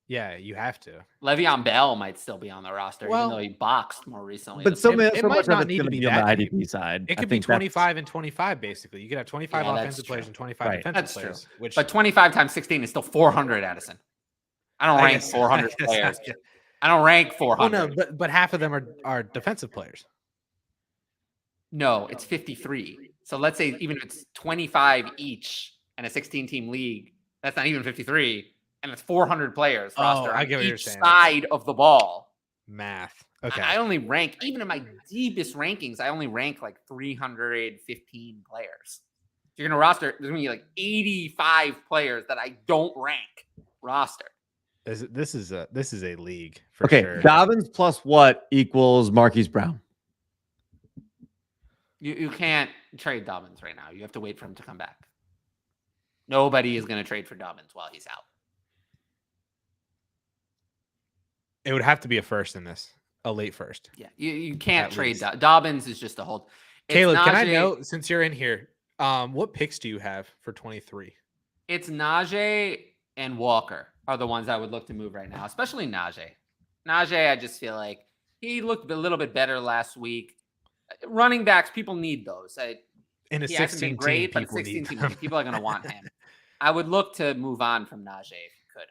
Yeah, you have to. Le'Veon Bell might still be on the roster, Well- even though he boxed more recently. But so, It might much not of need it's to going to be be on the that deep. IDP side. It I could be think that's- 25 and 25, basically. You could have 25 Yeah, that's offensive players true. and 25 Right. defensive That's true. players. Which But 25 times 16 is still 400, Addison. I don't I rank guess- 400 I guess players. that's- I don't rank well, 400. no, but half of them are defensive players. No, it's 53. So let's say even if it's 25 each and a 16-team league, that's not even 53, and it's 400 players roster I on get what you're each saying. side of the ball. Math. Okay. I only rank, even in my deepest rankings, I only rank like 315 players. You're going to roster, there's going to be like 85 players that I don't rank roster. This is a league for Okay, sure. Dobbins plus what equals Marquise Brown? You can't trade Dobbins right now. You have to wait for him to come back. Nobody is going to trade for Dobbins while he's out. It would have to be a first in this, a late first. Yeah, you can't At trade least. Dobbins is just a hold. It's Caleb, can I Najee- know, since you're in here, what picks do you have for 23? It's Najee and Walker are the ones I would look to move right now, especially Najee. Najee, I just feel like he looked a little bit better last week. Running backs, people need those. In a He hasn't 16 been great, team, but people 16 need team, them. people are going to want him. I would look to move on from Najee if you could.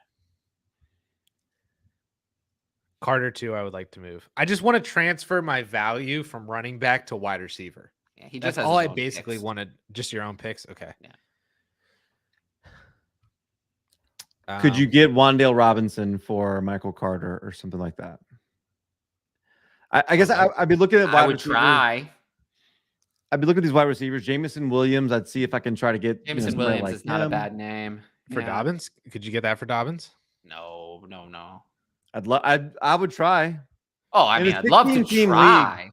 Carter too, I would like to move. I just want to transfer my value from running back to wide receiver. Yeah, he That's just has all his I own basically picks. wanted. Just your own picks. Okay. Yeah. Could you get Wan'Dale Robinson for Michael Carter or something like that? I guess I'd be looking at wide I would receivers. try. I'd be looking at these wide receivers. Jameson Williams. I'd see if I can try to get Jameson somebody Williams like is not a him. bad name. for Yeah. Dobbins? Could you get that for Dobbins? No. I would try. Oh, I In mean, a I'd love to 16-team try.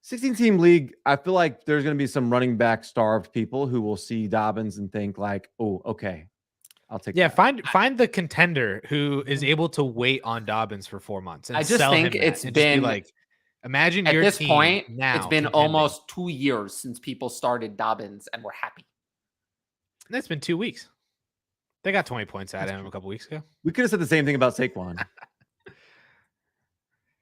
16-team league, I feel like there's going to be some running back starved people who will see Dobbins and think like, "Oh, okay, I'll take." Yeah, that. find the contender who is able to wait on Dobbins for 4 months. And I just sell think him that it's and just be been like, imagine At your this team point, now. it's been contending. almost 2 years since people started Dobbins and were happy. That's been 2 weeks. They got 20 points out of him a couple weeks ago. We could have said the same thing about Saquon.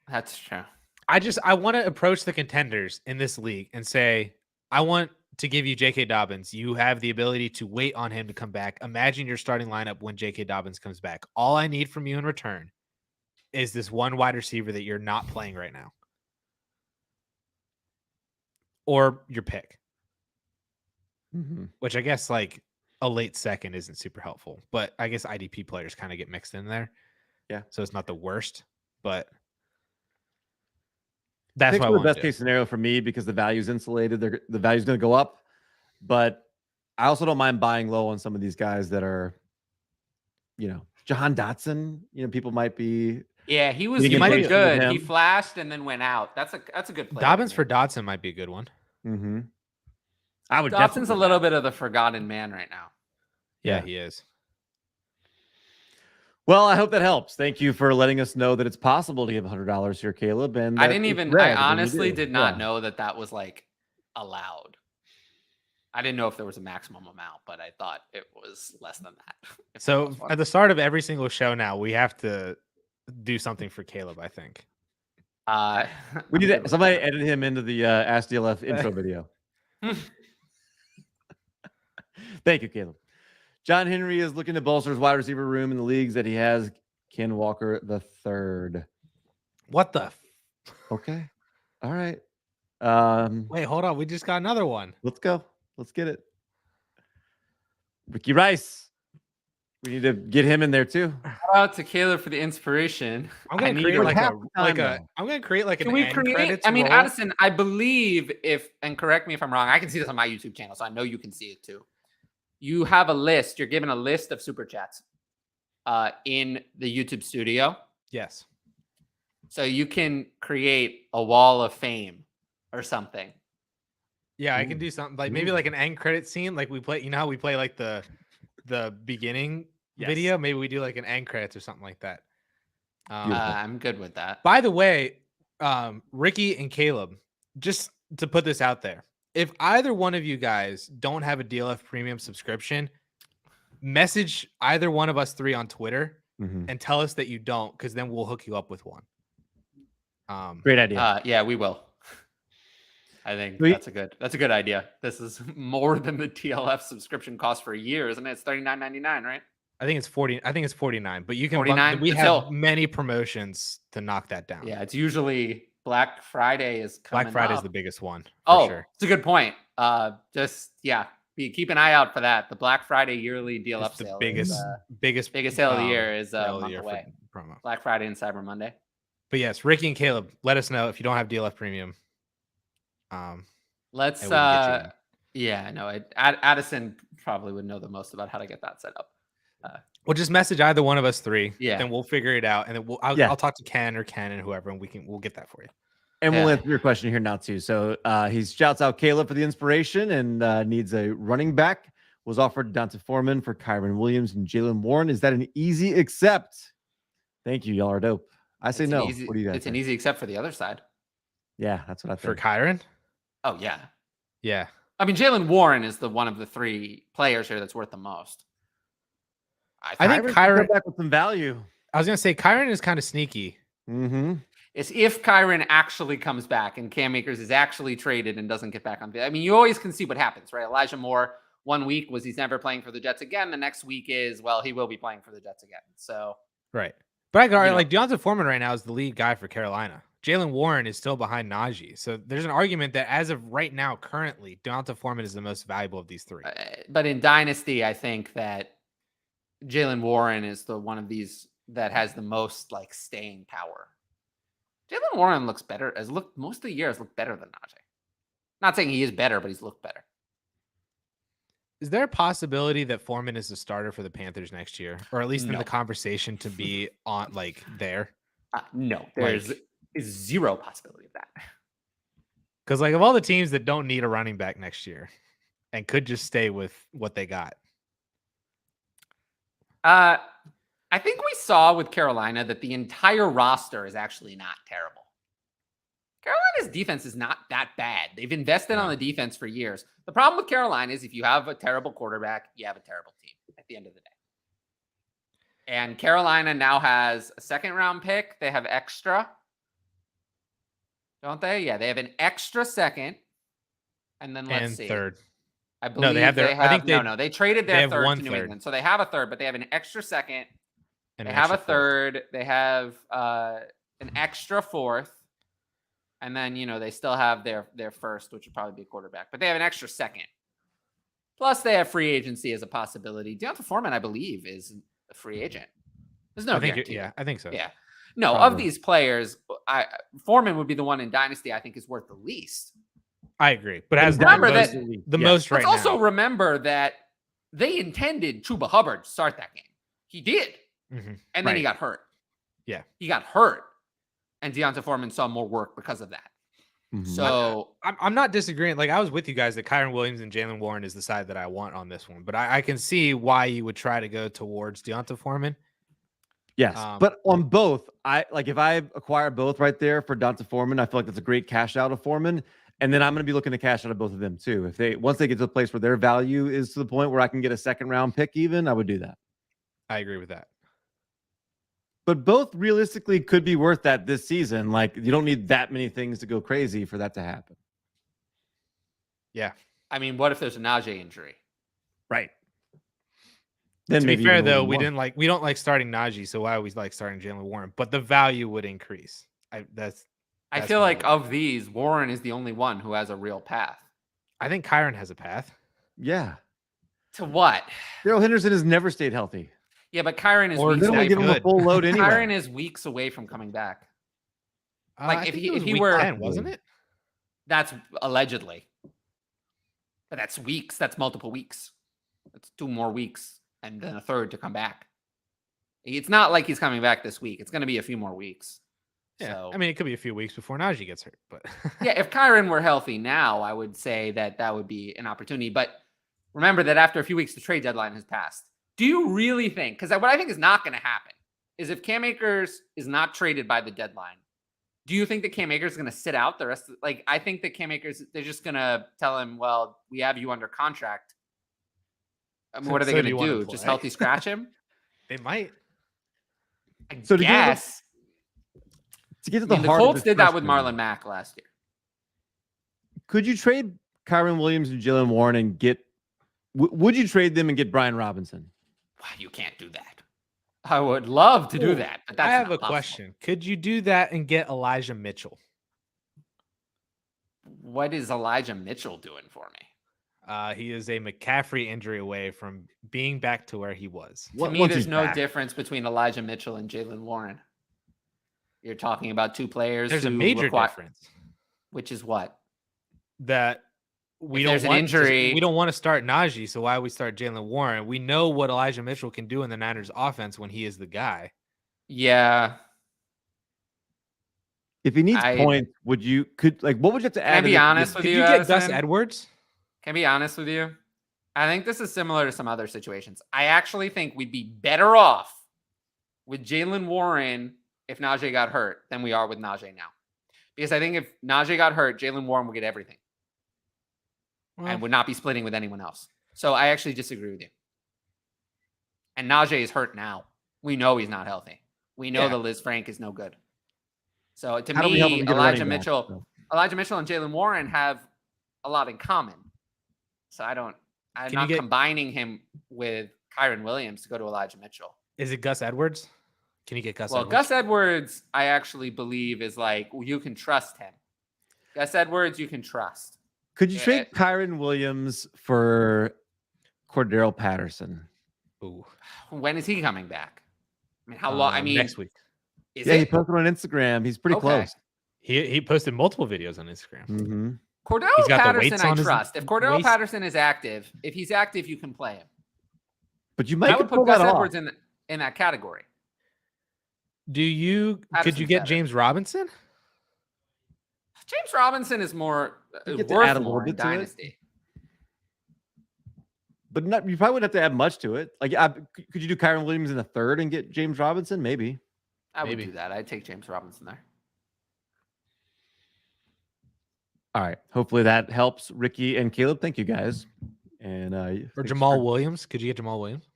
That's true. I want to approach the contenders in this league and say, I want to give you J.K. Dobbins. You have the ability to wait on him to come back. Imagine your starting lineup when J.K. Dobbins comes back. All I need from you in return is this one wide receiver that you're not playing right now. Or your pick, which I guess like a late second isn't super helpful. But I guess IDP players kind of get mixed in there. Yeah. So it's not the worst, but That's that's what I the want best to do. case scenario for me because the value's insulated. The value's going to go up, but I also don't mind buying low on some of these guys that are, Jahan Dotson. People might be. Yeah, he was You might pretty be good. with He him. flashed and then went out. That's a good play. Dobbins for Dotson might be a good one. Mm-hmm. I would. Dotson's a definitely little bit of the forgotten man right now. Yeah, Yeah. he is. Well, I hope that helps. Thank you for letting us know that it's possible to give $100 here, Caleb. And I that didn't it's even. red I when you honestly do. did not Yeah. know that was like allowed. I didn't know if there was a maximum amount, but I thought it was less than that. if there So was one. at the start of every single show now, we have to do something for Caleb, I think. We I'm need good to, with somebody that. edit him into the Ask DLF intro video. Thank you, Caleb. John Henry is looking to bolster his wide receiver room in the leagues that he has. Ken Walker the third. What the? Okay. All right. Wait, hold on. We just got another one. Let's go. Let's get it. Ricky Rice. We need to get him in there too. Shout out to Caleb for the inspiration. I'm I gonna need create to- like half a the time, though. I'm gonna create like Can an we end create? credits I mean, roll. Addison, I believe and correct me if I'm wrong. I can see this on my YouTube channel, so I know you can see it too. You have a list. You're given a list of super chats in the YouTube studio, Yes. so you can create a wall of fame or something. Yeah, I Ooh. can do something like maybe Ooh. like an end credit scene. Like we play, how we play like the beginning Yes. video. Maybe we do like an end credits or something like that. Beautiful. I'm good with that. By the way, Ricky and Caleb, just to put this out there, if either one of you guys don't have a DLF premium subscription, message either one of us three on Twitter Mhm. and tell us that you don't, because then we'll hook you up with one. Great idea. Yeah, we will. I think Sweet. that's a good idea. This is more than the TLF subscription cost for a year, isn't it? It's $39.99, right? I think it's 40. I think it's 49, but you can. 49? We But have still. many promotions to knock that down. Yeah, it's usually Black Friday is coming Black Friday is up. the biggest one. Oh, Sure. it's a good point. Keep an eye out for that. The Black Friday yearly DLF It's the sale biggest biggest sale of the year is a sale of the month year for away. promo. Black Friday and Cyber Monday. But yes, Ricky and Caleb, let us know if you don't have DLF Premium. Let's and we can get you in. Addison probably would know the most about how to get that set up. We'll just message either one of us three. Yeah. Then we'll figure it out, and then I'll talk to Ken and whoever, and we'll get that for you. And we'll answer your question here now too. So he shouts out Caleb for the inspiration and needs a running back. Was offered Dante Foreman for Kyron Williams and Jalen Warren. Is that an easy accept? Thank you. Y'all are dope. I say no. What do you guys It's think? an easy accept for the other side. Yeah, that's what I For think. Kyron? Oh yeah. Yeah. I mean, Jalen Warren is the one of the three players here that's worth the most. I think Kyron's Kyron back with some value. I was gonna say Kyron is kind of sneaky. Mm-hmm. It's if Kyron actually comes back and Cam Akers is actually traded and doesn't get back on. I mean, you always can see what happens, right? Elijah Moore, 1 week was he's never playing for the Jets again. The next week is, well, he will be playing for the Jets again. So Right. But I got like Deonta Foreman right now is the lead guy for Carolina. Jalen Warren is still behind Najee. So there's an argument that as of right now, currently, Deonta Foreman is the most valuable of these three. But in Dynasty, I think that Jalen Warren is the one of these that has the most like staying power. Jalen Warren looks better, most of the year has looked better than Najee. Not saying he is better, but he's looked better. Is there a possibility that Foreman is the starter for the Panthers next year, or at least in the conversation to be on like there? No, there's zero possibility of that. Because like of all the teams that don't need a running back next year and could just stay with what they got. I think we saw with Carolina that the entire roster is actually not terrible. Carolina's defense is not that bad. They've invested on the defense for years. The problem with Carolina is if you have a terrible quarterback, you have a terrible team at the end of the day. And Carolina now has a second-round pick. They have extra. Don't they? Yeah, they have an extra second. And then let's see. Third. I believe they have their. I think they traded their third to New third. England. So they have a third, but they have an extra second. And they have a third. They have an extra fourth. And then, they still have their first, which would probably be a quarterback. But they have an extra second. Plus, they have free agency as a possibility. Deonta Foreman, I believe, is a free agent. There's no guarantee. I think so. Yeah. No, of these players, Foreman would be the one in Dynasty I think is worth the least. I agree. But as the most right now. Let's also remember that they intended Chuba Hubbard to start that game. He did. Mm-hmm. And then he got hurt. Yeah. He got hurt. And Deonta Foreman saw more work because of that. Mm-hmm. So I'm not disagreeing. Like I was with you guys that Kyron Williams and Jalen Warren is the side that I want on this one. But I can see why you would try to go towards Deonta Foreman. Yes, but on both, if I acquire both right there for Deonta Foreman, I feel like that's a great cash out of Foreman. And then I'm going to be looking to cash out of both of them too. Once they get to the place where their value is to the point where I can get a second round pick even, I would do that. I agree with that. But both realistically could be worth that this season. Like you don't need that many things to go crazy for that to happen. Yeah. I mean, what if there's a Najee injury? Right. Then to be fair though, we don't like starting Najee, so why always like starting Jalen Warren? But the value would increase. I feel like of these, Warren is the only one who has a real path. I think Kyron has a path. Yeah. To what? Darrell Henderson has never stayed healthy. Yeah, but Kyron is weeks away. Give him a full load anyway. Kyron is weeks away from coming back. Like if he were 10, wasn't it? That's allegedly. But that's weeks. That's multiple weeks. That's 2 more weeks and then a third to come back. It's not like he's coming back this week. It's going to be a few more weeks. Yeah. So, I mean, it could be a few weeks before Najee gets hurt, but yeah, if Kyron were healthy now, I would say that would be an opportunity. But remember that after a few weeks, the trade deadline has passed. Do you really think? Because what I think is not going to happen is if Cam Akers is not traded by the deadline, do you think that Cam Akers is going to sit out the rest? I think that Cam Akers, they're just going to tell him, well, we have you under contract. I mean, what are they going to do? Just healthy scratch him? They might. I guess. To get to the heart Colts did that with Marlon Mack last year. Could you trade Kyron Williams and Jalen Warren and get? Would you trade them and get Brian Robinson? You can't do that. I would love to do that, but that's I have not a possible. question. Could you do that and get Elijah Mitchell? What is Elijah Mitchell doing for me? He is a McCaffrey injury away from being back to where he was. To me, there's no difference between Elijah Mitchell and Jaylen Warren. You're talking about two players. There's a major difference. Which is what? That we there's an injury. We don't want to start Najee, so why we start Jaylen Warren? We know what Elijah Mitchell can do in the Niners offense when he is the guy. Yeah. If he needs points, what would you have to add? Can I be honest with you? Could you get Gus Edwards? Can I be honest with you? I think this is similar to some other situations. I actually think we'd be better off with Jaylen Warren if Najee got hurt than we are with Najee now. Because I think if Najee got hurt, Jaylen Warren would get everything. And would not be splitting with anyone else. So I actually disagree with you. And Najee is hurt now. We know he's not healthy. We know that Liz Frank is no good. So to me, Elijah Mitchell and Jaylen Warren have a lot in common. So I'm not combining him with Kyron Williams to go to Elijah Mitchell. Is it Gus Edwards? Can you get Gus Edwards? Well, Gus Edwards, I actually believe is you can trust him. Gus Edwards, you can trust. Could you trade Kyron Williams for Cordero Patterson? Ooh. When is he coming back? I mean, how long? Next week. He posted on Instagram. He's pretty close. He posted multiple videos on Instagram. Mm-hmm. Cordero Patterson, I trust. If Cordero Patterson is active, if he's active, you can play him. But you might put Gus Edwards in that category. Could you get James Robinson? James Robinson is more worth more in Dynasty. But you probably wouldn't have to add much to it. Could you do Kyron Williams in the third and get James Robinson? Maybe. I would do that. I'd take James Robinson there. All right. Hopefully that helps Ricky and Caleb. Thank you guys. And or Jamal Williams. Could you get Jamal Williams?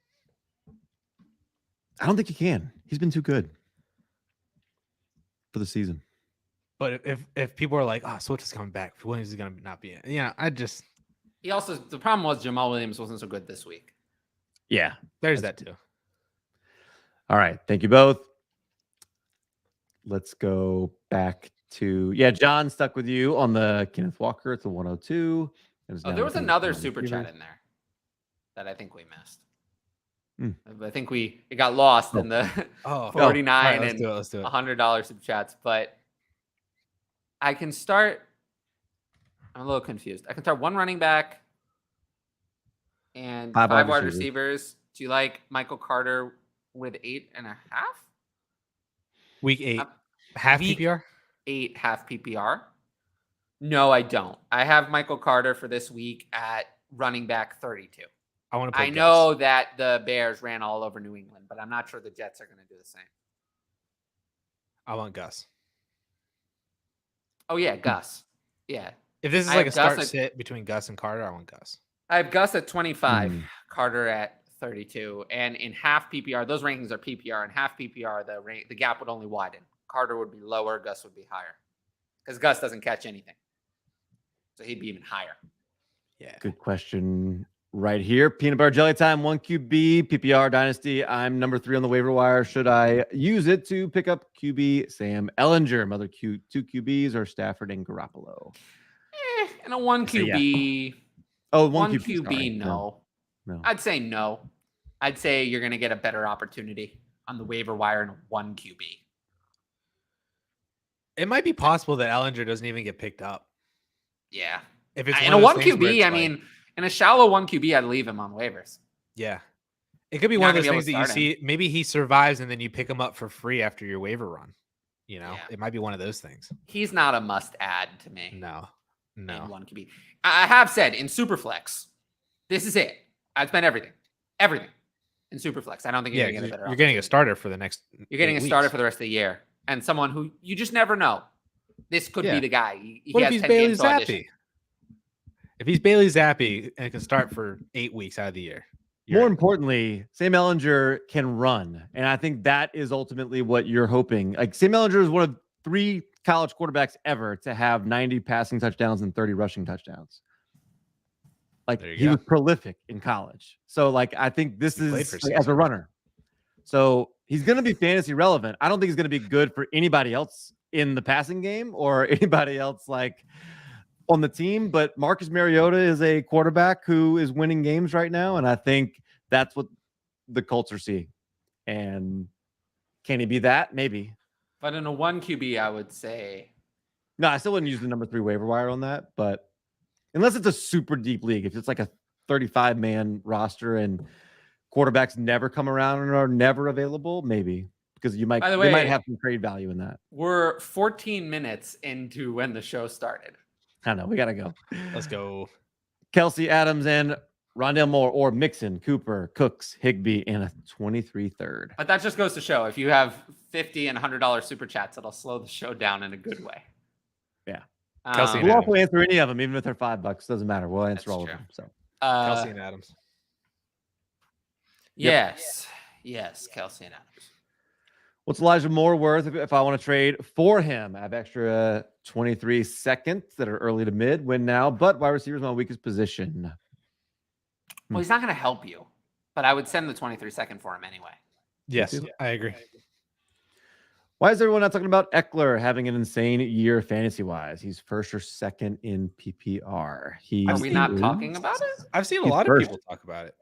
I don't think you can. He's been too good for the season. But if people are like, oh, Switch is coming back, Williams is gonna not be in. Yeah, the problem was Jamal Williams wasn't so good this week. Yeah. There's that too. All right. Thank you both. Let's go back to John stuck with you on the Kenneth Walker. It's a 102. There was another super chat in there that I think we missed. I think it got lost in the 49 and $100 super chats. But I can start. I'm a little confused. I can start one running back and five wide receivers. Do you like Michael Carter with 8.5? Week 8, half PPR? 8, half PPR. No, I don't. I have Michael Carter for this week at running back 32. I know that the Bears ran all over New England, but I'm not sure the Jets are going to do the same. I want Gus. Oh, yeah, Gus. Yeah. If this is like a start-sit between Gus and Carter, I want Gus. I have Gus at 25, Carter at 32. And in half PPR, those rankings are PPR. In half PPR, the gap would only widen. Carter would be lower. Gus would be higher. Because Gus doesn't catch anything. So he'd be even higher. Yeah. Good question right here. Peanut butter jelly time, 1 QB, PPR Dynasty. I'm number 3 on the waiver wire. Should I use it to pick up QB Sam Ellinger? Mother 2 QBs or Stafford and Garoppolo? And a 1 QB. One QB, no. I'd say no. I'd say you're going to get a better opportunity on the waiver wire in a 1 QB. It might be possible that Ellinger doesn't even get picked up. Yeah. If it's in a 1 QB, I mean, in a shallow 1 QB, I'd leave him on waivers. Yeah. It could be one of those things that you see. Maybe he survives and then you pick him up for free after your waiver run. It might be one of those things. He's not a must add to me. No. In 1 QB. I have said in Superflex, this is it. I'd spend everything in Superflex. I don't think you're going to get a better. You're getting a starter for the next. You're getting a starter for the rest of the year, and someone who you just never know. This could be the guy. What if he's Bailey Zappi? If he's Bailey Zappi and can start for 8 weeks out of the year. More importantly, Sam Ellinger can run, and I think that is ultimately what you're hoping. Like Sam Ellinger is one of 3 college quarterbacks ever to have 90 passing touchdowns and 30 rushing touchdowns. Like he was prolific in college. So I think this is as a runner. So he's going to be fantasy relevant. I don't think he's going to be good for anybody else in the passing game or anybody else on the team, but Marcus Mariota is a quarterback who is winning games right now, and I think that's what the Colts are seeing. And can he be that? Maybe. But in a 1 QB, I would say No, I still wouldn't use the number 3 waiver wire on that, but unless it's a super deep league, if it's like a 35-man roster and quarterbacks never come around and are never available, maybe. Because they might have some trade value in that. We're 14 minutes into when the show started. I know, we gotta go. Let's go. Kelsey, Adams, and Rondale Moore, or Mixon, Cooper, Cooks, Higbee, and a 23 third. But that just goes to show if you have $50 and $100 super chats, it'll slow the show down in a good way. Yeah. Kelsey and We'll Adams. also answer any of them, even if they're $5. Doesn't matter. We'll answer That's all true. of them. So Kelsey and Adams. Yes. Yes, Kelsey and Adams. what's Elijah Moore worth if I want to trade for him? I have extra 23 seconds that are early to mid. Win now, but wide receiver is my weakest position. Well, he's not going to help you, but I would send the 23-second for him anyway. Yes, I agree. Why is everyone not talking about Eckler having an insane year fantasy-wise? He's first or second in PPR. Are we not talking about it? I've seen a He's lot first. of people talk about it.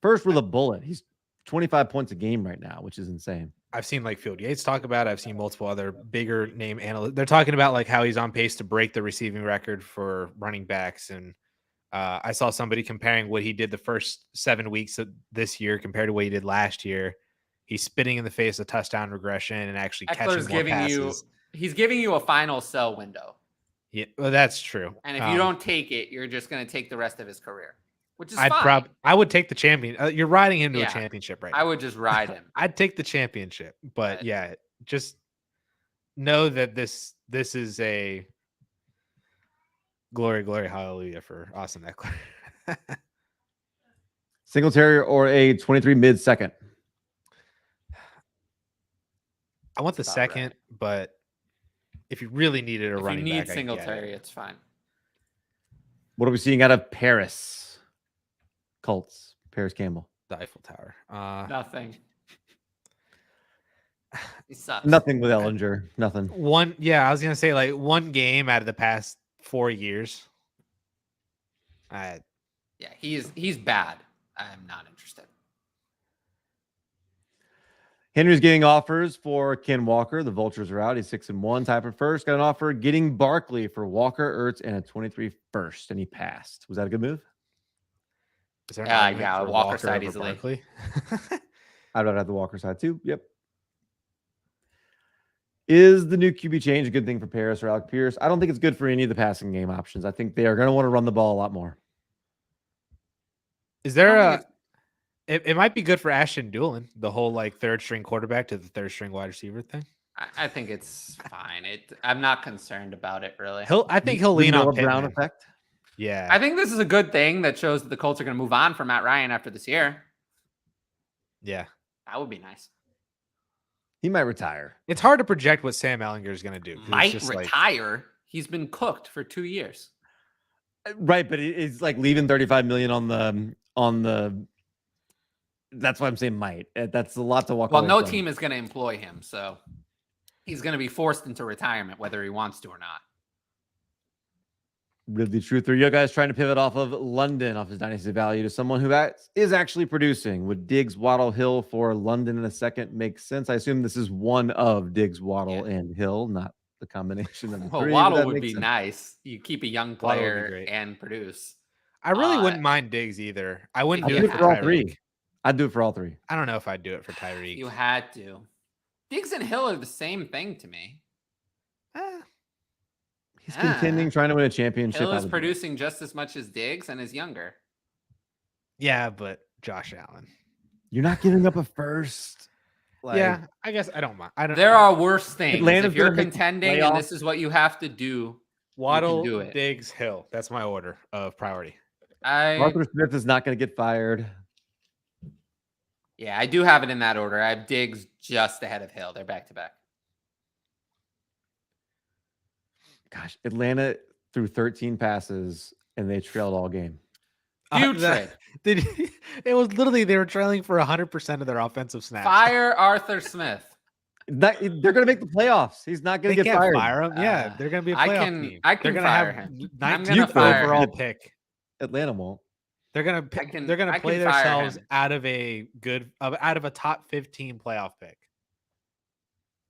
First with a bullet. He's 25 points a game right now, which is insane. I've seen like Field Yates talk about it. I've seen multiple other bigger name analysts. They're talking about like how he's on pace to break the receiving record for running backs. And I saw somebody comparing what he did the first 7 weeks of this year compared to what he did last year. He's spitting in the face of touchdown regression and actually Eckler's catching more passes. He's giving you a final sell window. Yeah, well, that's true. And if you don't take it, you're just going to take the rest of his career, which is fine. I would take the champion. You're riding him to a championship right now. I would just ride him. I'd take the championship, but yeah, just know that this is a glory, hallelujah for Austin Eckler. Singletary or a 23 mid second? I want the second, right. But if you really needed a running back, if you need Singletary, it's fine. What are we seeing out of Paris? Colts, Paris Campbell. The Eiffel Tower. Nothing. He sucks. Nothing with Ellinger. Nothing. I was gonna say like one game out of the past 4 years. He's bad. I'm not interested. Henry's getting offers for Ken Walker. The Vultures are out. He's 6-1. Tied for first. Got an offer getting Barkley for Walker, Ertz, and a 23 first, and he passed. Was that a good move? Walker side easily. I'd rather have the Walker side too. Yep. Is the new QB change a good thing for Paris or Alec Pierce? I don't think it's good for any of the passing game options. I think they are going to want to run the ball a lot more. Is there it might be good for Ashton Doolin, the whole like third string quarterback to the third string wide receiver thing. I think it's fine. I'm not concerned about it really. I think he'll lean on Brown effect. Yeah. I think this is a good thing that shows that the Colts are going to move on from Matt Ryan after this year. Yeah. That would be nice. He might retire. It's hard to project what Sam Ellinger is going to do. Might retire. He's been cooked for 2 years. Right, but it's like leaving $35 million on the. That's why I'm saying might. That's a lot to walk away from. Well, no team is going to employ him, so he's going to be forced into retirement whether he wants to or not. Really truth. Are you guys trying to pivot off of London, off his dynasty value, to someone who is actually producing? Would Diggs, Waddle, Hill for London in a second make sense? I assume this is one of Diggs, Waddle, and Hill, not the combination of the three. Waddle would be nice. You keep a young player and produce. I really wouldn't mind Diggs either. I wouldn't do it for all three. I'd do it for all three. I don't know if I'd do it for Tyreek. You had to. Diggs and Hill are the same thing to me. He's contending, trying to win a championship. Hill is producing just as much as Diggs and is younger. Yeah, but Josh Allen. You're not giving up a first. Yeah, I guess I don't mind. There are worse things. Atlanta's if you're contending and this is what you have to do, Waddle, do it. Diggs, Hill. That's my order of priority. Arthur Smith is not going to get fired. Yeah, I do have it in that order. I have Diggs just ahead of Hill. They're back to back. Gosh, Atlanta threw 13 passes and they trailed all game. It was literally they were trailing for 100% of their offensive snaps. Fire Arthur Smith. They're going to make the playoffs. He's not going They to get can't fired. fire him. Yeah, they're going to be a I playoff can- team. I can they're gonna fire have him. 19th gonna fire overall him. pick. Atlanta won't. They're gonna I can- they're gonna I play can fire themselves him. out of a top 15 playoff pick.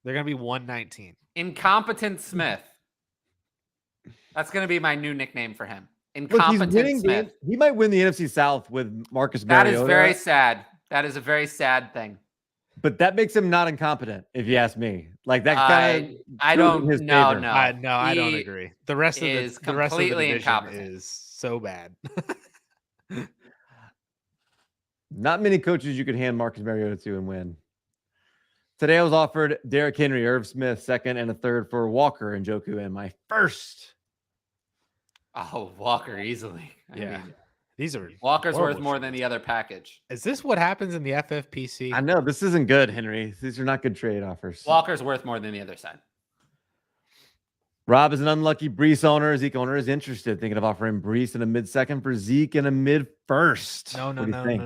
They're gonna be 119. Incompetent Smith. That's going to be my new nickname for him. Look, he's Incompetent winning Smith. games. He might win the NFC South with Marcus That Mariota. is very sad. That is a very sad thing. But that makes him not incompetent, if you ask me. Like that kind I of don't. his No, favor. no. I don't He agree. The rest of is the rest of the completely division incompetent. is so bad. Not many coaches you could hand Marcus Mariota to and win. Today I was offered Derrick Henry, Irv Smith, second and a third for Walker and Njoku, and my first. Oh, Walker easily. I Yeah. mean, These are Walker's worth horrible more trades. than the other package. Is this what happens in the FFPC? I know this isn't good, Henry. These are not good trade offers. Walker's worth more than the other side. Rob is an unlucky Brees owner. Zeke owner is interested, thinking of offering Brees in a mid-second for Zeke in a mid-first. No. What do you think?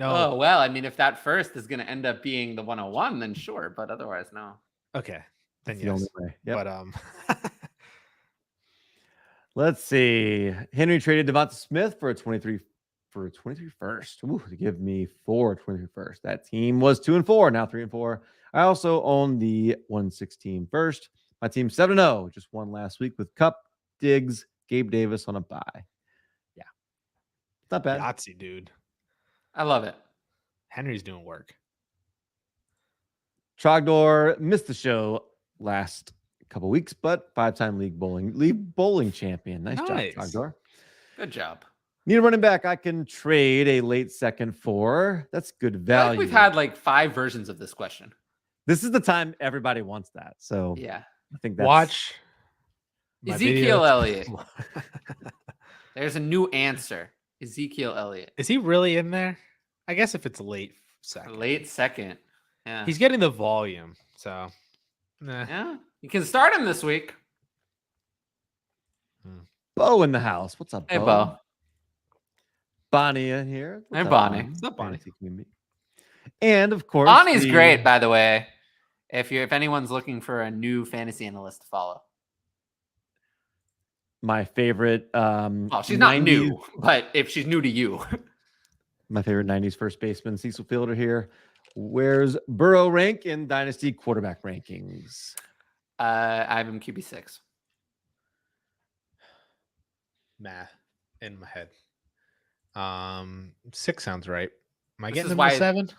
Oh, well, I mean, if that first is going to end up being the 101, then sure. But otherwise, no. Okay. Then That's the only yes. way. Yep. But Let's see. Henry traded Devonta Smith for a 23 first. Ooh, to give me 23 first. That team was 2-4, now 3-4. I also own the 116 first. My team 7-0, just won last week with Cup, Diggs, Gabe Davis on a bye. Yeah. It's not bad. Yahtzee, dude. I love it. Henry's doing work. Trogdor missed the show last couple weeks, but 5-time league bowling champion. Nice job, Trogdor. Good job. Need a running back I can trade a late second for. That's good I feel value. like we've had like 5 versions of this question. This is the time everybody wants that. So Yeah. I think that's Watch my Ezekiel videos. Elliott. There's a new answer. Ezekiel Elliott. Is he really in there? I guess if it's late second. Late second. Yeah. He's getting the volume. So nah. Yeah. You can start him this week. Bo in the house. What's up, Hey, Bo? Bo. Bonnie in here. Hey, What's up, Bonnie. What's up, Bonnie? Fantasy community. And of course, Bonnie's the- great, by the way. If anyone's looking for a new fantasy analyst to follow. My favorite. Well, she's not 90s new, but if she's new to you, My favorite 90s first baseman, Cecil Fielder here. Where's Burrow rank in Dynasty quarterback rankings? I have him QB6. Math in my head. 6 sounds right. Am I This getting is him why- to 7?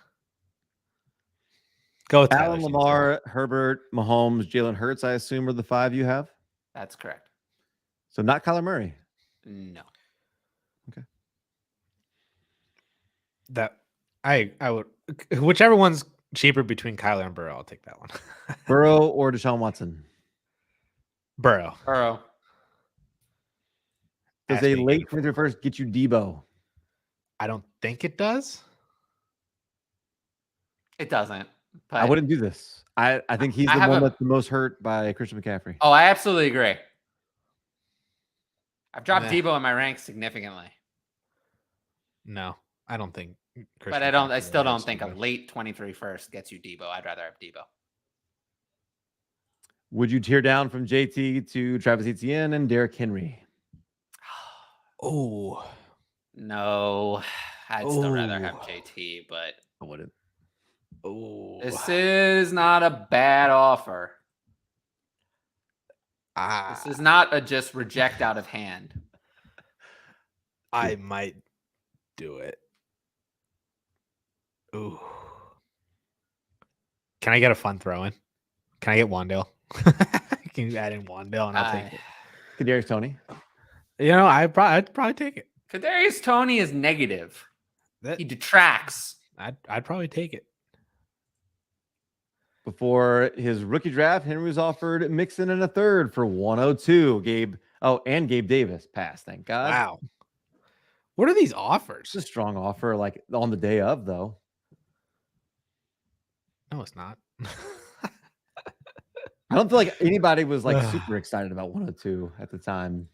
Go with Allen, Tyler, Lamar, Herbert, Mahomes, Jalen Hurts, I assume, are the 5 you have. That's correct. So not Kyler Murray. No. that I would, whichever one's cheaper between Kyler and Burrow, I'll take that one. Burrow or Deshaun Watson? Burrow. Burrow. Does Ask a me late again. 21st get you Debo? I don't think it does. It doesn't. But I wouldn't do this. I think he's I the have one a- that's the most hurt by Christian McCaffrey. Oh, I absolutely agree. I've dropped Nah. Debo in my ranks significantly, No, I don't think. but I still don't think a late 23 first gets you Debo. I'd rather have Debo. Would you tear down from JT to Travis Etienne and Derrick Henry? Oh, No, I'd still rather have Oh. JT, but I wouldn't. oh, this is not a bad offer. This is not a just reject out of hand. I might do it. Ooh. Can I get a fun throw in? Can I get Wandale? Can you add in Wandale and I'll take it? Kadarius Toney. You know, I'd probably take it. Kadarius Toney is negative. That, He detracts. I'd probably take it. Before his rookie draft, Henry was offered Mixon and a third for 102. And Gabe Davis passed. Thank God. Wow. What are these offers? It's a strong offer, like on the day of, though. No, it's not. I don't feel like anybody was like super excited about 102 at the time.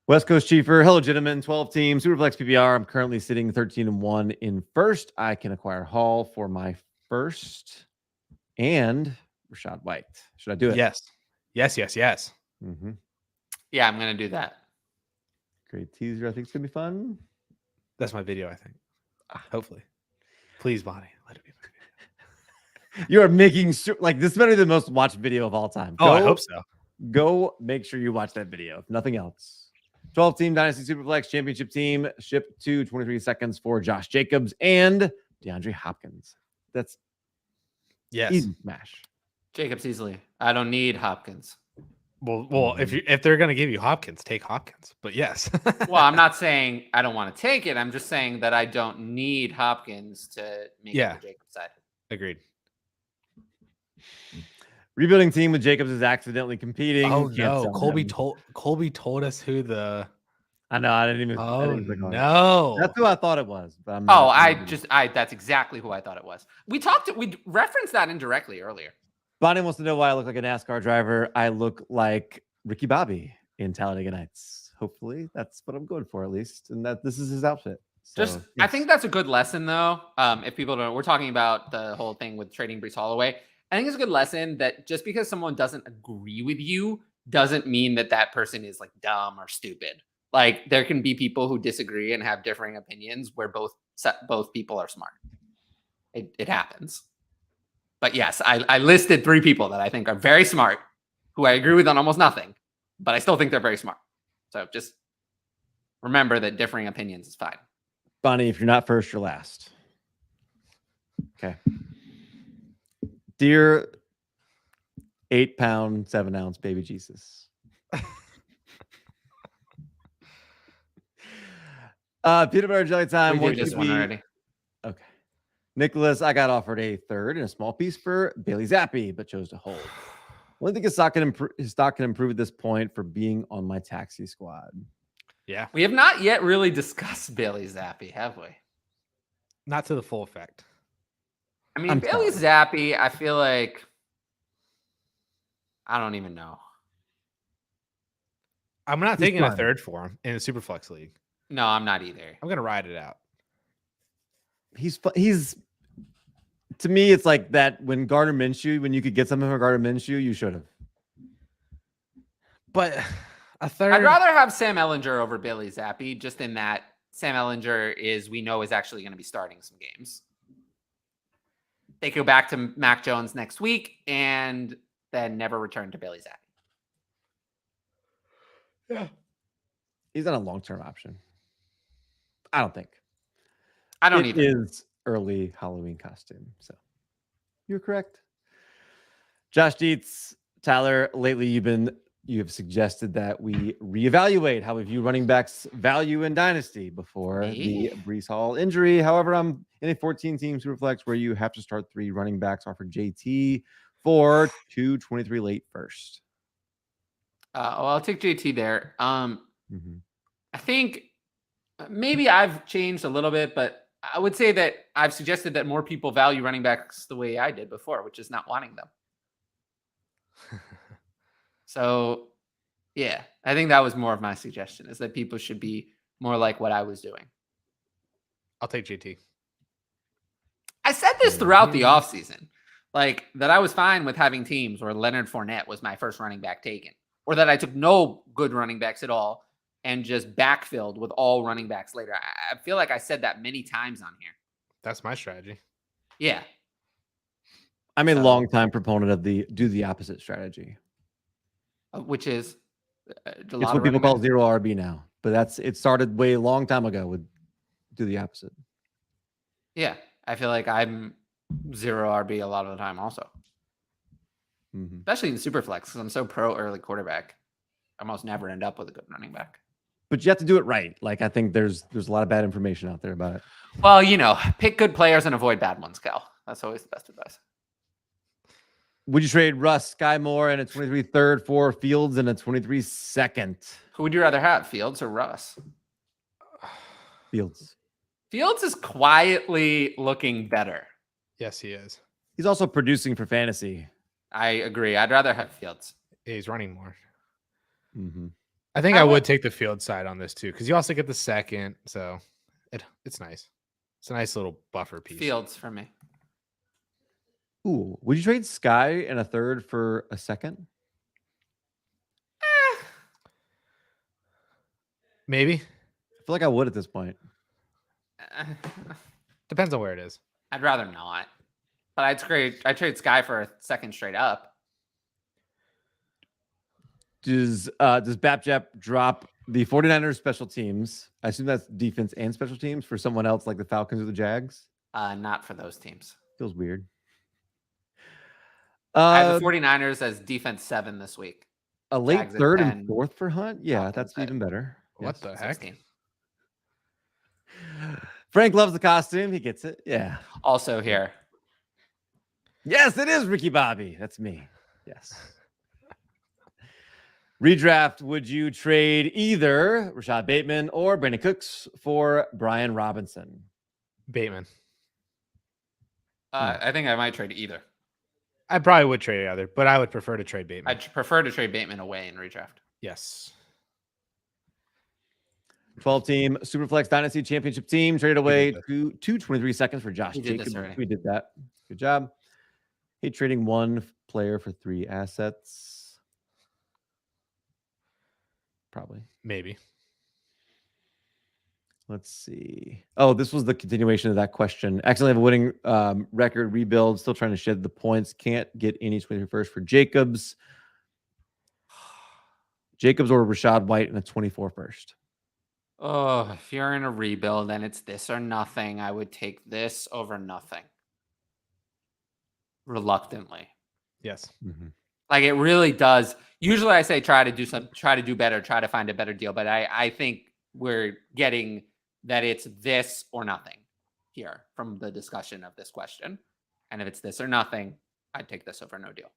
West Coast Chiefer, hello, gentlemen. 12 teams, Superflex PPR. I'm currently sitting 13-1 in first. I can acquire Hall for my first and Rashad White. Should I do it? Yes. Mm-hmm. Yeah, I'm gonna do that. Great teaser. I think it's gonna be fun. That's my video, I think. Hopefully. Please, Bonnie, let it be my video. You are making sure, like, this better be the most watched video of all time. Oh, I hope so. Go make sure you watch that video, if nothing else. 12-team Dynasty Superflex Championship team shipped to 23 seconds for Josh Jacobs and DeAndre Hopkins. That's Yes. easy smash. Jacobs easily. I don't need Hopkins. Well, if they're gonna give you Hopkins, take Hopkins. But yes. Well, I'm not saying I don't want to take it. I'm just saying that I don't need Hopkins to make it the Jacobs side. Agreed. Rebuilding team with Jacobs is accidentally competing. Oh Can't no, sell Colby told us who the. I know. I didn't even. I Oh didn't click on it. no, That's who I thought it was. But I'm Oh, not, that's exactly who I thought it was. We referenced that indirectly earlier. Bonnie wants to know why I look like a NASCAR driver. I look like Ricky Bobby in Talladega Nights. Hopefully, that's what I'm going for at least, and that this is his outfit. So, I yes. think that's a good lesson though. If people don't, we're talking about the whole thing with trading Brees Hall away. I think it's a good lesson that just because someone doesn't agree with you doesn't mean that that person is like dumb or stupid. Like there can be people who disagree and have differing opinions where both people are smart. It happens. But yes, I listed 3 people that I think are very smart, who I agree with on almost nothing, but I still think they're very smart. So just remember that differing opinions is fine. Bonnie, if you're not first, you're last. Okay. Dear 8-pound, 7-ounce baby Jesus. Peanut butter jelly time. We did this one already. Okay. Nicholas, I got offered a third and a small piece for Bailey Zappi, but chose to hold. I think his stock can improve at this point for being on my taxi squad. Yeah. We have not yet really discussed Bailey Zappi, have we? Not to the full effect. I mean, Bailey Zappi, I feel like I don't even know. I'm not taking a third for him in the Superflex League. No, I'm not either. I'm gonna ride it out. He's to me, it's like that when Gardner Minshew, when you could get something from Gardner Minshew, you should have. But a third. I'd rather have Sam Ehlinger over Bailey Zappi, just in that Sam Ehlinger we know is actually going to be starting some games. They go back to Mac Jones next week and then never return to Bailey Zappi. Yeah. He's not a long-term option. I don't think. I don't either. It is early Halloween costume. So you're correct. Josh Dietz, Tyler, lately you have suggested that we reevaluate how we view running backs' value in Dynasty before the Brees Hall injury. However, I'm in a 14-team Superflex where you have to start 3 running backs offered JT for 223 late first. Well, I'll take JT there. I think maybe I've changed a little bit, but I would say that I've suggested that more people value running backs the way I did before, which is not wanting them. So, yeah, I think that was more of my suggestion, is that people should be more like what I was doing. I'll take JT. I said this throughout the offseason, like that I was fine with having teams where Leonard Fournette was my first running back taken, or that I took no good running backs at all and just backfilled with all running backs later. I feel like I said that many times on here. That's my strategy. Yeah. I'm a long-time proponent of do the opposite strategy. Which is it's what people call zero RB now, but it started way long time ago with do the opposite. Yeah. I feel like I'm zero RB a lot of the time also. Especially in Superflex, because I'm so pro early quarterback. I almost never end up with a good running back. But you have to do it right. Like, I think there's a lot of bad information out there about it. Well, pick good players and avoid bad ones, Cal. That's always the best advice. Would you trade Russ, Sky Moore, and a 23 third for Fields and a 23 second? Who would you rather have, Fields or Russ? Fields. Fields is quietly looking better. Yes, he is. He's also producing for fantasy. I agree. I'd rather have Fields. Yeah, he's running more. Mm-hmm. I think I would take the field side on this too, because you also get the second, so it's nice. It's a nice little buffer piece. Fields for me. Ooh, would you trade Sky and a third for a second? Maybe. I feel like I would at this point. Depends on where it is. I'd rather not. But I'd trade Sky for a second straight up. Does Bapjap drop the 49ers special teams? I assume that's defense and special teams for someone else like the Falcons or the Jags? Not for those teams. Feels weird. I have the 49ers as defense 7 this week. A late Jags at third 10, and fourth for Hunt? Yeah, Falcons that's even better. What the heck? 16. Frank loves the costume. He gets it. Yeah. Also here. Yes, it is Ricky Bobby. That's me. Yes. Redraft, would you trade either Rashad Bateman or Brandon Cooks for Brian Robinson? Bateman. I think I might trade either. I probably would trade either, but I would prefer to trade Bateman. I'd prefer to trade Bateman away in redraft. Yes. 12-team Superflex Dynasty Championship team traded away 223 seconds for Josh Jacobs. We did that. Good job. Hey, trading one player for 3 assets. Probably. Maybe. Let's see. Oh, this was the continuation of that question. Accidentally have a winning record, rebuild, still trying to shed the points. Can't get any 21st for Jacobs. Jacobs or Rashad White in a 24 first. Oh, if you're in a rebuild and it's this or nothing, I would take this over nothing. Reluctantly. Yes. Mm-hmm. Like it really does. Usually I say try to do better, try to find a better deal. But I think we're getting that it's this or nothing here from the discussion of this question. And if it's this or nothing, I'd take this over no deal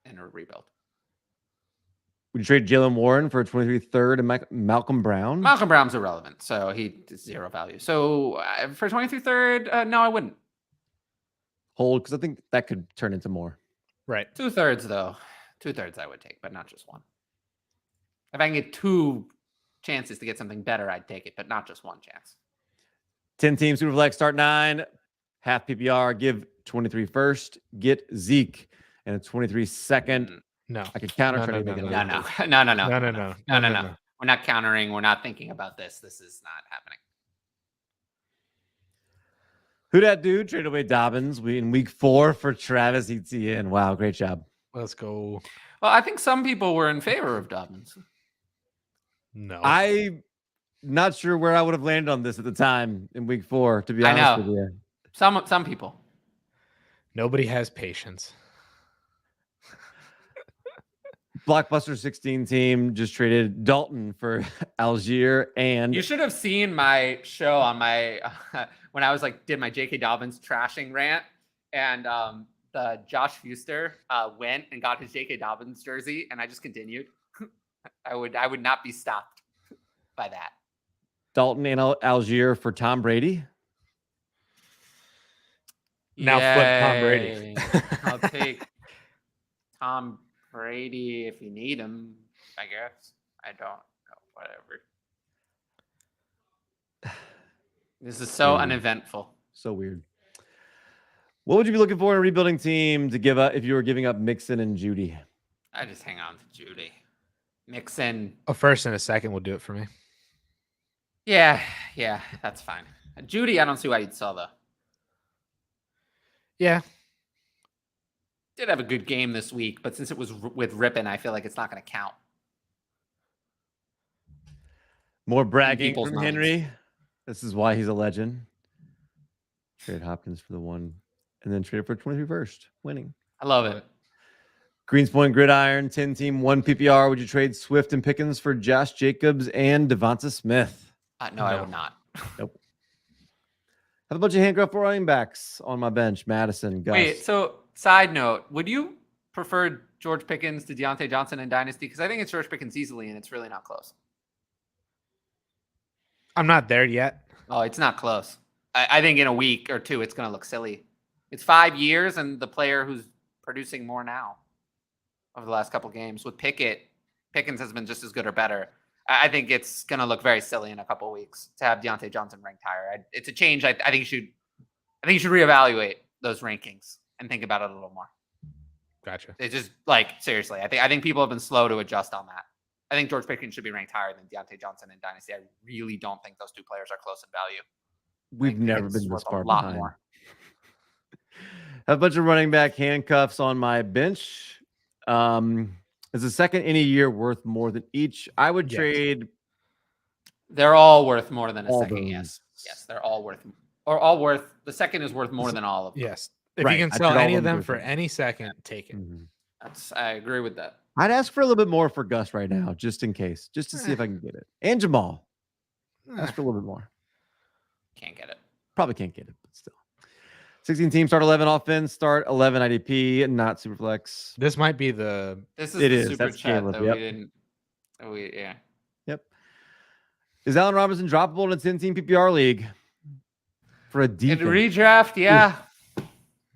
and a rebuild. Would you trade Jalen Warren for a 23 third and Malcolm Brown? Malcolm Brown's irrelevant, so he's 0 value. So for 23 third, no, I wouldn't. Hold, because I think that could turn into more. Right. 2/3 though. 2/3 I would take, but not just one. If I can get 2 chances to get something better, I'd take it, but not just one chance. 10-team Superflex, start 9, half PPR, give 23 first, get Zeke, and a 23 second. No. I could counter. No. We're not countering. We're not thinking about this. This is not happening. Who that dude traded away Dobbins in week 4 for Travis Etienne. Wow, great job. Let's go. Well, I think some people were in favor of Dobbins. No. I'm not sure where I would have landed on this at the time in week 4, to be honest with you. Some people. Nobody has patience. Blockbuster 16 team just traded Dalton for Algier, and you should have seen my show on my when I was did my J.K. Dobbins trashing rant, and the Josh Fuster went and got his J.K. Dobbins jersey, and I just continued. I would not be stopped by that. Dalton and Algier for Tom Brady. Now flip Tom Brady. I'll take Tom Brady if you need him, I guess. I don't know. Whatever. This is so uneventful. So weird. What would you be looking for in a rebuilding team to give up if you were giving up Mixon and Judy? I just hang on to Judy. Mixon. A first and a second will do it for me. Yeah, that's fine. Judy, I don't see why you'd sell though. Yeah. Did have a good game this week, but since it was with Rippin, I feel like it's not going to count. More bragging from Henry. This is why he's a legend. Trade Hopkins for the 1, and then trade for 23 first, winning. I love it. Greenspoint Gridiron, 10-team, 1 PPR. Would you trade Swift and Pickens for Josh Jacobs and Devonta Smith? No, I would not. Nope. Have a bunch of handcuff running backs on my bench. Madison, Gus. Wait, so side note, would you prefer George Pickens to Deontay Johnson in Dynasty? Because I think it's George Pickens easily, and it's really not close. I'm not there yet. Oh, it's not close. I think in a week or 2, it's going to look silly. It's 5 years, and the player who's producing more now over the last couple games. With Pickens has been just as good or better. I think it's going to look very silly in a couple of weeks to have Deontay Johnson ranked higher. It's a change. I think you should reevaluate those rankings and think about it a little more. Gotcha. It's just like seriously. I think people have been slow to adjust on that. I think George Pickens should be ranked higher than Deontay Johnson in Dynasty. I really don't think those two players are close in value. We've never Pickens been is this worth far a lot behind. more. Have a bunch of running back handcuffs on my bench. Is the second in a year worth more than each? I would trade. They're all worth more than a all second. those. Yes, they're all worth, or all worth. The second is worth more than all of them. Yes. If Right, you can I'd sell trade all any of of them them for for any second, take it. I agree with that. I'd ask for a little bit more for Gus right now, just in case, just to see if I can get it. And Jamal. Ask for a little bit more. Can't get it. Probably can't get it, but still. 16 teams, start 11 offense, start 11 IDP, not super flex. This might be the. This is It the is. super That's chat Caleb, that yep. we didn't. Yeah. Yep. Is Allen Robinson droppable in a 10-team PPR league for a In defense? redraft, yeah.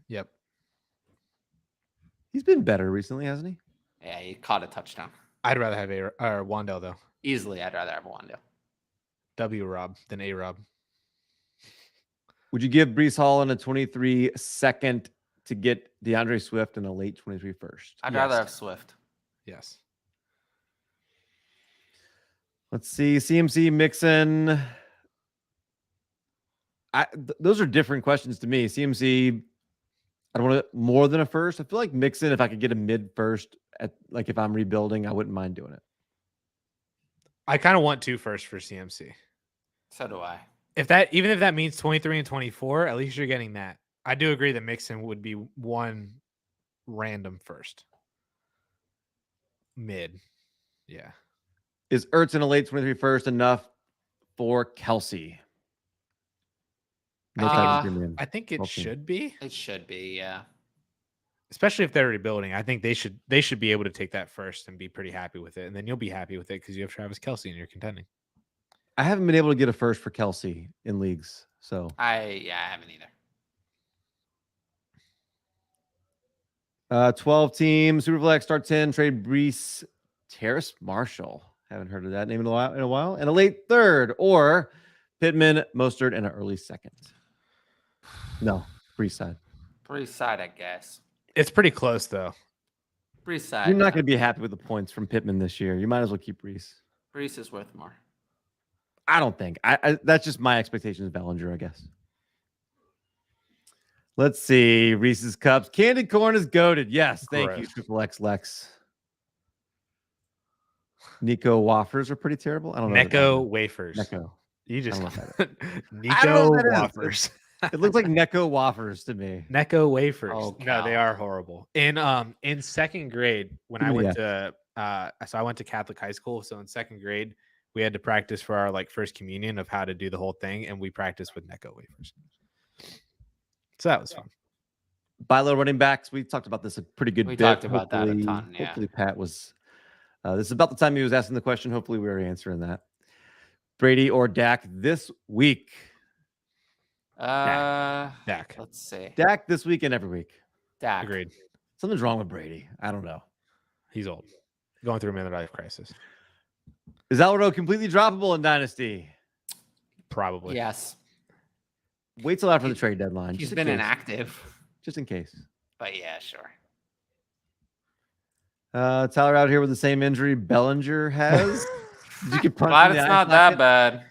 Yep. He's been better recently, hasn't he? Yeah, he caught a touchdown. I'd rather have Wandell though. Easily, I'd rather have Wando. W Rob than A Rob. Would you give Brees Hall in a 23 second to get DeAndre Swift in a late 23 first? I'd rather have Swift. Yes. Let's see. CMC, Mixon. Those are different questions to me. CMC, I don't want it more than a first. I feel like Mixon, if I could get a mid first, like if I'm rebuilding, I wouldn't mind doing it. I kind of want 2 first for CMC. So do I. Even if that means 23 and 24, at least you're getting that. I do agree that Mixon would be one random first. Mid. Yeah. Is Ertz in a late 23 first enough for Kelsey? No tight end premium. I think it should be. It should be, yeah. Especially if they're rebuilding. I think they should be able to take that first and be pretty happy with it. And then you'll be happy with it because you have Travis Kelsey and you're contending. I haven't been able to get a first for Kelsey in leagues. So I haven't either. 12 teams, Superflex, start 10, trade Brees, Terrace Marshall. Haven't heard of that name in a while. And a late third, or Pittman, Mostert, and an early second. No, Brees side. Brees side, I guess. It's pretty close though. Brees side. You're not going to be happy with the points from Pittman this year. You might as well keep Brees. Brees is worth more. I don't think. I that's just my expectations of Bellinger, I guess. Let's see. Reese's Cups. Candy corn is goated. Yes, thank you, Triple X Lex. Nico wafers are pretty terrible. I don't know. Necco wafers. Necco. You just I don't know Nico what that is. wafers. It looks like Necco wafers to me. Necco wafers. Oh, no, they are horrible. In second grade, when I went to so I went to Catholic high school. So in second grade, we had to practice for our first communion of how to do the whole thing, and we practiced with Necco wafers. So that was fun. Buy low running backs. We talked about this a pretty good bit. We talked about that a ton. Yeah. Hopefully Pat was. This is about the time he was asking the question. Hopefully we were answering that. Brady or Dak this week? Dak. Let's see. Dak this week and every week. Dak. Agreed. Something's wrong with Brady. I don't know. He's old. Going through a midlife crisis. Is Alvaro completely droppable in Dynasty? Probably. Yes. Wait till after the trade deadline. He's just in been case. inactive. Just in case. But yeah, sure. Tyler out here with the same injury Bellinger has. Did you get punched Glad in the it's eye not that socket? bad.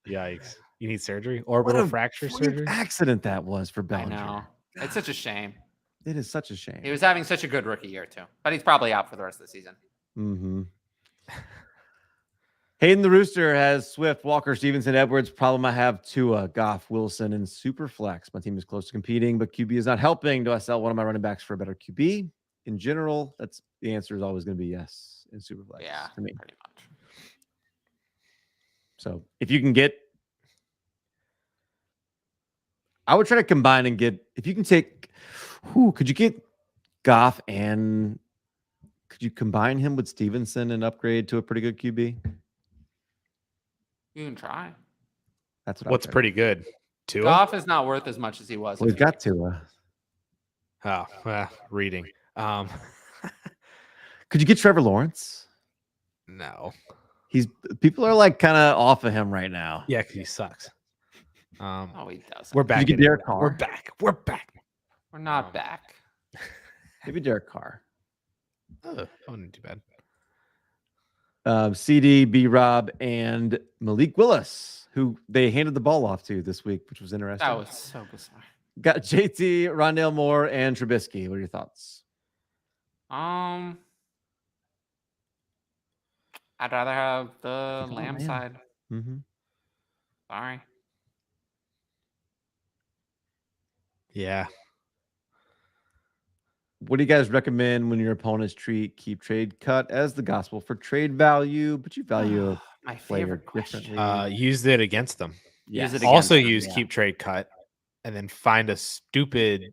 Yikes. You need surgery? What Orbital a fracture freak surgery? accident that was for I Bellinger. know. It's such a shame. It is such a shame. He was having such a good rookie year too, but he's probably out for the rest of the season. Mm-hmm. Hayden the Rooster has Swift, Walker, Stevenson, Edwards. Problem I have Tua, Goff, Wilson, and Superflex. My team is close to competing, but QB is not helping. Do I sell one of my running backs for a better QB? In general, that's the answer is always going to be yes in Superflex. Yeah, for me. pretty much. So if you can get, I would try to combine and get, if you can take, could you get Goff and could you combine him with Stevenson and upgrade to a pretty good QB? You can try. That's what What's pretty good? Tua? Goff is not worth as much as he was. Well, we've got Tua. Reading. Could you get Trevor Lawrence? No. People are kind of off of him right now. Yeah, because he sucks. Oh, he does. We're back. Did you get Derek We're Carr? back. We're back. We're not back. Maybe Derek Carr. Oh, wasn't too bad. CD, B-Rob, and Malik Willis, who they handed the ball off to this week, which was interesting. That was so bizarre. Got JT, Rondale Moore, and Trubisky. What are your thoughts? I'd rather have the Lamb side. Mm-hmm. Sorry. Yeah. What do you guys recommend when your opponents keep trade cut as the gospel for trade value, but you value a My player favorite question. differently? Used it against them. Use it Also against them, use yeah. keep trade cut, and then find a stupid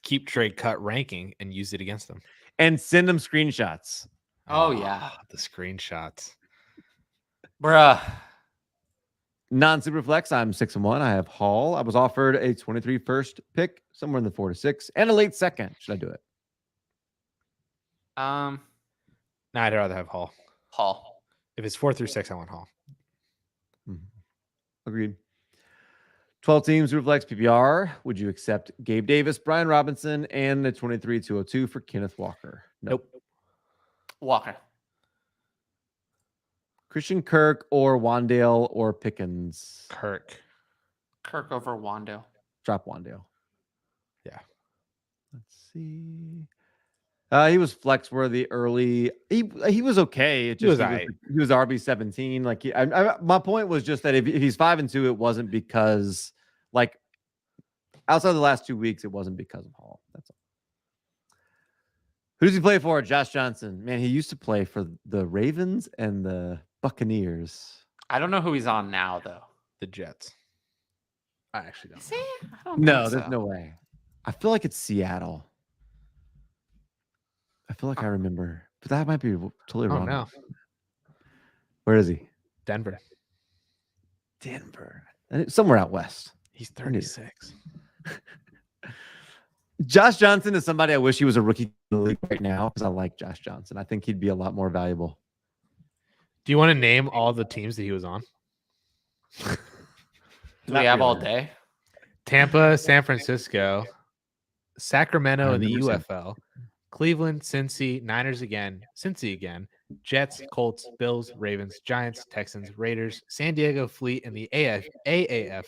keep trade cut ranking and use it against them. And send them screenshots. Oh, yeah. The screenshots. Bruh. Non-super flex, I'm 6-1. I have Hall. I was offered a 23 first pick, somewhere in the 4 to 6, and a late second. Should I do it? No, I'd rather have Hall. Hall. If it's 4 through 6, I want Hall. Agreed. 12 teams, super flex PPR. Would you accept Gabe Davis, Brian Robinson, and the 23-202 for Kenneth Walker? Nope. Walker. Christian Kirk or Wandale or Pickens? Kirk over Wando. Drop Wandale. Yeah. Let's see. He was flex worthy early. He was okay. It just he was RB17. Like my point was just that if he's 5-2, it wasn't because like outside of the last 2 weeks, it wasn't because of Hall. That's all. Who does he play for? Josh Johnson. Man, he used to play for the Ravens and the Buccaneers. I don't know who he's on now, though. The Jets. I actually don't. Is he? I don't No, think there's so. no way. I feel like it's Seattle. I feel like I remember, but that might be totally wrong. No. Where is he? Denver. Somewhere out west. He's 36. Josh Johnson is somebody I wish he was a rookie in the league right now because I like Josh Johnson. I think he'd be a lot more valuable. Do you want to name all the teams that he was on? Do we have all day? Tampa, San Francisco, Sacramento I in the remember UFL, Cleveland, Cincy, Niners again, Cincy again, Jets, Colts, Bills, Ravens, Giants, Texans, Raiders, San Diego Fleet in the AAF,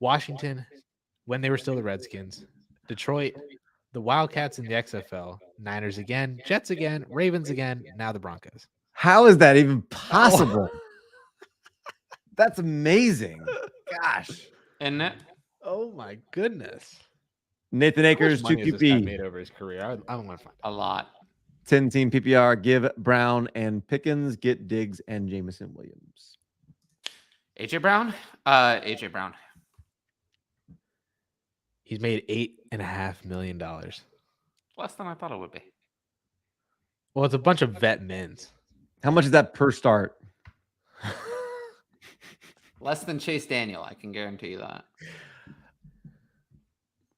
Washington when they were still the Redskins, Detroit, the Wildcats in the XFL, Niners again, Jets again, Ravens again, now the Broncos. How is that even possible? That's amazing. Gosh. Isn't it? Oh my goodness. Nathan Akers, 2 QP. Made over his career. I want to find A lot. 10 team PPR. Give Brown and Pickens. Get Diggs and Jamison Williams. AJ Brown? AJ Brown. He's made $8.5 million. Less than I thought it would be. Well, it's a bunch of vet mins. How much is that per start? Less than Chase Daniel, I can guarantee you that.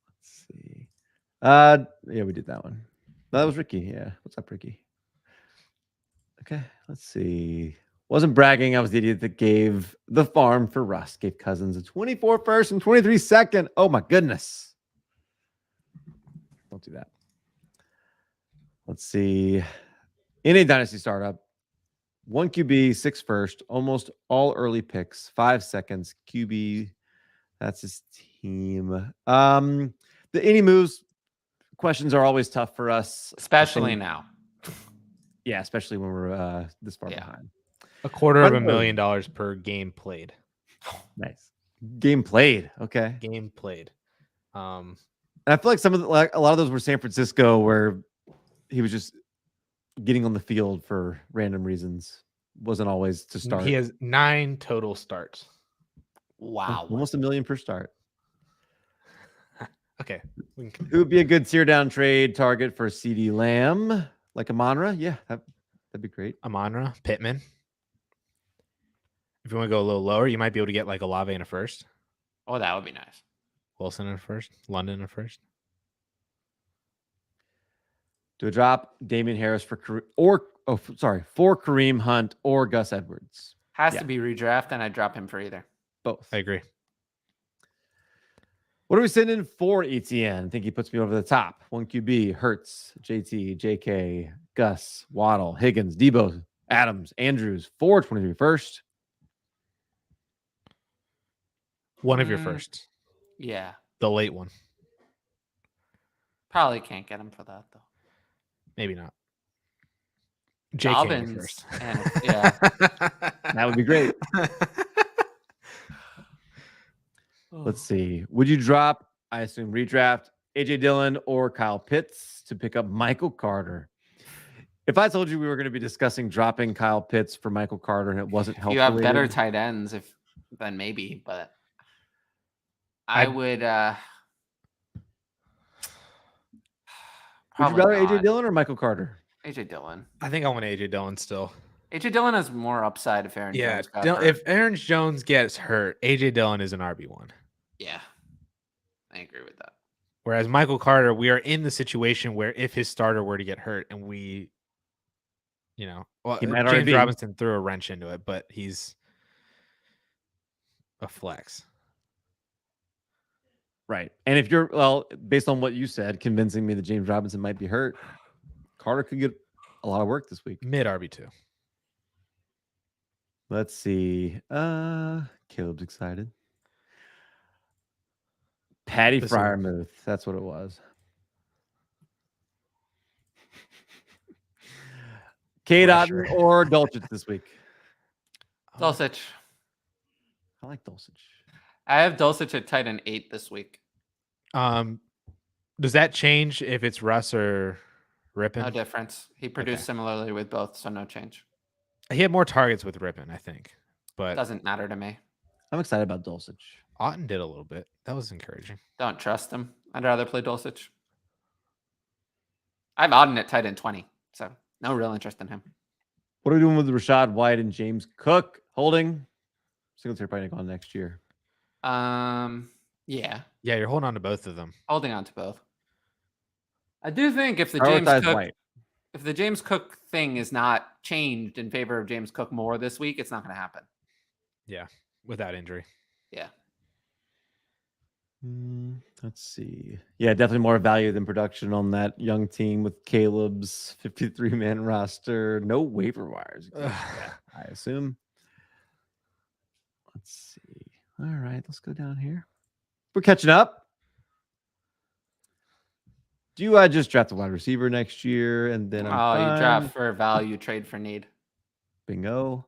Let's see. Yeah, we did that one. That was Ricky. Yeah. What's up, Ricky? Okay, let's see. Wasn't bragging. I was the idiot that gave the farm for Russ. Gave Cousins a 24 first and 23 second. Oh my goodness. Don't do that. Let's see. In a dynasty startup, 1 QB, 6 first, almost all early picks, 5 seconds. QB, that's his team. The any moves questions are always tough for us, Especially now. Yeah, especially when we're this far behind. $250,000 per game played. Nice. Game played. Okay. Game played. And I feel like a lot of those were San Francisco where he was just getting on the field for random reasons. Wasn't always to start. He has 9 total starts. Wow. Almost $1 million per start. Okay. Who would be a good tear down trade target for CD Lamb? Like Amonra? Yeah, that'd be great. Amonra, Pittman. If you want to go a little lower, you might be able to get like Olave in a first. Oh, that would be nice. Wilson in a first. London in a first. Do a drop Damian Harris for Kareem Hunt or Gus Edwards. Has to be redraft, and I drop him for either. Both. I agree. What are we sending for ETN? I think he puts me over the top. 1 QB, Hertz, JT, JK, Gus, Waddle, Higgins, Debo, Adams, Andrews, 423 first. One of your first. Yeah. The late one. Probably can't get him for that, though. Maybe not. JK Dobbins. first. Yeah. That would be great. Let's see. Would you drop, I assume, redraft AJ Dillon or Kyle Pitts to pick up Michael Carter? If I told you we were going to be discussing dropping Kyle Pitts for Michael Carter and it wasn't helpful, You have better tight ends then maybe, but I would would you probably rather AJ not. Dillon or Michael Carter? AJ Dillon. I think I want AJ Dillon still. AJ Dillon has more upside if Aaron Yeah, Jones got hurt. if Aaron Jones gets hurt, AJ Dillon is an RB1. Yeah, I agree with that. Whereas Michael Carter, we are in the situation where if his starter were to get hurt and we, well, He might already James be. Robinson threw a wrench into it, but he's a flex. Right. And if based on what you said, convincing me that James Robinson might be hurt, Carter could get a lot of work this week. Mid RB2. Let's see. Caleb's excited. Patty This one. Fryermuth. That's what it was. Kate Otten Pressure. or Dulcich this week? Dulcich. I like Dulcich. I have Dulcich at tight end 8 this week. Does that change if it's Russ or Rippon? No difference. He produced similarly with both, so no change. He had more targets with Rippon, I think, but Doesn't matter to me. I'm excited about Dulcich. Otten did a little bit. That was encouraging. Don't trust him. I'd rather play Dulcich. I have Auden at tight end 20, so no real interest in him. What are we doing with Rashad White and James Cook? Holding. Singletary probably gone next year. Yeah, Yeah, you're holding on to both of them. holding on to both. I do think if the Prioritize James Cook thing is not changed in favor of James Cook more this week, it's not going to happen. Yeah, without injury. Yeah. Let's see. Yeah, definitely more value than production on that young team with Caleb's 53-man roster. No waiver wires, I assume. Let's see. All right, let's go down here. We're catching up. Do you just draft a wide receiver next year and then You I'm draft for value, trade for need. bingo.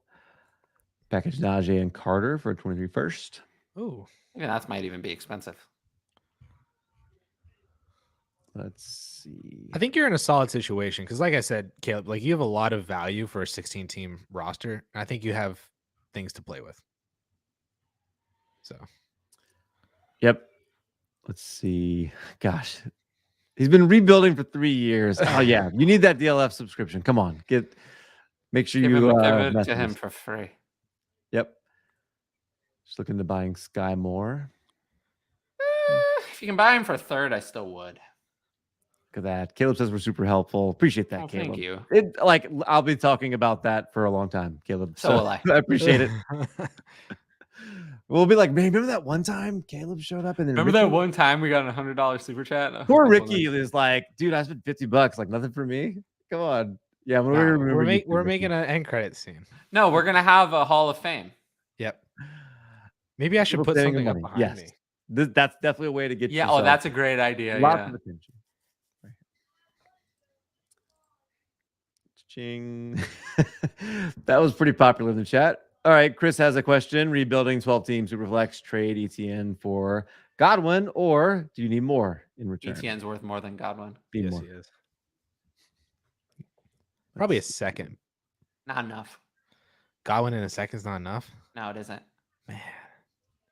Package Najee and Carter for a 23 first. Ooh. Even that might even be expensive. Let's see. I think you're in a solid situation because, like I said, Caleb, like you have a lot of value for a 16-team roster. And I think you have things to play with. So, Yep. Let's see. Gosh, he's been rebuilding for 3 years. Oh yeah, you need that DLF subscription. Come on, make sure Give you it to him for free. Yep. Just looking to buying Sky Moore. If you can buy him for third, I still would. Look at that. Caleb says we're super helpul. Appreciate that, Oh, Caleb. thank you. I'll be talking about that for a long time, Caleb. So will I. I appreciate it. We'll be like, man, remember that one time Caleb showed up and then Remember Ricky? that one time we got a $100 super chat? Poor Ricky is like, dude, I spent $50, like nothing for me. Come on. Yeah, when we're making an end credit scene. No, we're gonna have a Hall of Fame. Yep. Maybe I should People put saving something up money. behind Yes. me. That's definitely a way to get Yeah. yourself Oh, that's a great idea. lots Yeah. of attention. Right. Ching. That was pretty popular in the chat. All right, Chris has a question. Rebuilding 12-team Superflex trade ETN for Godwin, or do you need more in return? ETN's worth more than Godwin. Need Yes, more. he is. Probably a second. Not enough. Godwin in a second is not enough. No, it isn't. Man,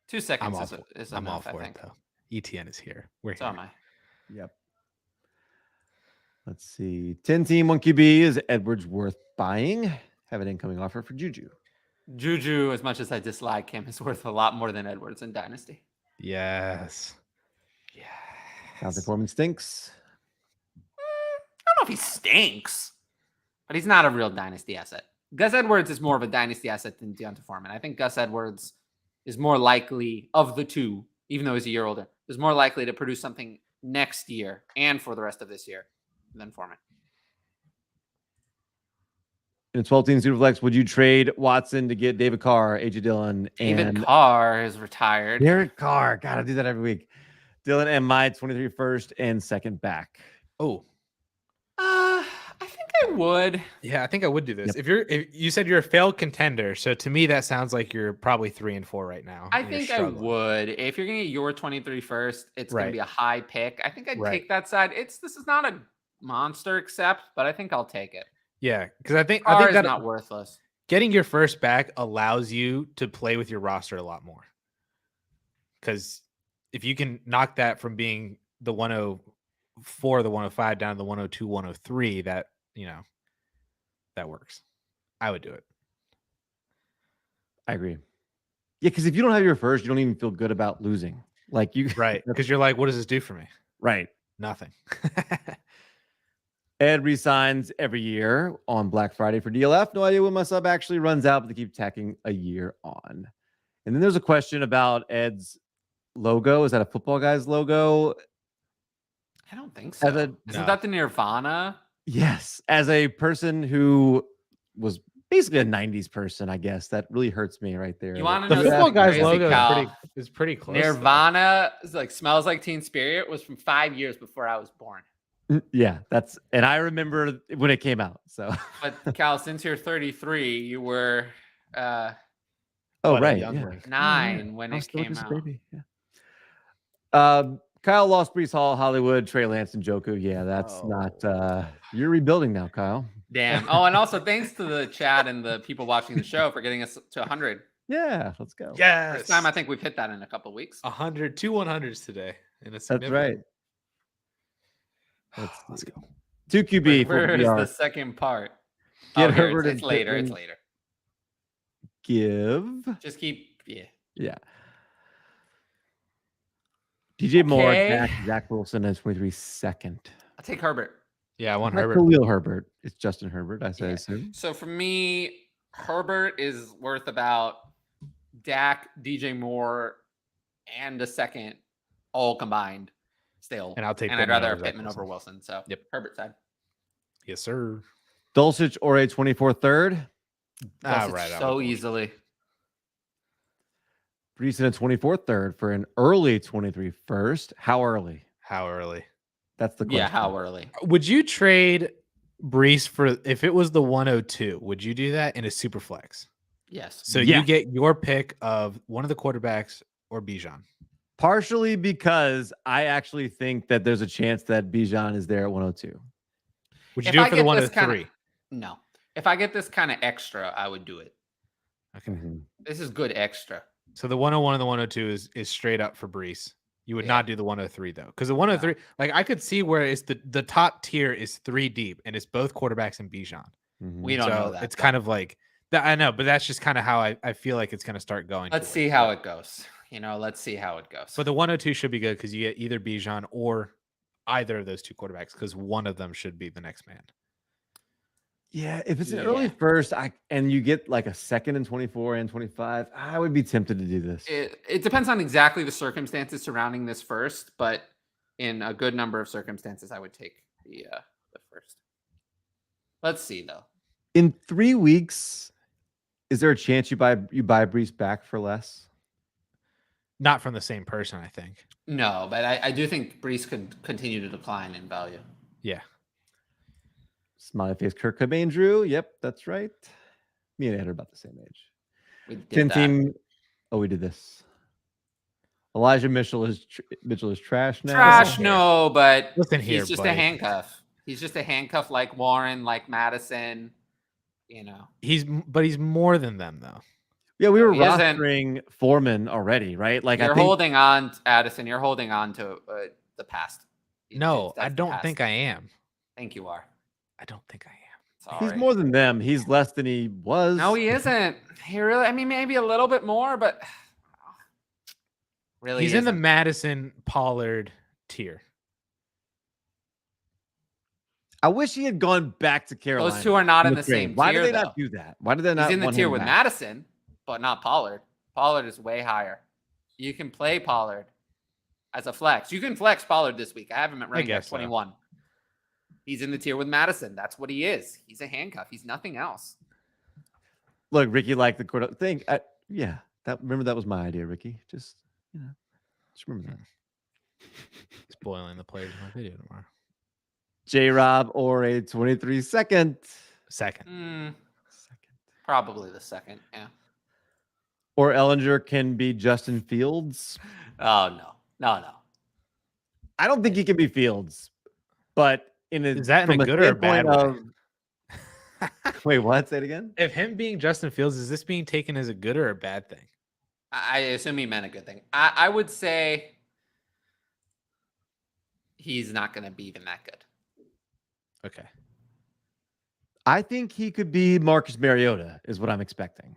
2 seconds I'm is all enough, for I it think. though. ETN is here. We're So here. am I. Yep. Let's see. 10-team 1 QB is Edwards worth buying. Have an incoming offer for Juju. Juju, as much as I dislike him, is worth a lot more than Edwards in Dynasty. Yes. How's Yes. performance stinks? I don't know if he stinks, but he's not a real Dynasty asset. Gus Edwards is more of a Dynasty asset than Deonta Foreman. I think Gus Edwards is more likely of the two, even though he's a year older. is more likely to produce something next year and for the rest of this year than Foreman. In a 12-team Superflex, would you trade Watson to get David Carr, AJ Dillon, David and Carr is retired. Derek Carr? Gotta do that every week. Dillon and my 23 first and second back. Oh, I think I would. yeah, I think I would do this. Yep. If you said you're a failed contender, so to me that sounds like you're probably 3 and 4 right now. I and you're think I struggling. would. If you're gonna get your 23 first, it's gonna Right. be a high pick. I think I'd Right. take that side. This is not a monster accept, but I think I'll take it. Yeah, because I think Carr is that not worthless. getting your first back allows you to play with your roster a lot more. Because if you can knock that from being the 104, the 105 down to the 102, 103, that that works. I would do it. I agree. Yeah, because if you don't have your first, you don't even feel good about losing. Like you, Right. Because you're like, what does this do for me? right. Nothing. Ed resigns every year on Black Friday for DLF. No idea when my sub actually runs out, but they keep tacking a year on. And then there's a question about Ed's logo. Is that a football guy's logo? I don't think so. Isn't that the Nirvana? Yes. As a person who was basically a 90s person, I guess, that really hurts me right there. You want to The know football something guy's crazy, logo Cal? is pretty close. though. Nirvana is like Smells Like Teen Spirit was from 5 years before I was born. Yeah, and I remember when it came out. So, But Cal, since you're 33, you were oh, What a right. youngling. 9 when I it was still came just a out. baby. Yeah. Kyle lost Brees Hall, Hollywood, Trey Lance, and Joku. Yeah, that's not. You're rebuilding now, Kyle. Damn. Oh, and also thanks to the chat and the people watching the show for getting us to 100. Yeah, let's go. Yes. First time I think we've hit that in a couple of weeks. 100, 2 100s today. And That's right. Let's go. 2 QB for Where's VR. the second part? Get Here, Herbert it's and later. It's Pittman. later. Give. Just keep. Yeah. DJ Moore, Okay. Zach Wilson, and 23 second. I'll take Herbert. Yeah, I want Not Herbert. Khalil Herbert. It's Justin Herbert, I Yeah. assume. So for me, Herbert is worth about Dak, DJ Moore, and a second all combined still. And I'll take And I'd Pittman rather over have Zach Pittman over Wilson. So Yep. Herbert side. Yes, sir. Dulcich or a 24 third. Plus, Right. it's so easily. Brees in a 24 third for an early 23 first. How early? How early? That's the question. Yeah, how early? Would you trade Brees for if it was the 102? Would you do that in a super flex? Yes. So Yeah. you get your pick of one of the quarterbacks or Bijan. Partially because I actually think that there's a chance that Bijan is there at 102. Would you If do I it for the get one this of kinda- three? No. If I get this kind of extra, I would do it. Okay. This is good extra. So the 101 and the 102 is straight up for Brees. You would Yeah. not do the 103 though, because the 103, like I could see where it's the top tier is 3 deep, and it's both quarterbacks and Bijan. We don't know that. It's kind of like that. I know, but that's just kind of how I feel like it's going to start going. Let's see how it goes. Let's see how it goes. But the 102 should be good because you get either Bijan or either of those two quarterbacks because one of them should be the next man. Yeah, if it's an Yeah. early first, and you get like a second and 24 and 25, I would be tempted to do this. It depends on exactly the circumstances surrounding this first, but in a good number of circumstances, I would take the first. Let's see though. In 3 weeks, is there a chance you buy Brees back for less? Not from the same person, I think. No, but I do think Brees could continue to decline in value. Yeah. Smiley face Kirk Cobain Drew. Yep, that's right. Me and Ed are about the same age. We did 10 that. team. Oh, we did this. Elijah Mitchell is trash now. Trash, no, but Listen here, he's just buddy. a handcuff. He's just a handcuff like Warren, like Madison. But he's more than them though. Yeah, we were He isn't- rostering Foreman already, right? Like You're I think holding on, Addison. You're holding on to the past. No, That's I the don't past. think I am. I think you are. I don't think I am. he's Sorry. more than them. He's less than he was. No, he isn't. He really. I mean, maybe a little bit more, but really, He's in the isn't. Madison Pollard tier. I wish he had gone back to Carolina. Those two are not in the trade. same Why tier. did they though. not do that? Why did they not? He's in the want tier him with back? Madison, but not Pollard. Pollard is way higher. You can play Pollard. as a flex. You can flex Pollard this week. I have him at running back guess so. 21. He's in the tier with Madison. That's what he is. He's a handcuff. He's nothing else. Look, Ricky liked the quarter thing. Remember that was my idea, Ricky. Just remember that. Spoiling the players in my video tomorrow. J-Rob or a 23-second. Second. Probably the second. Yeah. Or Ellinger can be Justin Fields. Oh, no. I don't think he can be Fields, but Is that in a good or a bad way? Wait, what? Say it again. If him being Justin Fields, is this being taken as a good or a bad thing? I assume he meant a good thing. I would say he's not going to be even that good. Okay. I think he could be Marcus Mariota, is what I'm expecting.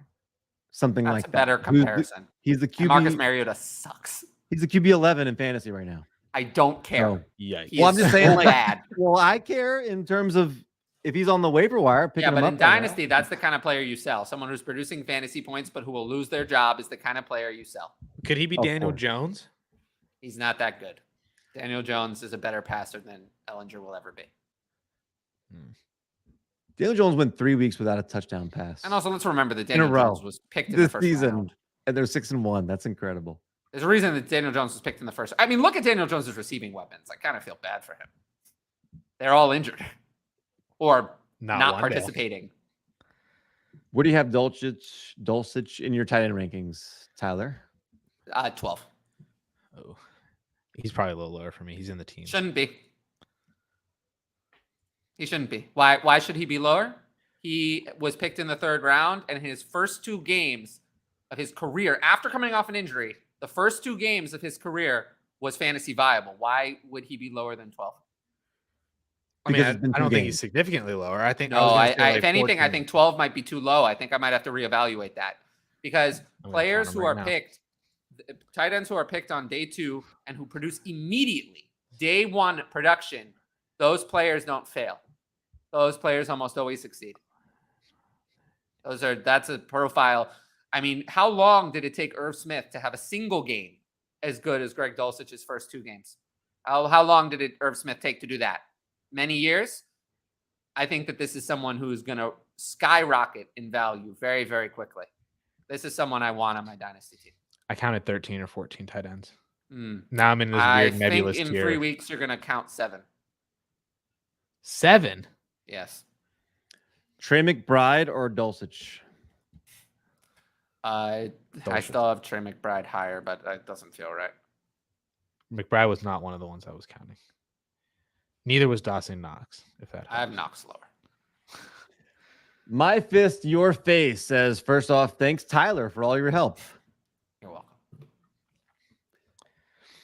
Something That's like a better that. comparison. He's the QB. And Marcus Mariota sucks. He's the QB 11 in fantasy right now. I don't care. Oh, Yikes. He well, I'm is just saying, so like, bad. well, I care in terms of if he's on the waiver wire. Picking Yeah, him but up in right now. Dynasty, that's the kind of player you sell. Someone who's producing fantasy points, but who will lose their job is the kind of player you sell. Could he be Of Daniel course. Jones? He's not that good. Daniel Jones is a better passer than Ellinger will ever be. Daniel Jones went 3 weeks without a touchdown pass. And also, let's remember that In a Daniel row. Jones was picked in the This first season, round. and they're 6-1. That's incredible. There's a reason that Daniel Jones was picked in the first. I mean, look at Daniel Jones' receiving weapons. I kind of feel bad for him. They're all injured or not participating. What do you have Dulcich in your tight end rankings, Tyler? 12. Oh, he's probably a little lower for me. He's in the team. Shouldn't be. He shouldn't be. Why should he be lower? He was picked in the 3rd round, and his first 2 games of his career, after coming off an injury, the first 2 games of his career was fantasy viable. Why would he be lower than 12? I mean, I don't think he's significantly lower. I think. No, I if anything, I think 12 might be too low. I think I might have to reevaluate that because players who are picked, tight ends who are picked on day 2 and who produce immediately, day 1 production, those players don't fail. Those players almost always succeed. That's a profile. I mean, how long did it take Irv Smith to have a single game as good as Greg Dulcich's first 2 games? How long did Irv Smith take to do that? Many years. I think that this is someone who's going to skyrocket in value very, very quickly. This is someone I want on my dynasty team. I counted 13 or 14 tight ends. Now I'm in this weird nebulous tier. I think in 3 weeks you're going to count 7. 7? Yes. Trey McBride or Dulcich? I still have Trey McBride higher, but it doesn't feel right. McBride was not one of the ones I was counting. Neither was Dawson Knox. If that I have Knox lower. My fist, your face says, first off, thanks, Tyler, for all your help. You're welcome.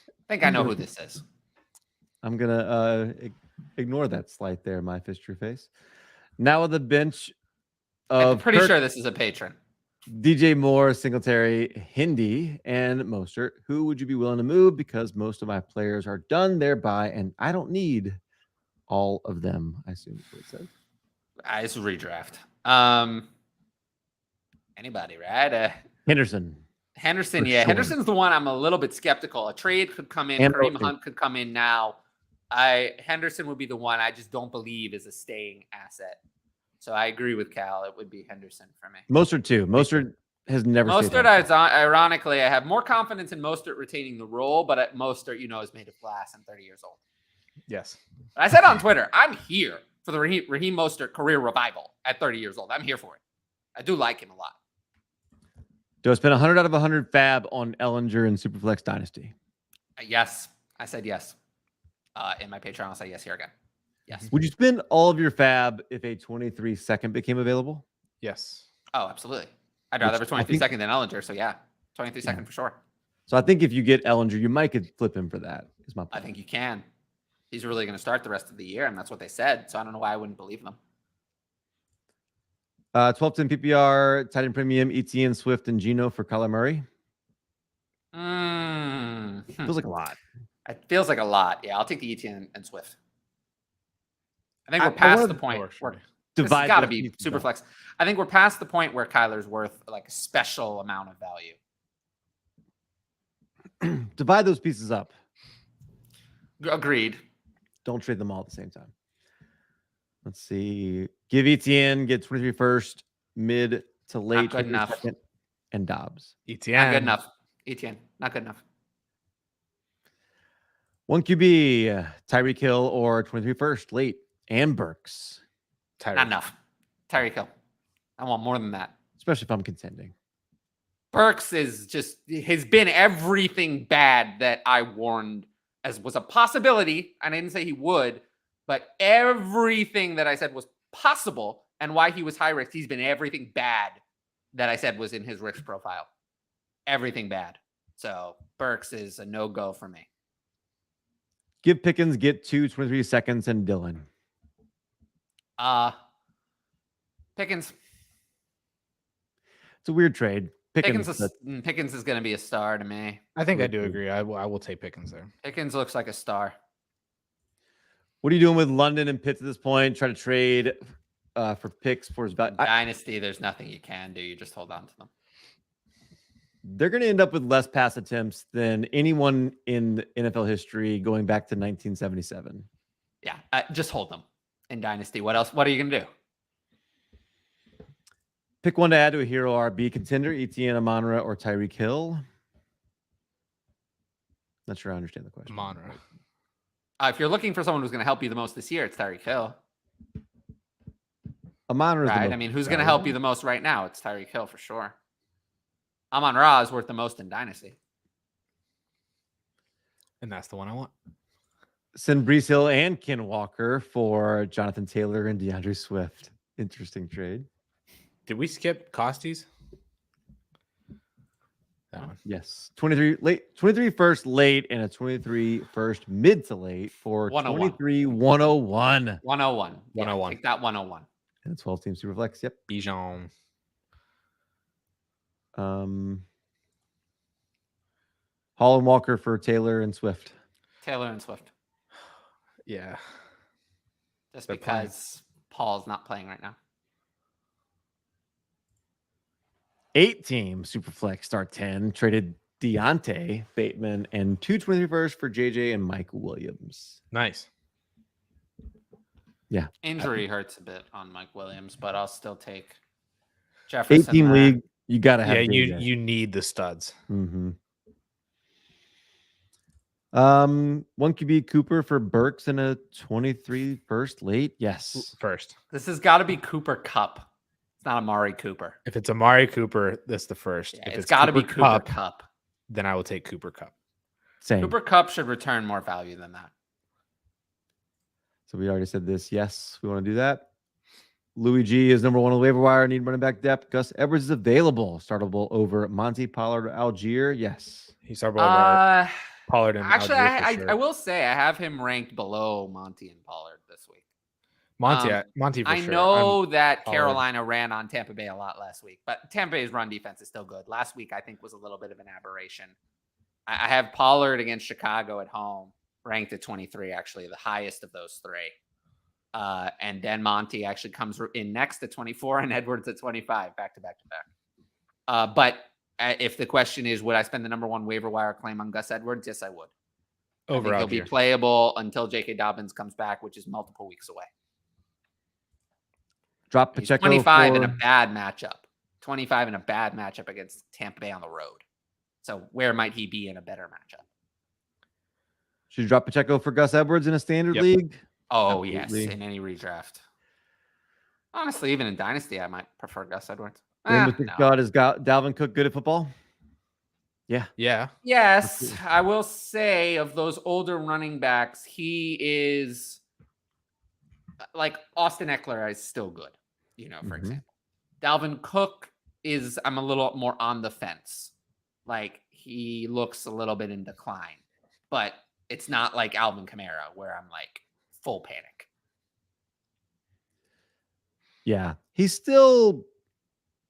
I think I know who this is. I'm going to ignore that slight there, my fist, your face. Now with the bench I'm of pretty sure this is a patron. DJ Moore, Singletary, Hindi, and Mostert. Who would you be willing to move? Because most of my players are done thereby, and I don't need all of them, I assume is what it says. It's a redraft. Anybody, right? Henderson. Henderson, For yeah. sure. Henderson's the one I'm a little bit skeptical. A trade could come in. And Kareem Mostert. Hunt could come in now. Henderson would be the one I just don't believe is a staying asset. So I agree with Cal. It would be Henderson for me. Mostert, too. Mostert has never stayed Mostert, ironically, I have more confidence in Mostert retaining the role, but Mostert, is made of glass and 30 years old. Yes. I said on Twitter, I'm here for the Raheem Mostert career revival at 30 years old. I'm here for it. I do like him a lot. Do I spend 100 out of 100 fab on Ellinger in Superflex Dynasty? Yes. I said yes. In my Patreon, I'll say yes here again. Yes. Would you spend all of your fab if a 23-second became available? Yes. Oh, absolutely. I'd rather have a Which I 23 second than Ellinger. So yeah, 23 second for sure. So I think if you get Ellinger, you might could flip him for that. Is my point. I think you can. He's really going to start the rest of the year, and that's what they said. So I don't know why I wouldn't believe them. 12-10 PPR, tight end premium, ETN, Swift, and Geno for Kyler Murray. Feels like a lot. It feels like a lot. Yeah, I'll take the ETN and Swift. I think we're past the point where it's got to be super flex. I think we're past the point where Kyler's worth like a special amount of value. Divide those pieces up. Agreed. Don't trade them all at the same time. Let's see. Give ETN, get 23 first, mid to late. Not good enough. Second, and Dobbs. ETN. Not good enough. ETN. Not good enough. 1 QB, Tyreek Hill or 23 first, late, and Burks. Not enough. Tyreek Hill. I want more than that. Especially if I'm contending. Burks has been everything bad that I warned as was a possibility. I didn't say he would, but everything that I said was possible and why he was high risk. He's been everything bad that I said was in his risk profile. Everything bad. So Burks is a no-go for me. Give Pickens, get 23 seconds, and Dylan. Pickens. It's a weird trade. Pickens is going to be a star to me. I think I do agree. I will take Pickens there. Pickens looks like a star. What are you doing with London and Pitts at this point? Try to trade for picks for his value. Dynasty, there's nothing you can do. You just hold on to them. They're going to end up with less pass attempts than anyone in NFL history going back to 1977. Yeah, just hold them in Dynasty. What else? What are you going to do? Pick one to add to a hero RB contender, Etienne Amonra or Tyreek Hill. Not sure I understand the question. Amonra. If you're looking for someone who's going to help you the most this year, it's Tyreek Hill. Amonra is right? I mean, who's going to help you the most right now? It's Tyreek Hill for sure. Amon-Ra is worth the most in Dynasty. And that's the one I want. Send Brees Hill and Ken Walker for Jonathan Taylor and DeAndre Swift. Interesting trade. Did we skip Costies? That one. Yes. 23 first late and a 23 first mid to late for 23 101. 101. Yeah, 101. take that 101. And a 12 team super flex. Yep. Bijan. Hall and Walker for Taylor and Swift. Taylor and Swift. Yeah. Just because Paul's not playing right now. 8 team super flex start 10. Traded Deontay Bateman and 2 first for JJ and Mike Williams. Nice. Yeah. Injury hurts a bit on Mike Williams, but I'll still take Jefferson. 8-team league. You got to have. Yeah, you need the studs. Mm-hmm. 1 QB Cooper for Burks and a 23 first late. Yes. First. This has got to be Cooper Kupp. It's not Amari Cooper. If it's Amari Cooper, that's the first. Yeah, if it's got to be Cooper Kupp. Then I will take Cooper Kupp. Same. Cooper Kupp should return more value than that. So we already said this. Yes, we want to do that. Louis G is number 1 on the waiver wire. Need running back depth. Gus Edwards is available. Startable over Monty Pollard or Algier. Yes. He's startable over Pollard and actually, Algier I will say I have him ranked below Monty and Pollard this week. Monty for I sure. know that Carolina ran on Tampa Bay a lot last week, but Tampa Bay's run defense is still good. Last week, I think, was a little bit of an aberration. I have Pollard against Chicago at home, ranked at 23, actually, the highest of those 3. And then Monty actually comes in next at 24 and Edwards at 25, back to back to back. But if the question is, would I spend the number 1 waiver wire claim on Gus Edwards? Yes, I would. Over he'll be playable until J.K. Dobbins comes back, which is multiple weeks away. Drop Pacheco. 25 in a bad matchup. 25 in a bad matchup against Tampa Bay on the road. So where might he be in a better matchup? Should you drop Pacheco for Gus Edwards in a standard league? Oh, Absolutely. yes, in any redraft. Honestly, even in Dynasty, I might prefer Gus Edwards. God has got Dalvin Cook good at football. Yeah. Yeah. Yes, I will say of those older running backs, he is like Austin Eckler is still good, for example. Dalvin Cook I'm a little more on the fence. Like he looks a little bit in decline, but it's not like Alvin Kamara where I'm like full panic. Yeah. He's still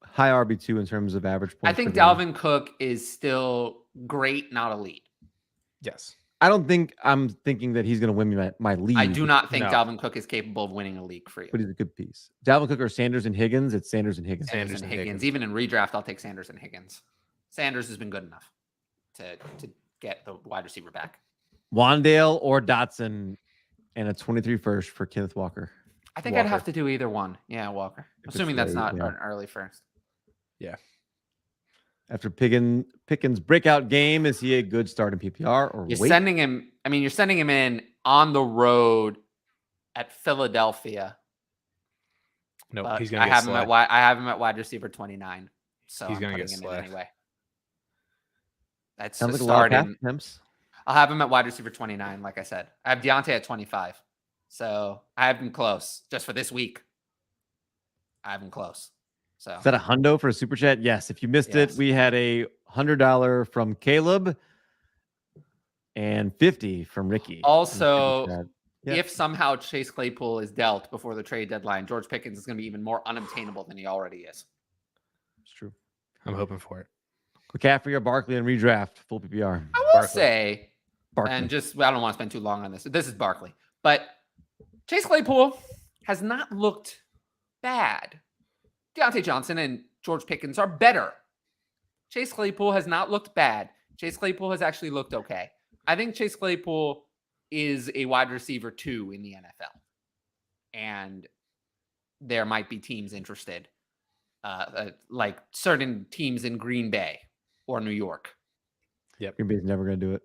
high RB2 in terms of average points. I think Dalvin Cook is still great, not elite. Yes. I don't think I'm thinking that he's going to win me my league. I do not think Dalvin Cook is capable of winning a league for you. But he's a good piece. Dalvin Cook or Sanders and Higgins? It's Sanders and Higgins. Sanders and Higgins. Even in redraft, I'll take Sanders and Higgins. Sanders has been good enough to get the wide receiver back. Wandale or Dotson, and a 23 first for Kenneth Walker. I think Walker. I'd have to do either one. Yeah, Walker. If Assuming it's that's late, not yeah. an early first. Yeah. After Pickens' breakout game, is he a good start in PPR or You're wait? sending him. I mean, you're sending him in on the road at Philadelphia. No, But he's gonna I get have him slay. at wide. I have him at wide receiver 29. So He's I'm gonna putting get him slay. in anyway. That's Sounds a like a lot start of in. attempts. I'll have him at wide receiver 29. Like I said, I have Deontay at 25. So I have him close just for this week. I have him close. So Is that a hundo for a super chat? Yes. If you missed it, Yes. we had a $100 from Caleb and 50 from Ricky. Also, Yeah. if somehow Chase Claypool is dealt before the trade deadline, George Pickens is going to be even more unobtainable than he already is. It's true. I'm hoping for it. McCaffrey or Barkley in redraft, full PPR. I will Barkley. say, Barkley. and just I don't want to spend too long on this. This is Barkley, but Chase Claypool has not looked bad. Deontay Johnson and George Pickens are better. Chase Claypool has not looked bad. Chase Claypool has actually looked okay. I think Chase Claypool is a wide receiver 2 in the NFL. And there might be teams interested, like certain teams in Green Bay or New York. Green Bay's never going to do it.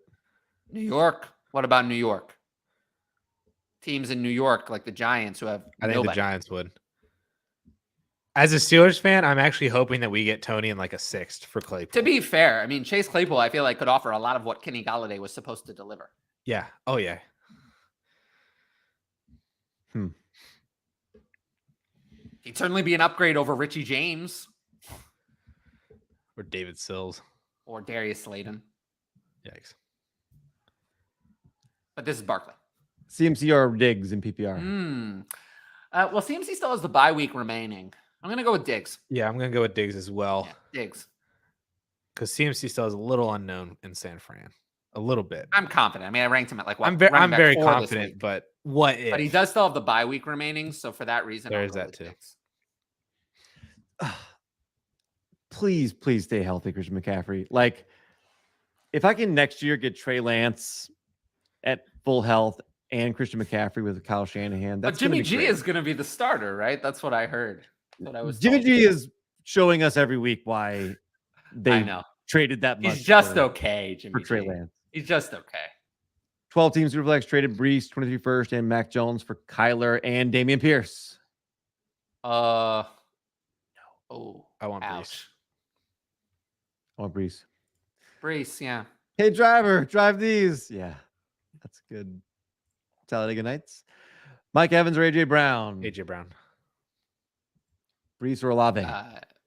New York? What about New York? Teams in New York, like the Giants, who have I think nobody. the Giants would. As a Steelers fan, I'm actually hoping that we get Tony in like a 6th for Claypool. To be fair, I mean, Chase Claypool, I feel like could offer a lot of what Kenny Galladay was supposed to deliver. Yeah. Oh, yeah. He'd certainly be an upgrade over Richie James Or David Sills. or Darius Slayton. Yikes. But this is Barkley. CMC or Diggs in PPR. Well, CMC still has the bye week remaining. I'm going to go with Diggs. Yeah, I'm going to go with Diggs as well. Yeah, Diggs. Because CMC still is a little unknown in San Fran. A little bit. I'm confident. I mean, I ranked him at like what? I'm running back very 4 this confident, week. but what if? But he does still have the bye week remaining. So for that reason, There I'll is go that with too. Diggs. Please stay healthy, Christian McCaffrey. Like, if I can next year get Trey Lance at full health and Christian McCaffrey with Kyle Shanahan, that's But Jimmy gonna be G great. is going to be the starter, right? That's what I heard. What I was Jimmy told. G is showing us every week why I they know. traded that much. He's just for okay, Jimmy Trey G. Lance. He's just okay. 12 team Superflex traded Brees 23 first and Mac Jones for Kyler and Damian Pierce. Oh, I want Brees. ouch. I want Brees. Brees, yeah. Hey, driver, drive these. Yeah, that's good. Talladega Nights. Mike Evans or AJ Brown? AJ Brown. Brees or Olave?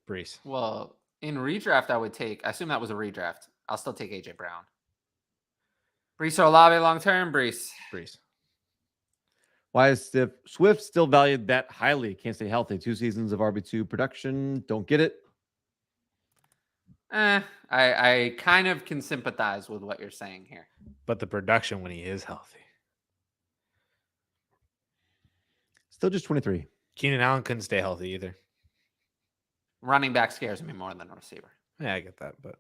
Brees. Well, in redraft, I assume that was a redraft. I'll still take AJ Brown. Brees or Olave long term? Brees. Brees. Why is Swift still valued that highly? Can't stay healthy. 2 seasons of RB2 production. Don't get it. I kind of can sympathize with what you're saying here. But the production when he is healthy. Still just 23. Keenan Allen couldn't stay healthy either. Running back scares me more than a receiver. Yeah, I get that, but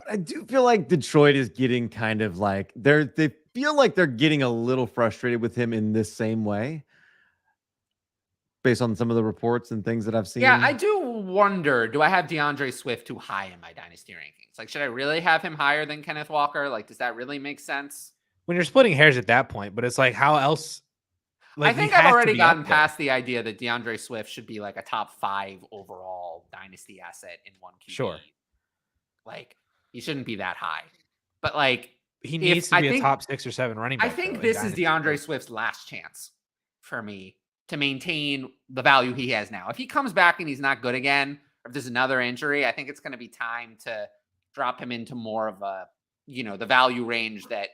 I do feel like Detroit is getting kind of like they feel like they're getting a little frustrated with him in this same way. Based on some of the reports and things that I've seen. Yeah, I do wonder, do I have DeAndre Swift too high in my dynasty rankings? Like, should I really have him higher than Kenneth Walker? Like, does that really make sense? when you're splitting hairs at that point, but it's like, how else? Like, I think he I've has to already be gotten up there. past the idea that DeAndre Swift should be like a top 5 overall dynasty asset in one QB. Sure. Like, he shouldn't be that high. But like, He needs to I be a think- top 6 or 7 running back. I think though, in this is dynasty. DeAndre Swift's last chance for me to maintain the value he has now. If he comes back and he's not good again, or if there's another injury, I think it's going to be time to drop him into more of a, the value range that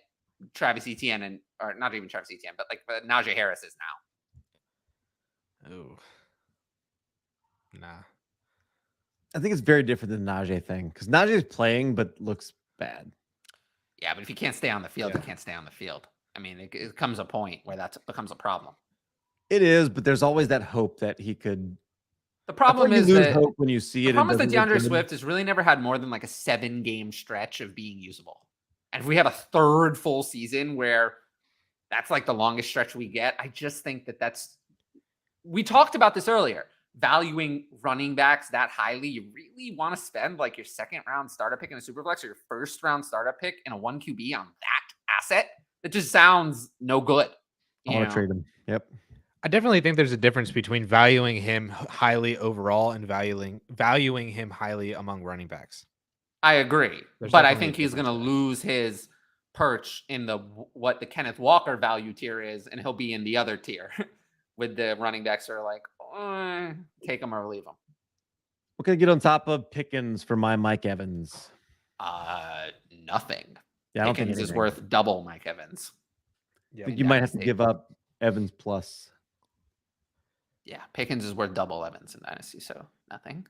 Travis Etienne or not even Travis Etienne, but like Najee Harris is now. Oh, nah. I think it's very different than the Najee thing because Najee is playing but looks bad. Yeah, but if he can't stay on the field, Yeah. he can't stay on the field. I mean, it comes a point where that becomes a problem. It is, but there's always that hope that he could. The problem I feel is like you lose that hope when you see the it. problem is that doesn't look DeAndre good. Swift has really never had more than like a 7-game stretch of being usable. And if we have a third full season where that's like the longest stretch we get, I just think that's. We talked about this earlier. Valuing running backs that highly, you really want to spend like your second round startup pick in a superflex or your first round startup pick in a 1 QB on that asset? It just sounds no good. I want to trade him. Yep. I definitely think there's a difference between valuing him highly overall and valuing him highly among running backs. I agree, but I think he's going to lose his perch in what the Kenneth Walker value tier is, and he'll be in the other tier with the running backs that are like, take him or leave him. What can I get on top of Pickens for my Mike Evans? Nothing. Yeah, Pickens is worth double Mike Evans. I think you might have to give up Evans plus. Yeah, Pickens is worth double Evans in Dynasty, so nothing.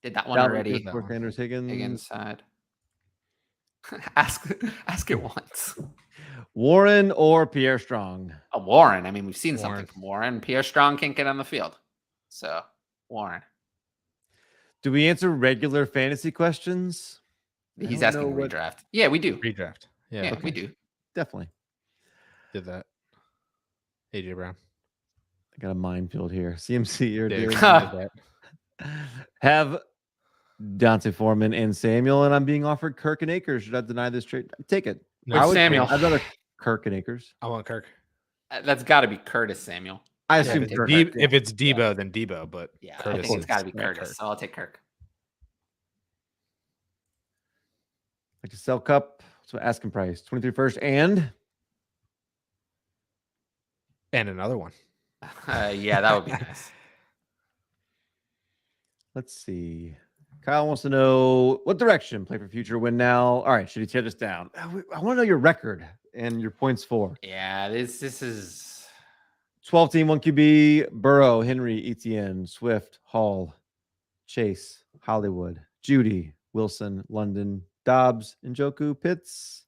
Did that one already. Sanders, Higgins side. Ask it once. Warren or Pierre Strong? Warren. I mean, we've seen something from Warren. Pierre Strong can't get on the field. So, Warren. Do we answer regular fantasy questions? He's asking redraft. Yeah, we do. Redraft. Yeah, we do. Definitely. Did that. AJ Brown. I got a minefield here. CMC or Dude, have Dante Foreman and Samuel, and I'm being offered Kirk and Akers. Should I deny this trade? Take it. Samuel. I'd rather Kirk and Akers. I want Kirk. That's got to be Curtis Samuel. I assume Kirk. If it's Debo, then Debo. But I think it's got to be Curtis. So I'll take Kirk. Like to sell Cup. So asking price 23 first and another one. Yeah, that would be nice. Let's see. Kyle wants to know what direction play for future win now. All right, should he tear this down? I want to know your record and your points for. Yeah, this is 12 team 1 QB. Burrow, Henry, Etienne, Swift, Hall, Chase, Hollywood, Judy, Wilson, London, Dobbs, Njoku, Pitts.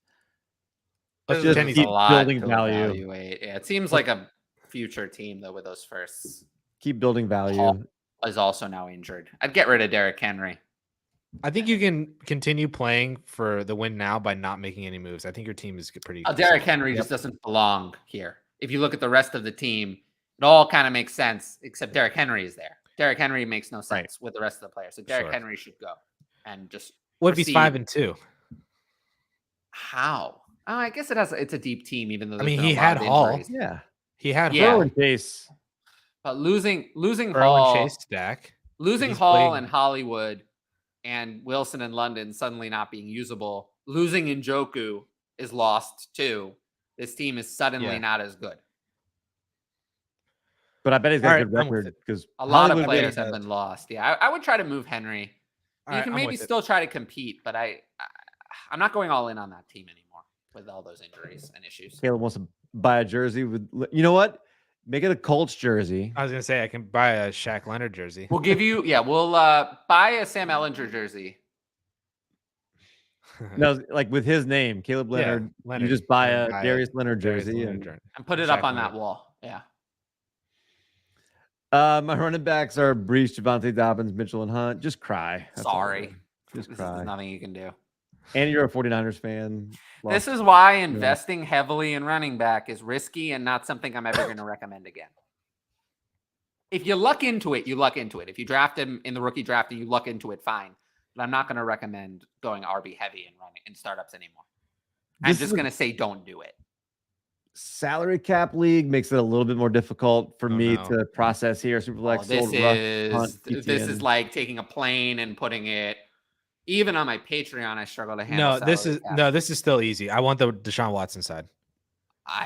Let's just keep building value. Evaluate. Yeah, it seems like a future team though with those firsts. Keep building value. Hall is also now injured. I'd get rid of Derrick Henry. I think you can continue playing for the win now by not making any moves. I think your team is pretty. Derrick Henry just doesn't belong here. If you look at the rest of the team, it all kind of makes sense, except Derrick Henry is there. Derrick Henry makes no sense with the rest of the players. So Derrick Henry should go and just. What if he's 5-2? How? Oh, I guess it's a deep team, even though he had Hall. Yeah, he had Hall and Chase. But losing Hall, Chase stack, losing Hall and Hollywood, and Wilson and London suddenly not being usable. Losing Njoku is lost too. This team is suddenly not as good. But I bet he's got a good record because a lot of players have been lost. Yeah, I would try to move Henry. You can maybe still try to compete, but I'm not going all in on that team anymore with all those injuries and issues. Caleb wants to buy a jersey with. You know what? Make it a Colts jersey. I was gonna say I can buy a Shaq Leonard jersey. We'll give you, we'll buy a Sam Ellinger jersey. No, like with his name, Caleb Leonard. You just buy a Darius Leonard jersey and put it up on that wall. Yeah. My running backs are Brees, Javonte Dobbins, Mitchell, and Hunt. Just cry. Sorry. Just cry. There's nothing you can do. And you're a 49ers fan. This is why investing heavily in running back is risky and not something I'm ever going to recommend again. If you luck into it, you luck into it. If you draft him in the rookie draft and you luck into it, fine. But I'm not going to recommend going RB heavy and running in startups anymore. I'm just going to say don't do it. Salary cap league makes it a little bit more difficult for me to process here. Superflex. This is like taking a plane and putting it. Even on my Patreon, I struggle to handle. This is still easy. I want the Deshaun Watson side.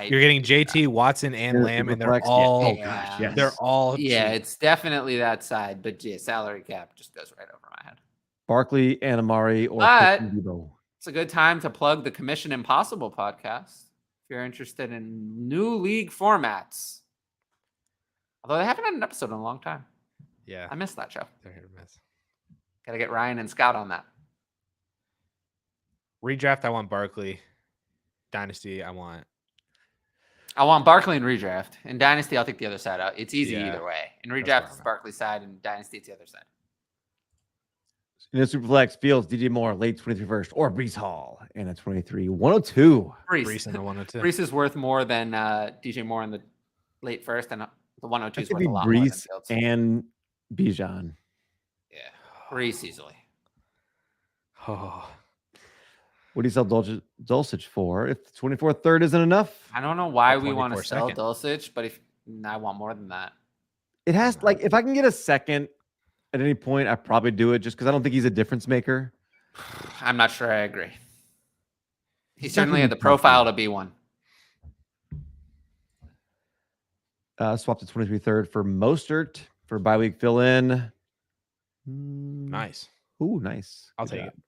You're getting JT, Watson, and Lamb, and they're all. They're all. Yeah, it's definitely that side, but salary cap just goes right over my head. Barkley, and Amari, or it's a good time to plug the Commission Impossible podcast if you're interested in new league formats. Although they haven't had an episode in a long time. Yeah, I missed that show. They're hit or miss. Got to get Ryan and Scott on that. Redraft, I want Barkley. Dynasty, I want Barkley and redraft. In Dynasty, I'll take the other side out. It's easy either way. In redraft, it's Barkley's side. In Dynasty, it's the other side. In a super flex, Fields, DJ Moore, late 23 first, or Brees Hall, and a 23 102. Brees in the 102. Brees is worth more than DJ Moore in the late first, and the 102 That is could worth be a lot more than Brees Fields. and Bijan. Yeah, Brees easily. Oh, What do you sell Dulcich for? If the 24 third isn't enough, I don't know why A we want to 24 sell second. Dulcich, but if I want more than that. it has like if I can get a second at any point, I probably do it just because I don't think he's a difference maker. I'm not sure I agree. He He's not certainly gonna had be the profile comfy. to be one. Swapped to 23 third for Mostert for bye week fill in. nice. Ooh, nice. I'll Good take job. it.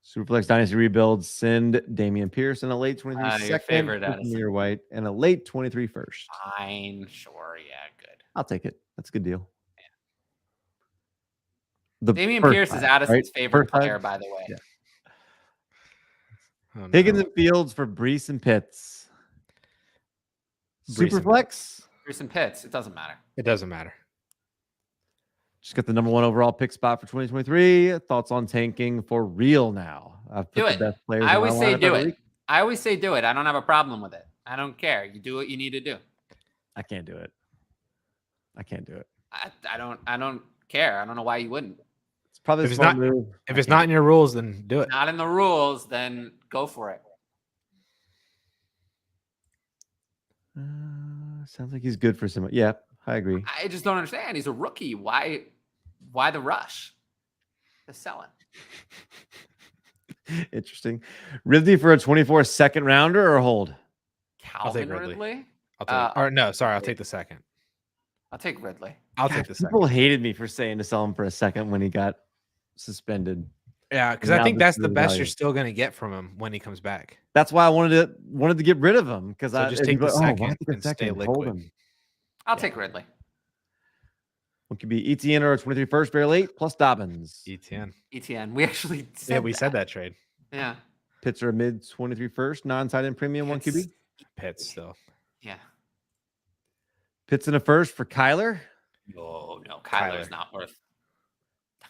Superflex Dynasty rebuild. Send Damian Pierce and a late 23 Your second. favorite for Addison. Samir White and a late 23 first. Fine, sure, yeah, good. I'll take it. That's a good deal. Damian first Pierce is time, Addison's right? favorite First time? player, by the way. Yeah. Oh, no. Higgins and Fields for Brees and Pitts. Brees and Superflex. Pierce and Pitts, it doesn't matter. It doesn't matter. Just got the number 1 overall pick spot for 2023. Thoughts on tanking for real now? I've put Do the it. best players. I in my always say lineup do every it. week. I always say do it. I don't have a problem with it. I don't care. You do what you need to do. I can't do it. I can't do it. I don't care. I don't know why you wouldn't. It's probably If a it's smart not- move. If it's not in your rules, then do it. Not in the rules, then go for it. Sounds like he's good for some. Yeah, I agree. I just don't understand. He's a rookie. Why the rush to sell him? Interesting. Ridley for a 24 second rounder or hold? Calvin Ridley. Ridley? I'll take. Or no, sorry, I'll take the second. I'll take Ridley. I'll God, take the second. people hated me for saying to sell him for a second when he got suspended. Yeah, because Now I think this that's is the the best value. you're still going to get from him when he comes back. That's why I wanted to get rid of him because So I just if take you the go, why second take a and stay second? Hold liquid. him. I'll Yeah. take Ridley. What could be ETN or a 23 first very late plus Dobbins. ETN. ETN. We actually said Yeah, we said that trade. Yeah. Pitts are a mid 23 first, non-tight end premium, 1 QB. Pitts still. Yeah. Pitts in a first for Kyler. No, Kyler's Kyler. not worth.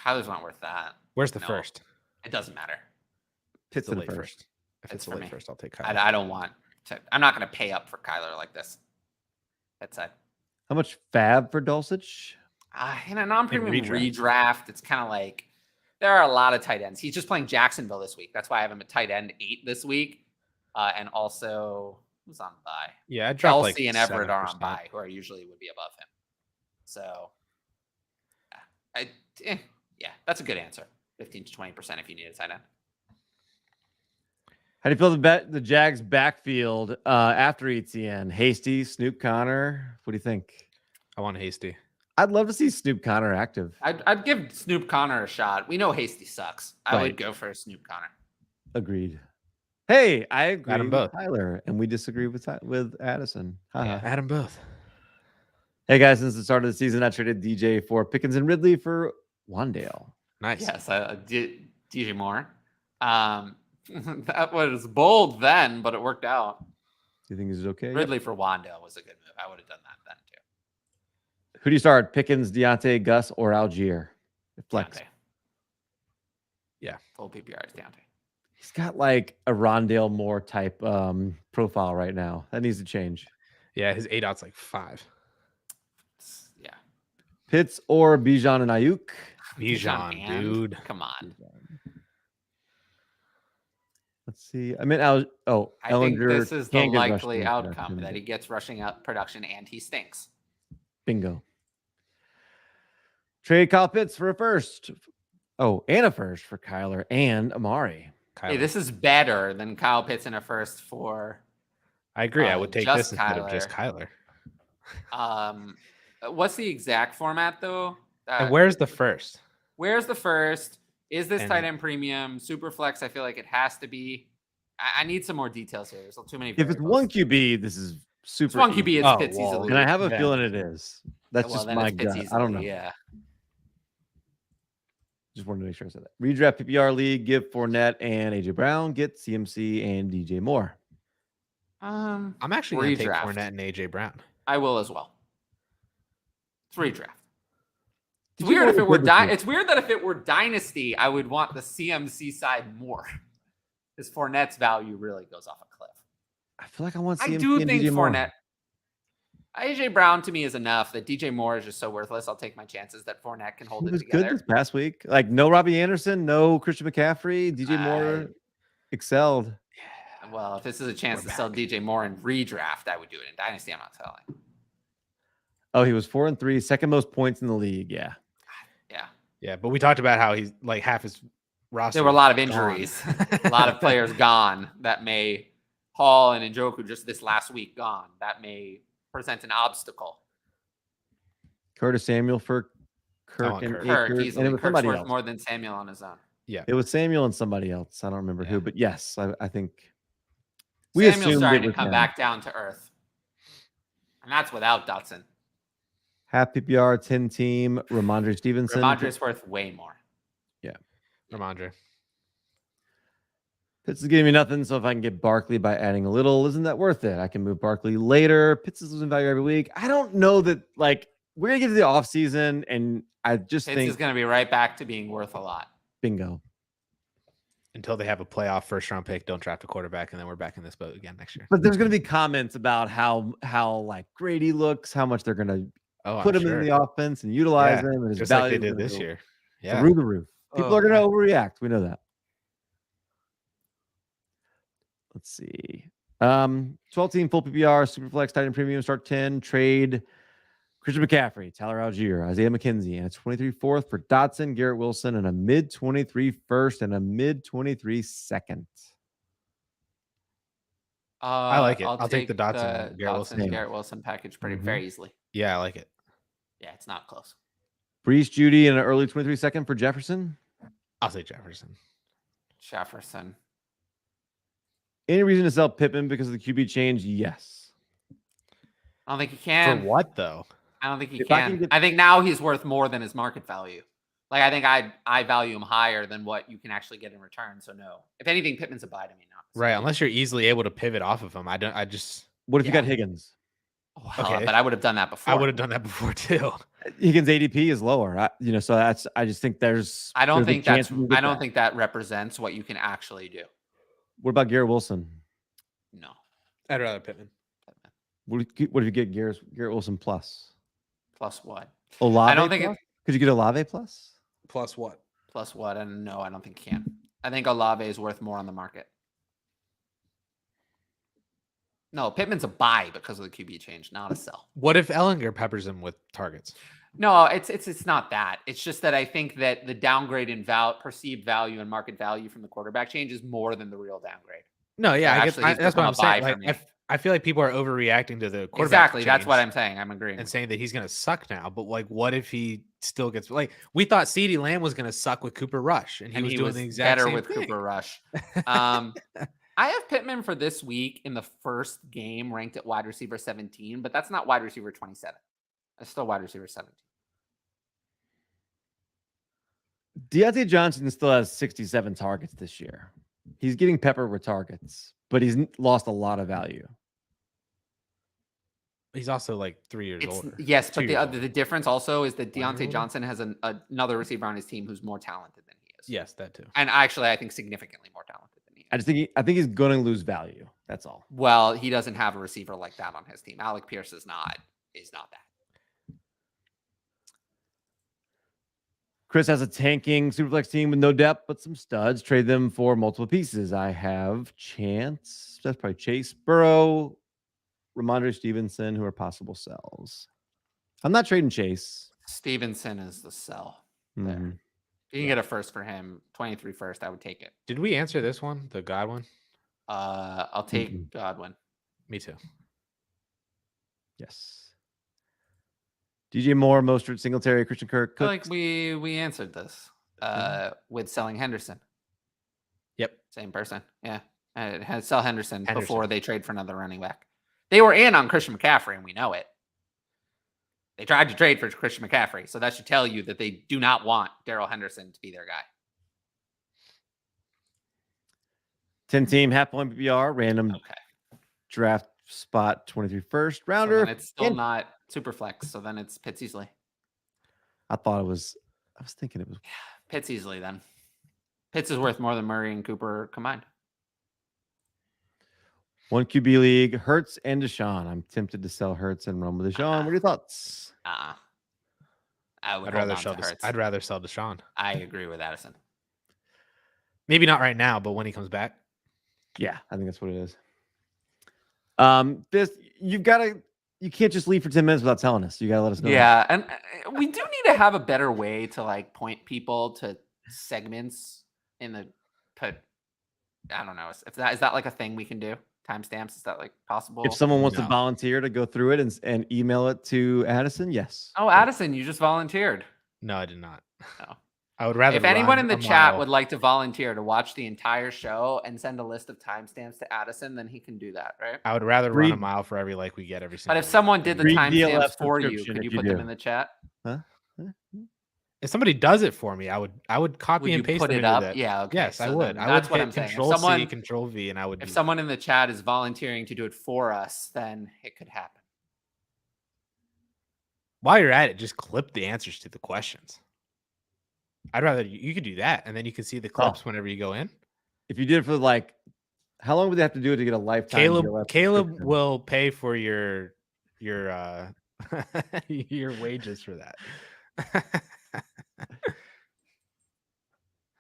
Kyler's not worth that. Where's the No. first? It doesn't matter. Pitts The in a late first. first. If It's it's the for late me. first, I'll take Kyler. I don't want to. I'm not going to pay up for Kyler like this. That's it. How much fab for Dulcich? In a non-premium redraft. redraft, it's kind of like there are a lot of tight ends. He's just playing Jacksonville this week. That's why I have him at tight end 8 this week. And also, who's on bye? Yeah, I dropped Kelsey like and Everett are on 7%. bye, who are usually would be above him. So, yeah, that's a good answer. 15 to 20% if you need a tight end. How do you feel the Jags backfield after ETN? Hasty, Snoop Connor. What do you think? I want Hasty. I'd love to see Snoop Connor active. I'd give Snoop Connor a shot. We know Hasty sucks. I Right. would go for Snoop Connor. Agreed. Hey, I agree Add 'em with both. Tyler, and we disagree with Addison. Haha. Add them both. Hey guys, since the start of the season, I traded DJ for Pickens and Ridley for Wandale. Nice. Yes, DJ Moore. That was bold then, but it worked out. Do you think this is okay? Yep. Ridley for Wandale was a good move. I would have done that then too. Who do you start? Pickens, Deontay, Gus, or Algier? Flex. Deontay. Yeah. Full PPR is Deontay. He's got like a Rondale Moore type profile right now. That needs to change. Yeah, his 8-out's like 5. Yeah. Pitts or Bijan and Ayuk? Bijan, and- dude. Come on. Let's see. I mean, I think Ellinger this is the can't get likely rushing outcome production. that he gets rushing up production and he stinks. Bingo. Trade Kyle Pitts for a first. Oh, and a first for Kyler and Amari. Hey, Kyler. this is better than Kyle Pitts in a first for. I agree. I would take just this instead of just Kyler. What's the exact format though? And where's the first? Where's the first? Is this And- tight end premium? Super flex? I feel like it has to be. I need some more details here. There's too many. If it's variables. one QB, this is super. It's one QB, easy. it's Oh, Pitts well, easily. And I have a Yeah. feeling it is. That's Well, just then my it's Pitts gut. I don't know. easily, Yeah. Just wanted to make sure I said that. Redraft PPR league, give Fournette and AJ Brown, get CMC and DJ Moore. I'm actually going to take Redraft. Fournette and AJ Brown. I will as well. It's redraft. It's weird if it were It's weird that if it were Dynasty, I would want the CMC side more. Because Fournette's value really goes off a cliff. I feel like I want CMC I do and think DJ Moore. Fournette. AJ Brown to me is enough. That DJ Moore is just so worthless. I'll take my chances that Fournette can hold He it was together. good this past week. Like no Robbie Anderson, no Christian McCaffrey. DJ Moore excelled. Yeah. Well, if this is a chance to sell DJ Moore in redraft, I would do it. In Dynasty, I'm not selling. Oh, he was 4-3, second most points in the league. Yeah. Yeah. Yeah, but we talked about how he's like half his roster. There were a lot of injuries, a lot of players gone that may Hall and Njoku just this last week gone. That may present an obstacle. Curtis Samuel for Kirk and Akers, easily. and it was Kirk's somebody worth else. more than Samuel on his own. Yeah, it was Samuel and somebody else. I don't remember who, but yes, I think we Samuel's assumed starting it to was come him. back down to earth, and that's without Dotson. Half PPR, 10 team, Ramondre Stevenson. Ramondre's worth way more. Yeah, Ramondre. Pitts is giving me nothing, so if I can get Barkley by adding a little, isn't that worth it? I can move Barkley later. Pitts is losing value every week. I don't know that, like, we're going to get to the offseason, and I just Pitts think is going to be right back to being worth a lot. Bingo. Until they have a playoff first round pick, don't draft a quarterback, and then we're back in this boat again next year. But there's going to be comments about how like great he looks, how much they're going to put him in the offense and utilize him, and his just value like they did this year. Yeah, through the roof. People are going to overreact. We know that. Let's see. 12-team full PPR, Superflex, Titan Premium, start 10, trade Christian McCaffrey, Tyler Algier, Isaiah McKenzie, and a 23 fourth for Dotson, Garrett Wilson, and a mid-23 first and a mid-23 second. I like it. I'll take the Dotson, Garrett Garrett Wilson package very easily. Yeah, I like it. Yeah, it's not close. Brees Judy and an early 23 second for Jefferson. I'll say Jefferson. Any reason to sell Pittman because of the QB change? Yes. I don't think he can. For what though? I don't think he can. I think now he's worth more than his market value. Like I think I value him higher than what you can actually get in return. So no. If anything, Pittman's a buy to me now. Right, unless you're easily able to pivot off of him. What if you got Higgins? Okay, but I would have done that before. I would have done that before too. Higgins ADP is lower. So I just think I don't think that represents what you can actually do. What about Garrett Wilson? No. I'd rather Pittman. What if you get Garrett Wilson plus? Plus what? Olave. I don't think could you get Olave plus? Plus what? Plus what? And no, I don't think he can. I think Olave is worth more on the market. No, Pittman's a buy because of the QB change, not a sell. What if Ellinger peppers him with targets? No, it's not that. It's just that I think that the downgrade in perceived value and market value from the quarterback change is more than the real downgrade. No, yeah, that's what I'm saying. Like, I feel like people are overreacting to the quarterback. Exactly, that's what I'm saying. I'm agreeing and saying that he's going to suck now. But like, what if he still gets like we thought CeeDee Lamb was going to suck with Cooper Rush, and he was doing the exact better same with thing. Cooper Rush. I have Pittman for this week in the first game ranked at wide receiver 17, but that's not wide receiver 27. That's still wide receiver 17. Deontay Johnson still has 67 targets this year. He's getting peppered with targets, but he's lost a lot of value. He's also like 3 years older. Yes, but the difference also is that Deontay Johnson has another receiver on his team who's more talented than he is. Yes, that too. And actually, I think significantly more talented than he is. I think he's going to lose value. That's all. Well, he doesn't have a receiver like that on his team. Alec Pierce is not that. Chris has a tanking Superflex team with no depth, but some studs. Trade them for multiple pieces. I have Chance. That's probably Chase, Burrow, Ramondre Stevenson, who are possible sells. I'm not trading Chase. Stevenson is the sell. Mm-hmm. There. You can get a first for him. 23 first. I would take it. Did we answer this one? The Godwin? I'll take Godwin. Me too. Yes. DJ Moore, Mostert, Singletary, Christian Kirk. I feel like we answered this with selling Henderson. Yep. Same person. Yeah. It has sell Henderson before they trade for another running back. They were in on Christian McCaffrey, and we know it. They tried to trade for Christian McCaffrey, so that should tell you that they do not want Darrell Henderson to be their guy. 10-team, half-point PPR, random draft spot, 23 first rounder. So it's still not super flex, so then it's Pitts easily. I was thinking it was. Pitts easily then. Pitts is worth more than Murray and Cooper combined. One QB league, Hurts and Deshaun. I'm tempted to sell Hurts and run with Deshaun. What are your thoughts? I'd rather sell Deshaun. I agree with Addison. Maybe not right now, but when he comes back. Yeah, I think that's what it is. You can't just leave for 10 minutes without telling us. You gotta let us know. Yeah, and we do need to have a better way to like point people to segments in the put. I don't know. Is that like a thing we can do? Timestamps, is that like possible? If someone wants to volunteer to go through it and email it to Addison, yes. Oh, Addison, you just volunteered. No, I did not. No. I would rather. If anyone in the chat would like to volunteer to watch the entire show and send a list of timestamps to Addison, then he can do that, right? I would rather run a mile for every like we get every single. But if someone did the timestamps for you, could you put them in the chat? Huh? If somebody does it for me, I would copy and paste put it up. That. Yeah. Okay. Yes, so I would. That's what I'm saying. Control C, Control V, and I would. If someone in the chat is volunteering to do it for us, then it could happen. While you're at it, just clip the answers to the questions. I'd rather you could do that, and then you can see the clips whenever you go in. If you did it for like, how long would they have to do it to get a lifetime? Caleb will pay for your your wages for that.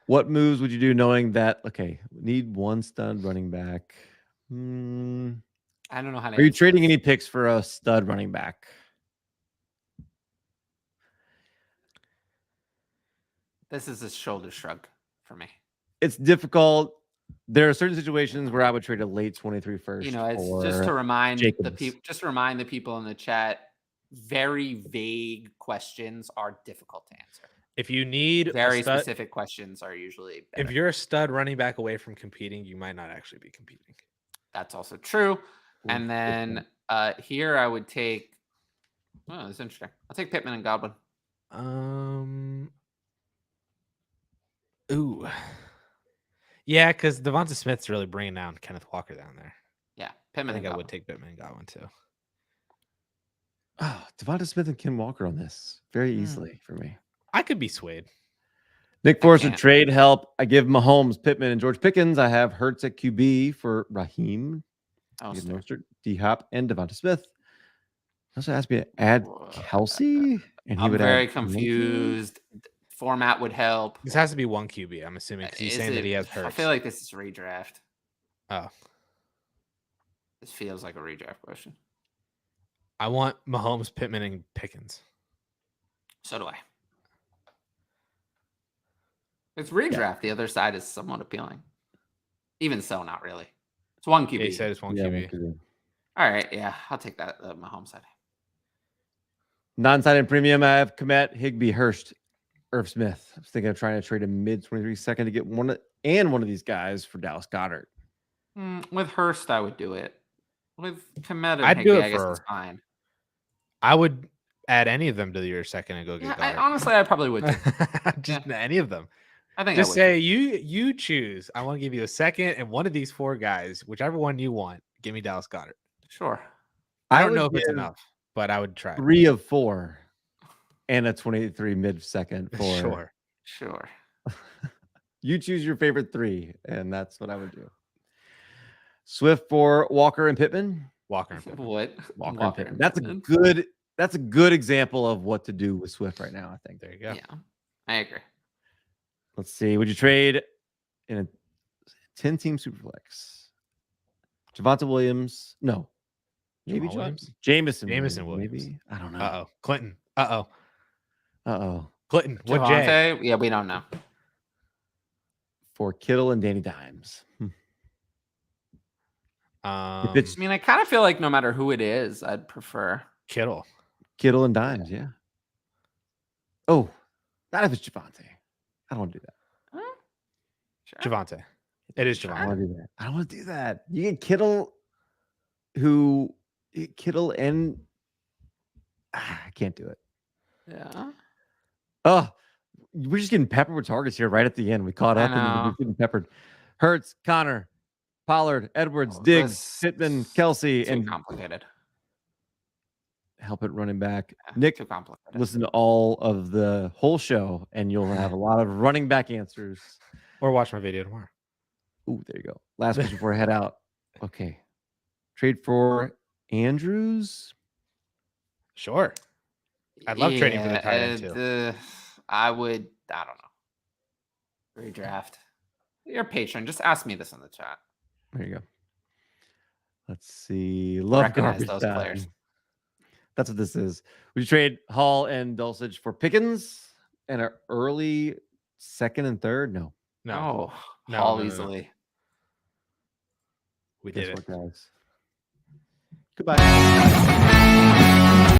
What moves would you do knowing that? Okay, need one stud running back. I don't know how to. Are you trading any picks for a stud running back? This is a shoulder shrug for me. It's difficult. There are certain situations where I would trade a late 23 first. You know, it's just to remind the people. Just to remind the people in the chat. Very vague questions are difficult to answer. If you need very specific questions, are usually better. If you're a stud running back away from competing, you might not actually be competing. That's also true. And then here I would take. Oh, that's interesting. I'll take Pittman and Godwin. Ooh. Yeah, because Devonta Smith's really bringing down Kenneth Walker down there. Yeah, Pittman. I think I would take Pittman and Godwin too. Oh, Devonta Smith and Ken Walker on this very easily for me. I could be swayed. Nick Forrest would trade help. I give Mahomes, Pittman, and George Pickens. I have Hurts at QB for Raheem, D-Hop, and Devonta Smith. Also asked me to add Kelsey, and he I'm would very confused. Format would help. This has to be one QB, I'm assuming, because he's saying that he has Hurts. I feel like this is redraft. Oh. This feels like a redraft question. I want Mahomes, Pittman, and Pickens. So do I. It's redraft. Yeah. The other side is somewhat appealing. Even so, not really. It's one QB. Yeah, he said it's one QB. All right. Yeah, I'll take that. Mahomes side. Non-sided premium. I have Komet, Higbee, Hurst, Irv Smith. I was thinking of trying to trade a mid 23 second to get one of these guys for Dallas Goedert. With Hurst, I would do it. With Komet, I'd do it. I guess it's fine. I would add any of them to your second and go get Goddard. Honestly, I probably would too. Just any of them. I think just say you choose. I want to give you a second and one of these four guys, whichever one you want. Give me Dallas Goedert. Sure. I don't know if it's enough, but I would try. 3 of 4 and a 23 mid second for Sure. You choose your favorite 3, and that's what I would do. Swift for Walker and Pittman. Walker and Pittman. What? Walker and Pittman. That's a good example of what to do with Swift right now, I think. There you go. Yeah, I agree. Let's see. Would you trade in a 10-team superflex? Javonte Williams? No. Maybe Williams? Jameson Williams. Maybe. I don't know. Uh-oh. Clinton. Clinton. What Javonte? Yeah, we don't know. For Kittle and Danny Dimes. I mean, I kind of feel like no matter who it is, I'd prefer Kittle and Dimes. Yeah. Oh, not if it's Javonte. I don't want to do that. Sure. Javonte. It is Javonte. I don't want to do that. You get Kittle, and I can't do it. Yeah. Oh, we're just getting peppered with targets here right at the end. We caught up and we're getting peppered. Hurts, Connor, Pollard, Edwards, Diggs, Pittman, Kelsey, too and complicated. help at running back. Yeah, Nick, too complicated. listen to all of the whole show, and you'll have a lot of running back answers. Or watch my video tomorrow. Ooh, there you go. Last question before I head out. Okay. Trade for Andrews. Sure. I'd love trading for the tight end too. I don't know. Redraft. You're a patron. Just ask me this in the chat. There you go. Let's see. Love Recognize garbage those time. players. That's what this is. Would you trade Hall and Dulcich for Pickens and an early second and third? No. No. Hall No. easily. We Guess did it. what, guys? Goodbye.